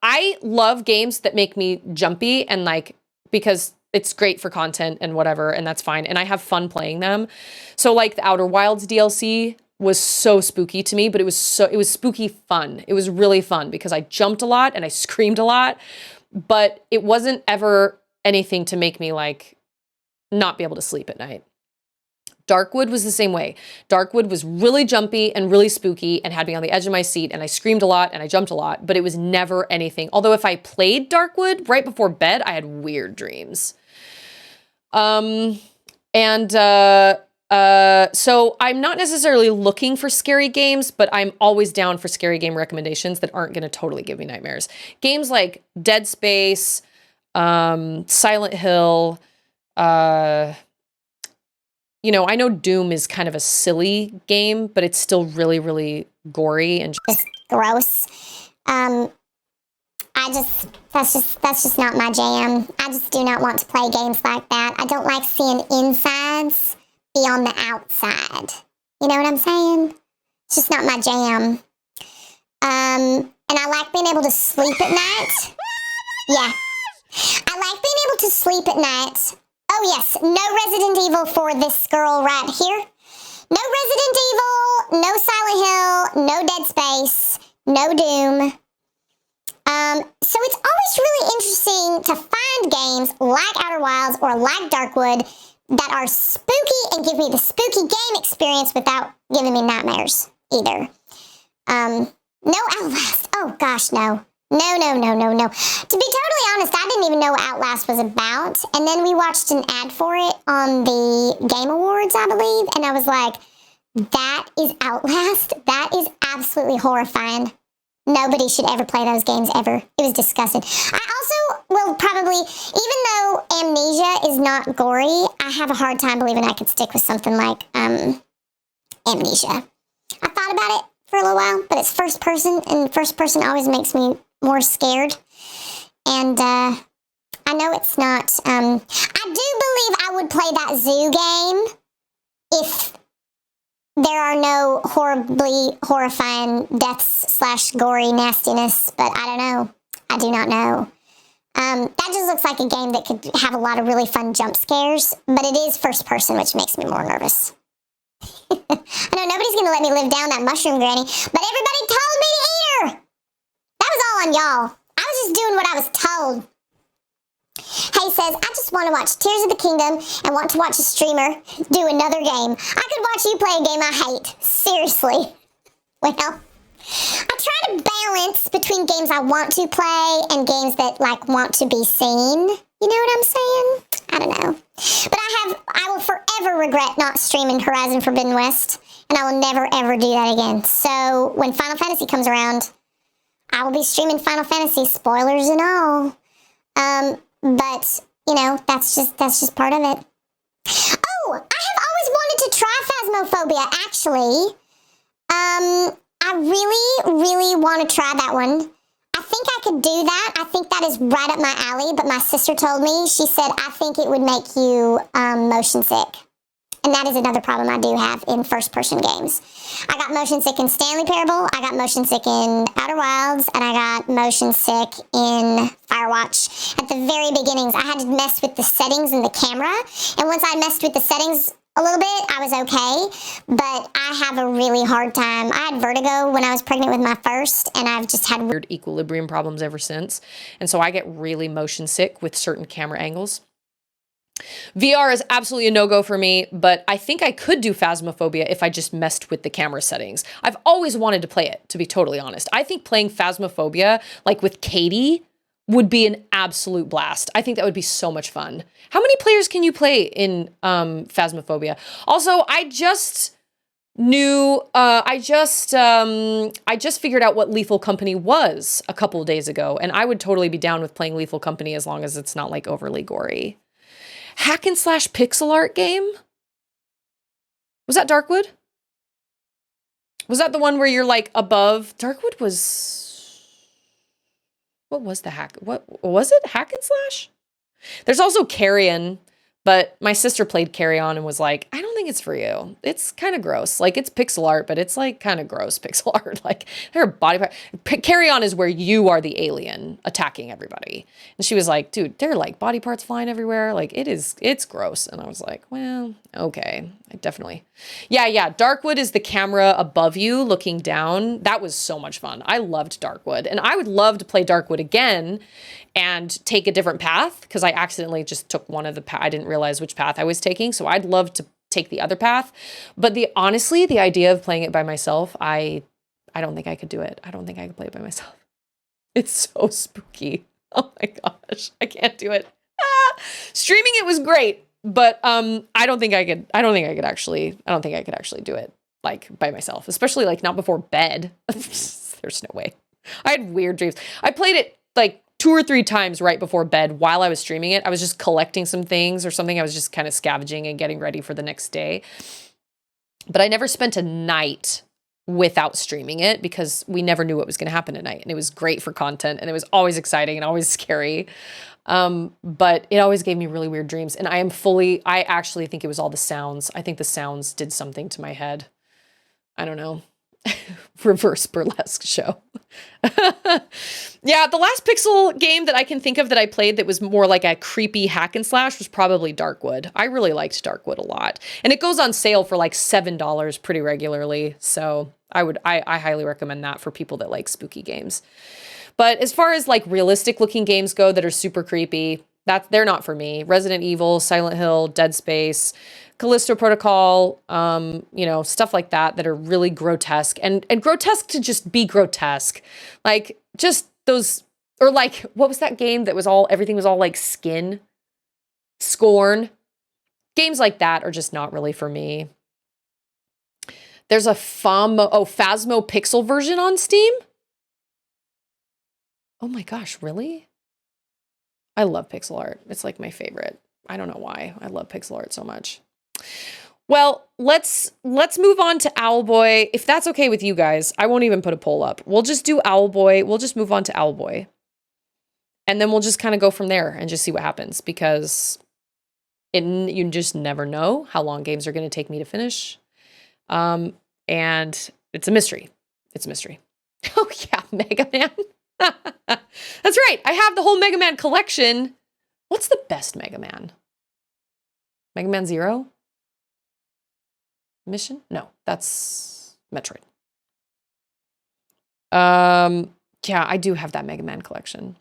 I love games that make me jumpy and like, because it's great for content and whatever, and that's fine. And I have fun playing them. So like the Outer Wilds DLC was so spooky to me, but it was spooky fun. It was really fun because I jumped a lot and I screamed a lot, but it wasn't ever anything to make me like not be able to sleep at night. Darkwood was the same way. Darkwood was really jumpy and really spooky and had me on the edge of my seat, and I screamed a lot and I jumped a lot, but it was never anything. Although if I played Darkwood right before bed, I had weird dreams. So I'm not necessarily looking for scary games, but I'm always down for scary game recommendations that aren't going to totally give me nightmares. Games like Dead Space, Silent Hill, you know, I know Doom is kind of a silly game, but it's still really, really gory and just gross. That's just not my jam. I just do not want to play games like that. I don't like seeing insides beyond the outside. You know what I'm saying? It's just not my jam. And I like being able to sleep at night. Yeah. I like being able to sleep at night. Oh yes, no Resident Evil for this girl right here. No Resident Evil, no Silent Hill, no Dead Space, no Doom. So it's always really interesting to find games like Outer Wilds or like Darkwood that are spooky and give me the spooky game experience without giving me nightmares either. No Outlast. Oh gosh, no. No. To be totally honest, I didn't even know what Outlast was about. And then we watched an ad for it on the Game Awards, I believe. And I was like, that is Outlast? That is absolutely horrifying. Nobody should ever play those games ever. It was disgusting. I also will probably, even though Amnesia is not gory, I have a hard time believing I could stick with something like Amnesia. I thought about it for a little while, but it's first person, and first person always makes me more scared. And I know it's not. I do believe I would play that zoo game if there are no horribly horrifying deaths / gory nastiness, but I don't know. I do not know. That just looks like a game that could have a lot of really fun jump scares, but it is first person, which makes me more nervous. I know nobody's going to let me live down that mushroom, Granny, but everybody told me to eat her. That was all on y'all. I was just doing what I was told. Hay says, I just want to watch Tears of the Kingdom and want to watch a streamer do another game. I could watch you play a game I hate. Seriously. Well, I try to balance between games I want to play and games that, like, want to be seen. You know what I'm saying? I don't know. But I will forever regret not streaming Horizon Forbidden West, and I will never, ever do that again. So when Final Fantasy comes around, I will be streaming Final Fantasy, spoilers and all. But, you know, that's just part of it. Oh, I have always wanted to try Phasmophobia, actually. I really, really want to try that one. I think I could do that. I think that is right up my alley, but my sister told me, she said, I think it would make you motion sick. And that is another problem I do have in first-person games. I got motion sick in Stanley Parable, I got motion sick in Outer Wilds, and I got motion sick in Firewatch. At the very beginnings, I had to mess with the settings in the camera, and once I messed with the settings a little bit, I was okay, but I have a really hard time. I had vertigo when I was pregnant with my first, and I've just had weird equilibrium problems ever since. And so I get really motion sick with certain camera angles. VR is absolutely a no-go for me, but I think I could do Phasmophobia if I just messed with the camera settings. I've always wanted to play it, to be totally honest. I think playing Phasmophobia, like with Katie, would be an absolute blast. I think that would be so much fun. How many players can you play in Phasmophobia? Also, I just figured out what Lethal Company was a couple of days ago, and I would totally be down with playing Lethal Company as long as it's not like overly gory. Hack and slash pixel art game? Was that Darkwood? Was that the one where you're like above? Darkwood was... What was the hack? What was it? Hack and slash? There's also Carrion, but my sister played Carry On and was like, I don't think it's for you. It's kind of gross. Like, it's pixel art, but it's like kind of gross pixel art. Like, there are body parts. Carry On is where you are the alien attacking everybody. And she was like, dude, there are like body parts flying everywhere. Like, it's gross. And I was like, well, okay. I definitely. Yeah. Darkwood is the camera above you looking down. That was so much fun. I loved Darkwood. And I would love to play Darkwood again and take a different path, because I accidentally just took one of the I didn't realize which path I was taking. So I'd love to take the other path. But honestly, the idea of playing it by myself, I don't think I could do it. I don't think I could play it by myself. It's so spooky. Oh my gosh, I can't do it. Streaming it was great, but I don't think I could actually do it like by myself, especially like not before bed. There's no way. I had weird dreams. I played it like 2 or 3 times right before bed while I was streaming it. I was just collecting some things or something. I was just kind of scavenging and getting ready for the next day. But I never spent a night without streaming it, because we never knew what was going to happen at night. And it was great for content, and it was always exciting and always scary. But it always gave me really weird dreams. And I actually think it was all the sounds. I think the sounds did something to my head. I don't know. Reverse burlesque show. Yeah, the last pixel game that I can think of that I played that was more like a creepy hack and slash was probably Darkwood. I really liked Darkwood a lot. And it goes on sale for like $7 pretty regularly. So I highly recommend that for people that like spooky games. But as far as like realistic looking games go that are super creepy, they're not for me. Resident Evil, Silent Hill, Dead Space, Callisto Protocol, stuff like that are really grotesque and grotesque to just be grotesque. Like just those, or like, what was that game that was everything was all like skin? Scorn. Games like that are just not really for me. There's a Phasmo pixel version on Steam. Oh my gosh, really? I love pixel art. It's like my favorite. I don't know why. I love pixel art so much. Well, let's move on to Owlboy. If that's okay with you guys, I won't even put a poll up. We'll just do Owlboy. We'll just move on to Owlboy. And then we'll just kind of go from there and just see what happens, because you just never know how long games are going to take me to finish. And it's a mystery. It's a mystery. Oh yeah, Mega Man. That's right. I have the whole Mega Man collection. What's the best Mega Man? Mega Man 0? Mission? No, that's Metroid. Yeah, I do have that Mega Man collection.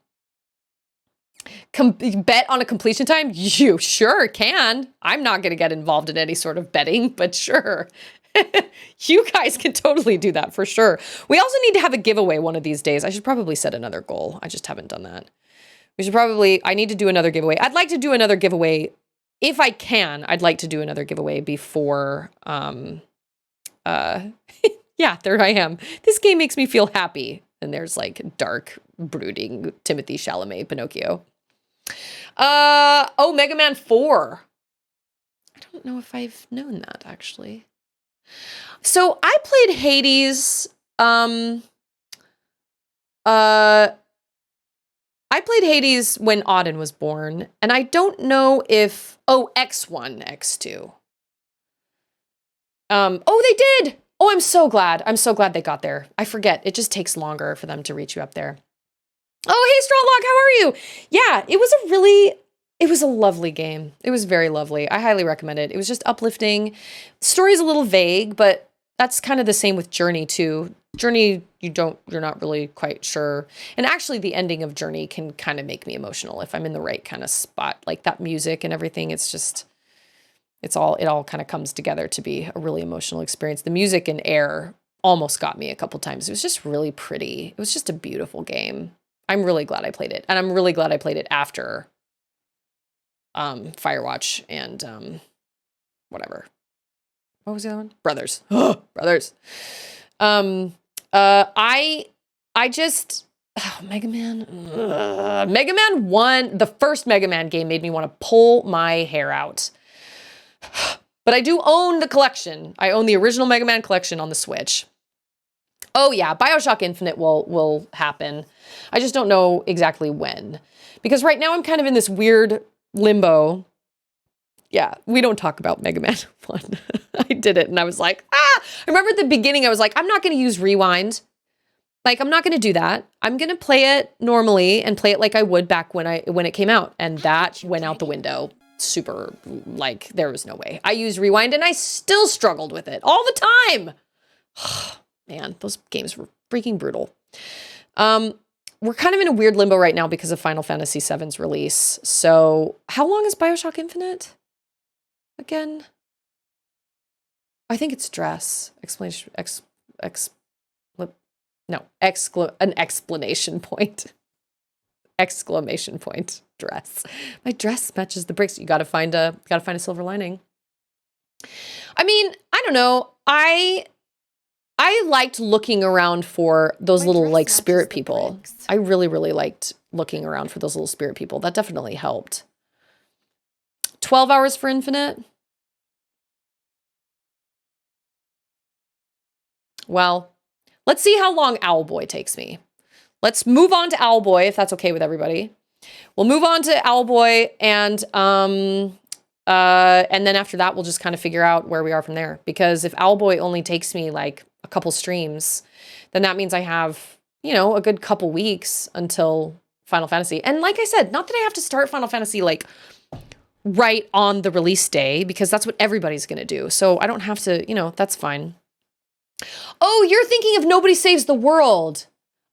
Bet on a completion time? You sure can. I'm not going to get involved in any sort of betting, but sure. You guys can totally do that for sure. We also need to have a giveaway one of these days. I should probably set another goal. I just haven't done that. I need to do another giveaway. I'd like to do another giveaway. If I can, I'd like to do another giveaway before, yeah, there I am. This game makes me feel happy. And there's like dark, brooding Timothy Chalamet Pinocchio. Mega Man 4. I don't know if I've known that actually. So I played Hades. I played Hades when Auden was born, and I don't know if X1, X2. They did. Oh, I'm so glad. I'm so glad they got there. I forget. It just takes longer for them to reach you up there. Oh, hey, Strawlog, how are you? Yeah, it was a lovely game. It was very lovely. I highly recommend it. It was just uplifting. The story's a little vague, but that's kind of the same with Journey too. Journey, you're not really quite sure. And actually the ending of Journey can kind of make me emotional if I'm in the right kind of spot, like that music and everything. It all kind of comes together to be a really emotional experience. The music in AER almost got me a couple times. It was just really pretty. It was just a beautiful game. I'm really glad I played it. And I'm really glad I played it after Firewatch and whatever. What was the other one? Brothers. Brothers. Mega Man. Mega Man 1, the first Mega Man game made me want to pull my hair out. But I do own the collection. I own the original Mega Man collection on the Switch. Oh yeah, BioShock Infinite will happen. I just don't know exactly when. Because right now I'm kind of in this weird limbo. Yeah, we don't talk about Mega Man 1. I did it and I was like, I remember at the beginning I was like, I'm not going to use Rewind. Like, I'm not going to do that. I'm going to play it normally and play it like I would back when it came out. And that went out the window. Super, like, there was no way. I used Rewind and I still struggled with it all the time. Man, those games were freaking brutal. We're kind of in a weird limbo right now because of Final Fantasy VII's release. So how long is BioShock Infinite? Again? I think it's dress. An explanation point. Exclamation point. Dress. My dress matches the bricks. You gotta find a silver lining. I mean, I don't know. I liked looking around for those little like spirit people. I really, really liked looking around for those little spirit people. That definitely helped. 12 hours for Infinite. Well, let's see how long Owlboy takes me. Let's move on to Owlboy, if that's okay with everybody. We'll move on to Owlboy, and then after that, we'll just kind of figure out where we are from there. Because if Owlboy only takes me like a couple streams, then that means I have, a good couple weeks until Final Fantasy. And like I said, not that I have to start Final Fantasy like right on the release day, because that's what everybody's gonna do. So I don't have to, that's fine. Oh, you're thinking of Nobody Saves the World.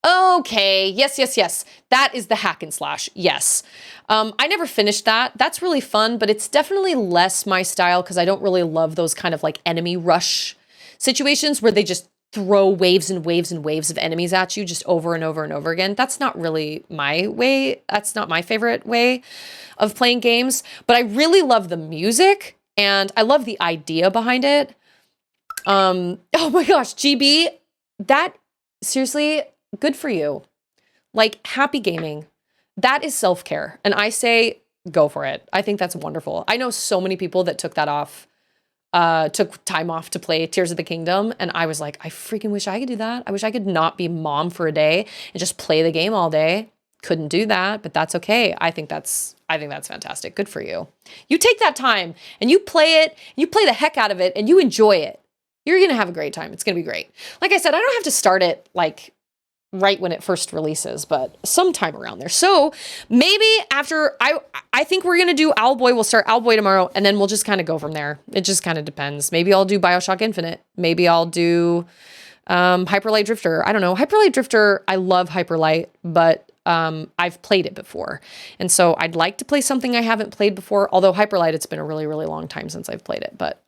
Okay, yes. That is the hack and slash, yes. I never finished that. That's really fun, but it's definitely less my style because I don't really love those kind of like enemy rush situations where they just throw waves and waves and waves of enemies at you just over and over and over again. That's not really my way. That's not my favorite way of playing games, but I really love the music and I love the idea behind it. Oh my gosh, GB, that seriously, good for you. Like, happy gaming. That is self-care. And I say, go for it. I think that's wonderful. I know so many people that took time off to play Tears of the Kingdom. And I was like, I freaking wish I could do that. I wish I could not be mom for a day and just play the game all day. Couldn't do that, but that's okay. I think that's fantastic. Good for you. You take that time and you play it, you play the heck out of it and you enjoy it. You're going to have a great time. It's going to be great. Like I said, I don't have to start it like right when it first releases, but sometime around there. So maybe after, I think we're going to do Owlboy. We'll start Owlboy tomorrow and then we'll just kind of go from there. It just kind of depends. Maybe I'll do BioShock Infinite. Maybe I'll do Hyper Light Drifter. I don't know. Hyper Light Drifter, I love Hyper Light, but I've played it before. And so I'd like to play something I haven't played before. Although Hyper Light, it's been a really, really long time since I've played it. But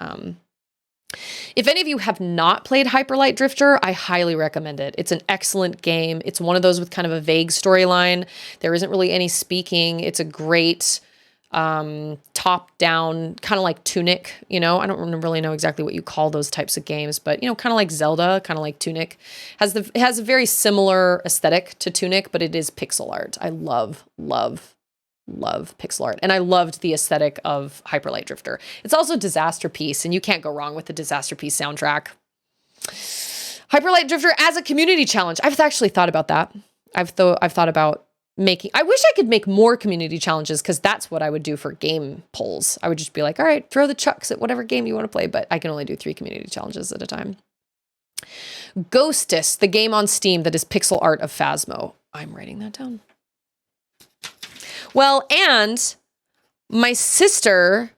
if any of you have not played Hyper Light Drifter, I highly recommend it. It's an excellent game. It's one of those with kind of a vague storyline. There isn't really any speaking. It's a great top-down, kind of like Tunic, I don't really know exactly what you call those types of games, but, kind of like Zelda, kind of like Tunic. It has a very similar aesthetic to Tunic, but it is pixel art. I love pixel art. And I loved the aesthetic of Hyper Light Drifter. It's also Disaster Piece, and you can't go wrong with the Disaster Piece soundtrack. Hyper Light Drifter as a community challenge. I've actually thought about that. I've thought about I wish I could make more community challenges because that's what I would do for game polls. I would just be like, all right, throw the chucks at whatever game you want to play, but I can only do 3 community challenges at a time. Ghostis, the game on Steam that is pixel art of Phasmo. I'm writing that down. Well, and my sister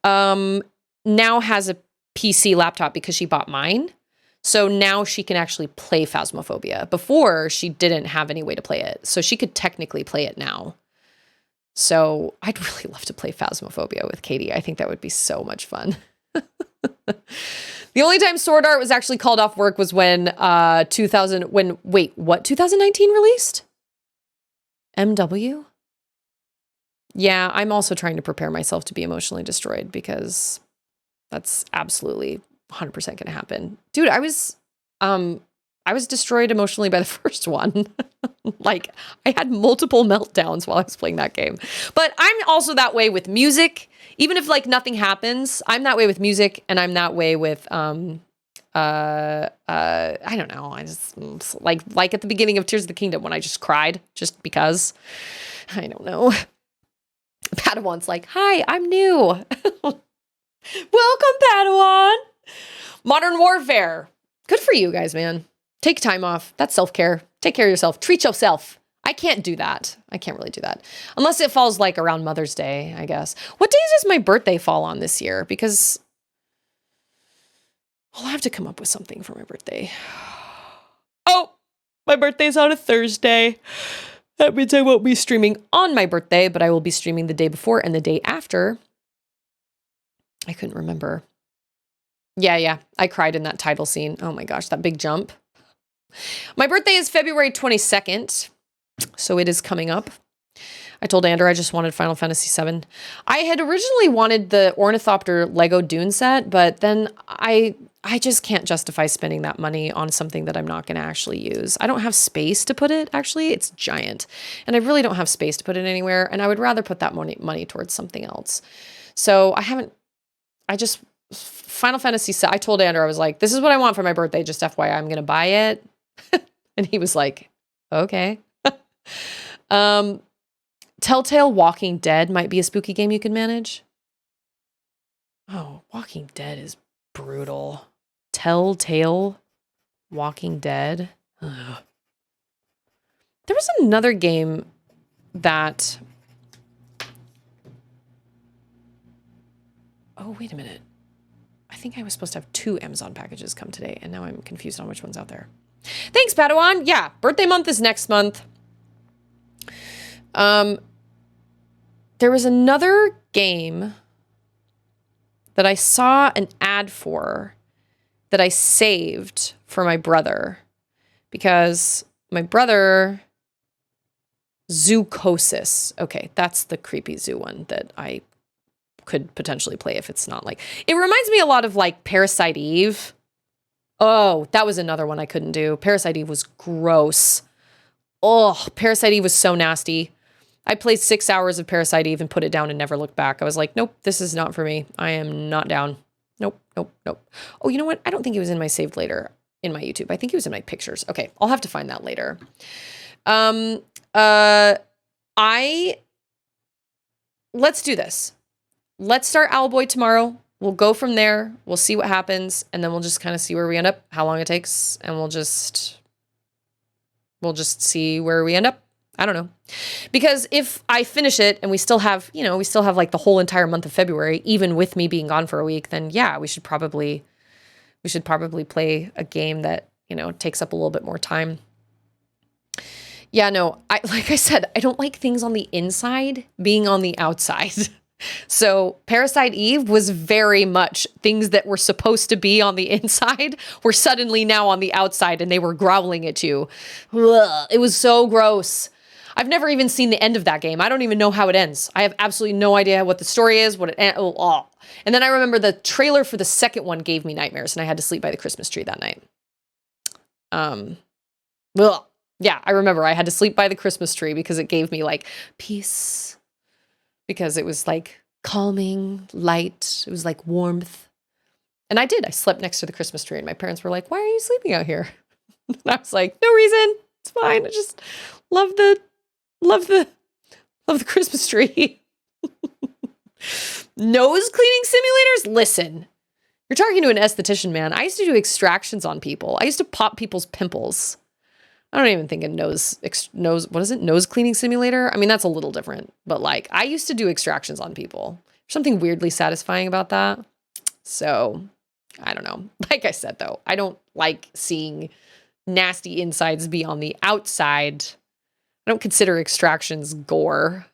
now has a PC laptop because she bought mine. So now she can actually play Phasmophobia. Before, she didn't have any way to play it. So she could technically play it now. So I'd really love to play Phasmophobia with Katie. I think that would be so much fun. The only time Sword Art was actually called off work was when 2019 released? MW? Yeah, I'm also trying to prepare myself to be emotionally destroyed because that's absolutely 100% going to happen. Dude, I was destroyed emotionally by the first one. Like, I had multiple meltdowns while I was playing that game. But I'm also that way with music. Even if like nothing happens, I'm that way with music, and I'm that way with I don't know. I just like at the beginning of Tears of the Kingdom when I just cried just because. I don't know. Padawan's like, "Hi, I'm new." Welcome, Padawan. Modern Warfare. Good for you guys, man. Take time off. That's self-care. Take care of yourself. Treat yourself. I can't do that. I can't really do that. Unless it falls like around Mother's Day, I guess. What days does my birthday fall on this year? Because I'll have to come up with something for my birthday. Oh, my birthday's on a Thursday. That means I won't be streaming on my birthday, but I will be streaming the day before and the day after. I couldn't remember. Yeah. I cried in that title scene. Oh my gosh, that big jump. My birthday is February 22nd, so it is coming up. I told Andrew I just wanted Final Fantasy VII. I had originally wanted the Ornithopter Lego Dune set, but then I just can't justify spending that money on something that I'm not going to actually use. I don't have space to put it, actually. It's giant. And I really don't have space to put it anywhere, and I would rather put that money towards something else. So Final Fantasy VII, I told Andrew, I was like, this is what I want for my birthday, just FYI, I'm going to buy it. And he was like, okay. Telltale Walking Dead might be a spooky game you can manage. Oh, Walking Dead is brutal. Telltale Walking Dead. Ugh. There was another game that... Oh, wait a minute. I think I was supposed to have 2 Amazon packages come today, and now I'm confused on which one's out there. Thanks, Padawan. Yeah, birthday month is next month. There was another game that I saw an ad for that I saved for my brother because my brother, Zoocosis. Okay, that's the creepy zoo one that I could potentially play if it's not like... It reminds me a lot of like Parasite Eve. Oh, that was another one I couldn't do. Parasite Eve was gross. Oh, Parasite Eve was so nasty. I played 6 hours of Parasite Eve and put it down and never looked back. I was like, nope, this is not for me. I am not down. Nope. Oh, you know what? I don't think it was in my saved later in my YouTube. I think it was in my pictures. Okay, I'll have to find that later. Let's do this. Let's start Owlboy tomorrow. We'll go from there. We'll see what happens, and then we'll just kind of see where we end up, how long it takes, and we'll just see where we end up. I don't know. Because if I finish it and we still have like the whole entire month of February, even with me being gone for a week, then yeah, we should probably play a game that, takes up a little bit more time. Yeah, no, like I said, I don't like things on the inside being on the outside. So Parasite Eve was very much things that were supposed to be on the inside were suddenly now on the outside, and they were growling at you. Ugh, it was so gross. I've never even seen the end of that game. I don't even know how it ends. I have absolutely no idea what the story is, And then I remember the trailer for the second one gave me nightmares, and I had to sleep by the Christmas tree that night. Yeah, I remember I had to sleep by the Christmas tree because it gave me like peace. Because it was like calming, light. It was like warmth. And I did. I slept next to the Christmas tree, and my parents were like, "Why are you sleeping out here?" And I was like, "No reason. It's fine. I just love the Christmas tree." Nose cleaning simulators? Listen, you're talking to an esthetician, man. I used to do extractions on people. I used to pop people's pimples. I don't even think a nose, what is it? Nose cleaning simulator? I mean, that's a little different, but like I used to do extractions on people. There's something weirdly satisfying about that. So I don't know. Like I said, though, I don't like seeing nasty insides be on the outside. I don't consider extractions gore.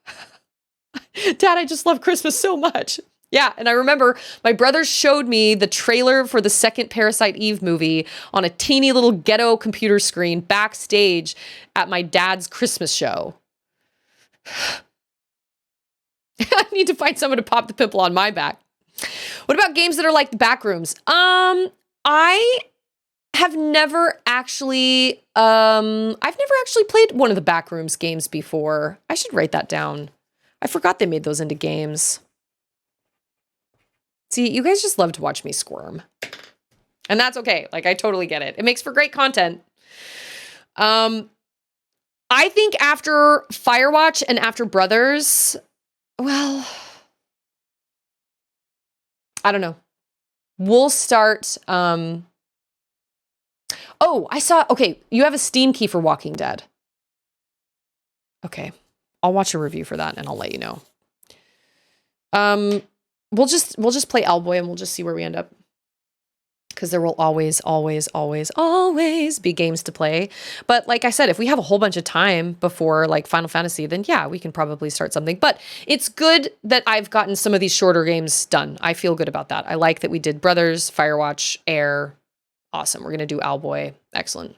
Dad, I just love Christmas so much. Yeah, and I remember my brothers showed me the trailer for the second Parasite Eve movie on a teeny little ghetto computer screen backstage at my dad's Christmas show. I need to find someone to pop the pimple on my back. What about games that are like the Backrooms? I have never actually played one of the Backrooms games before. I should write that down. I forgot they made those into games. See, you guys just love to watch me squirm. And that's okay. Like, I totally get it. It makes for great content. I think after Firewatch and after Brothers, well, I don't know. We'll start, oh, okay, you have a Steam key for Walking Dead. Okay. I'll watch a review for that and I'll let you know. We'll just play Owlboy and we'll just see where we end up. Because there will always be games to play. But like I said, if we have a whole bunch of time before like Final Fantasy, then yeah, we can probably start something. But it's good that I've gotten some of these shorter games done. I feel good about that. I like that we did Brothers, Firewatch, AER. Awesome. We're going to do Owlboy. Excellent.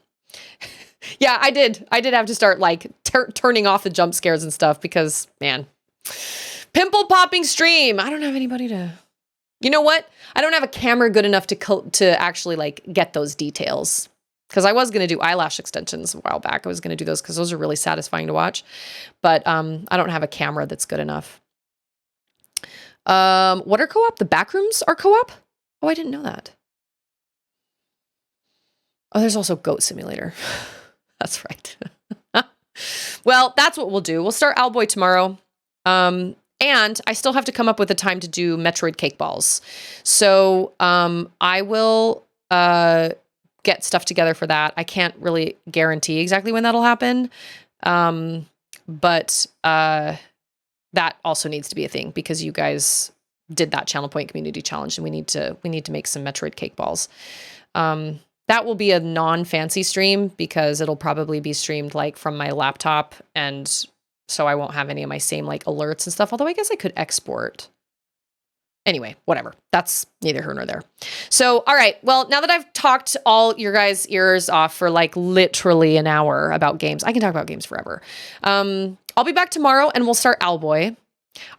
Yeah, I did have to start like turning off the jump scares and stuff because, man, pimple popping stream. I don't have anybody to... You know what? I don't have a camera good enough to actually like get those details. Because I was going to do eyelash extensions a while back. I was going to do those because those are really satisfying to watch. But I don't have a camera that's good enough. What are co-op? The Backrooms are co-op? Oh, I didn't know that. Oh, there's also Goat Simulator. That's right. Well, that's what we'll do. We'll start Owlboy tomorrow. And I still have to come up with a time to do Metroid Cake Balls. So I will get stuff together for that. I can't really guarantee exactly when that'll happen. But that also needs to be a thing because you guys did that Channel Point Community Challenge and we need to make some Metroid Cake Balls. That will be a non-fancy stream because it'll probably be streamed like from my laptop, and so I won't have any of my same like alerts and stuff, although I guess I could export. Anyway, whatever. That's neither here nor there. So, all right. Well, now that I've talked all your guys' ears off for like literally an hour about games, I can talk about games forever. I'll be back tomorrow and we'll start Owlboy.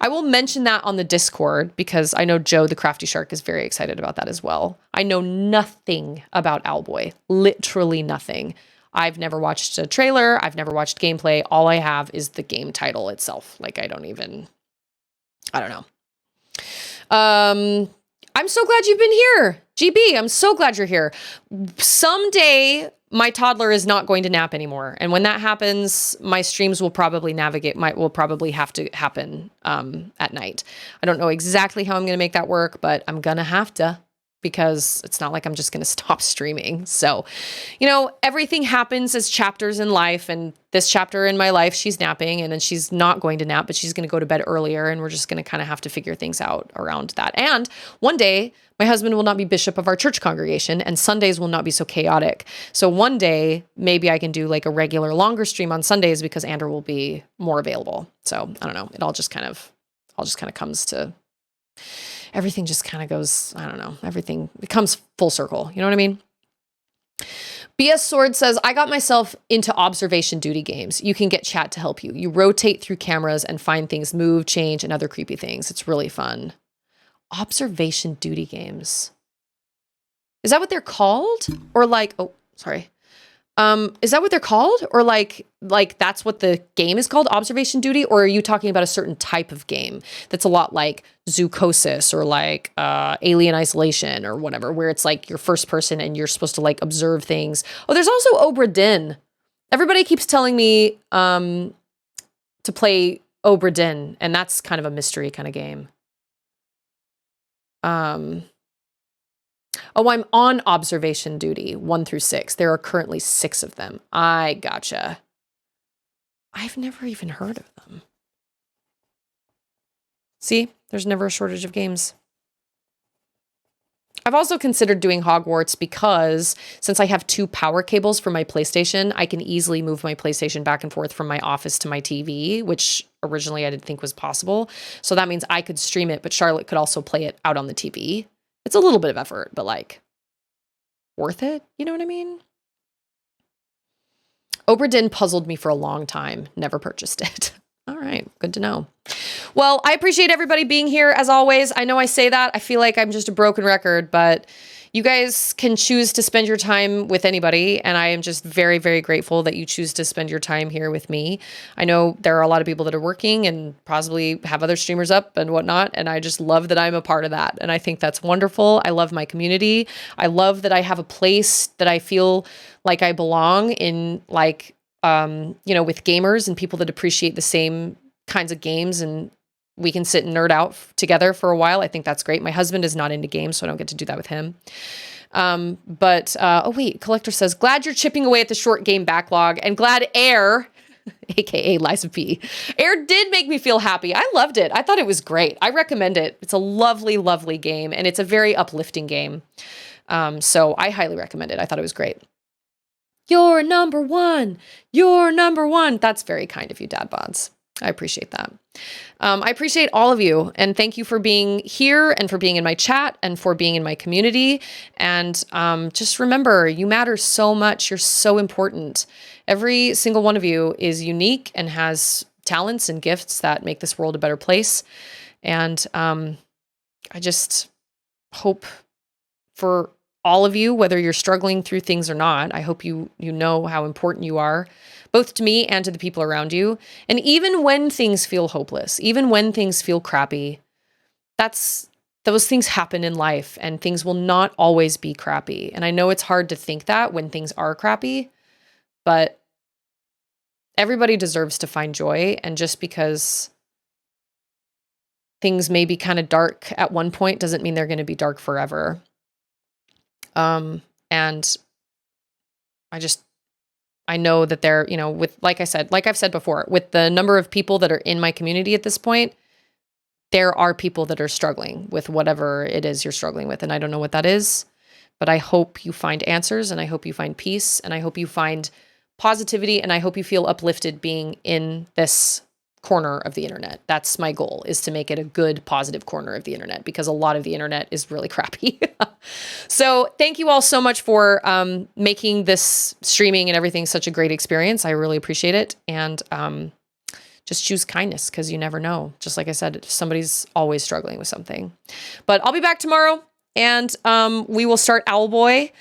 I will mention that on the Discord because I know Joe the Crafty Shark is very excited about that as well. I know nothing about Owlboy. Literally nothing. I've never watched a trailer. I've never watched gameplay. All I have is the game title itself. Like, I don't know. I'm so glad you've been here. GB, I'm so glad you're here. Someday, my toddler is not going to nap anymore. And when that happens, my streams will probably have to happen at night. I don't know exactly how I'm going to make that work, but I'm going to have to. Because it's not like I'm just going to stop streaming. So, everything happens as chapters in life. And this chapter in my life, she's napping and then she's not going to nap, but she's going to go to bed earlier. And we're just going to kind of have to figure things out around that. And one day, my husband will not be bishop of our church congregation and Sundays will not be so chaotic. So one day, maybe I can do like a regular longer stream on Sundays because Andrew will be more available. So I don't know. It all just kind of comes to... Everything just kind of goes, I don't know, everything becomes full circle. You know what I mean? BS Sword says, I got myself into observation duty games. You can get chat to help you. You rotate through cameras and find things move, change, and other creepy things. It's really fun. Observation duty games. Is that what they're called? Or like, oh, sorry. Is that what they're called? Or like that's what the game is called, observation duty? Or are you talking about a certain type of game that's a lot like Zoocosis or like Alien Isolation or whatever, where it's like you're first person and you're supposed to like observe things. Oh, there's also Obra Dinn. Everybody keeps telling me to play Obra Dinn, and that's kind of a mystery kind of game. Oh, I'm on observation duty 1 through 6. There are currently 6 of them. I gotcha. I've never even heard of them. See, there's never a shortage of games. I've also considered doing Hogwarts because since I have 2 power cables for my PlayStation, I can easily move my PlayStation back and forth from my office to my TV, which originally I didn't think was possible. So that means I could stream it, but Charlotte could also play it out on the TV. It's a little bit of effort, but like worth it. You know what I mean? Obra Dinn puzzled me for a long time. Never purchased it. All right. Good to know. Well, I appreciate everybody being here as always. I know I say that. I feel like I'm just a broken record, but you guys can choose to spend your time with anybody. And I am just very, very grateful that you choose to spend your time here with me. I know there are a lot of people that are working and possibly have other streamers up and whatnot. And I just love that I'm a part of that. And I think that's wonderful. I love my community. I love that I have a place that I feel like I belong in, like, with gamers and people that appreciate the same kinds of games, and we can sit and nerd out together for a while. I think that's great. My husband is not into games, so I don't get to do that with him. Oh wait, Collector says, glad you're chipping away at the short game backlog, and glad AER, aka Liza P, AER did make me feel happy. I loved it. I thought it was great. I recommend it. It's a lovely, lovely game, and it's a very uplifting game. So I highly recommend it. I thought it was great. You're number one. You're number one. That's very kind of you, Dad Bods. I appreciate that. I appreciate all of you, and thank you for being here and for being in my chat and for being in my community. And just remember, you matter so much. You're so important. Every single one of you is unique and has talents and gifts that make this world a better place. And I just hope for all of you, whether you're struggling through things or not, I hope you know how important you are, both to me and to the people around you. And even when things feel hopeless, even when things feel crappy, those things happen in life, and things will not always be crappy. And I know it's hard to think that when things are crappy, but everybody deserves to find joy. And just because things may be kind of dark at one point doesn't mean they're going to be dark forever. And I know that they're, like I've said before, with the number of people that are in my community at this point, there are people that are struggling with whatever it is you're struggling with. And I don't know what that is, but I hope you find answers, and I hope you find peace, and I hope you find positivity, and I hope you feel uplifted being in this corner of the internet. That's my goal, is to make it a good, positive corner of the internet, because a lot of the internet is really crappy. So thank you all so much for making this streaming and everything such a great experience. I really appreciate it. And just choose kindness, because you never know. Just like I said, somebody's always struggling with something. But I'll be back tomorrow, and we will start Owlboy.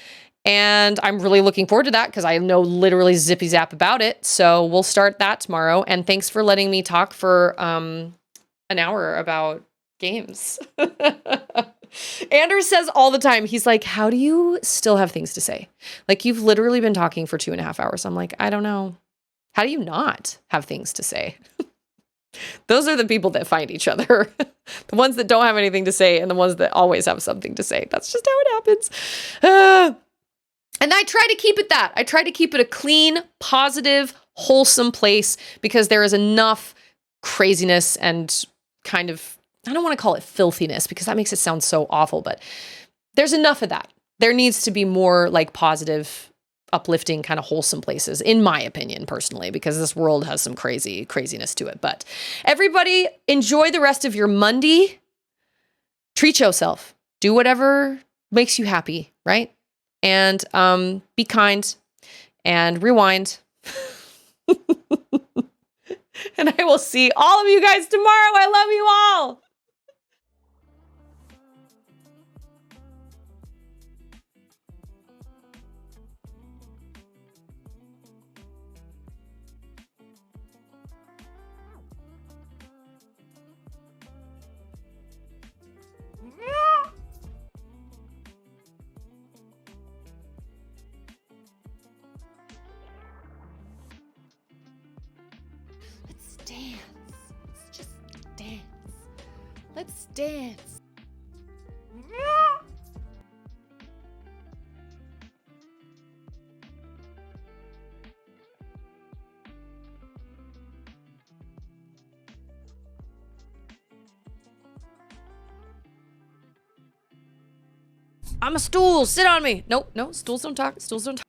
And I'm really looking forward to that, because I know literally zippy zap about it. So we'll start that tomorrow. And thanks for letting me talk for an hour about games. Anders says all the time, he's like, how do you still have things to say? Like, you've literally been talking for 2.5 hours. I'm like, I don't know. How do you not have things to say? Those are the people that find each other. The ones that don't have anything to say, and the ones that always have something to say. That's just how it happens. And I try to keep it that. I try to keep it a clean, positive, wholesome place, because there is enough craziness and kind of, I don't want to call it filthiness, because that makes it sound so awful, but there's enough of that. There needs to be more like positive, uplifting, kind of wholesome places, in my opinion, personally, because this world has some craziness to it. But everybody, enjoy the rest of your Monday. Treat yourself. Do whatever makes you happy, right? And be kind and rewind. And I will see all of you guys tomorrow. I love you all. Let's dance. Let's just dance. Let's dance. I'm a stool. Sit on me. Nope, no, stools don't talk. Stools don't talk.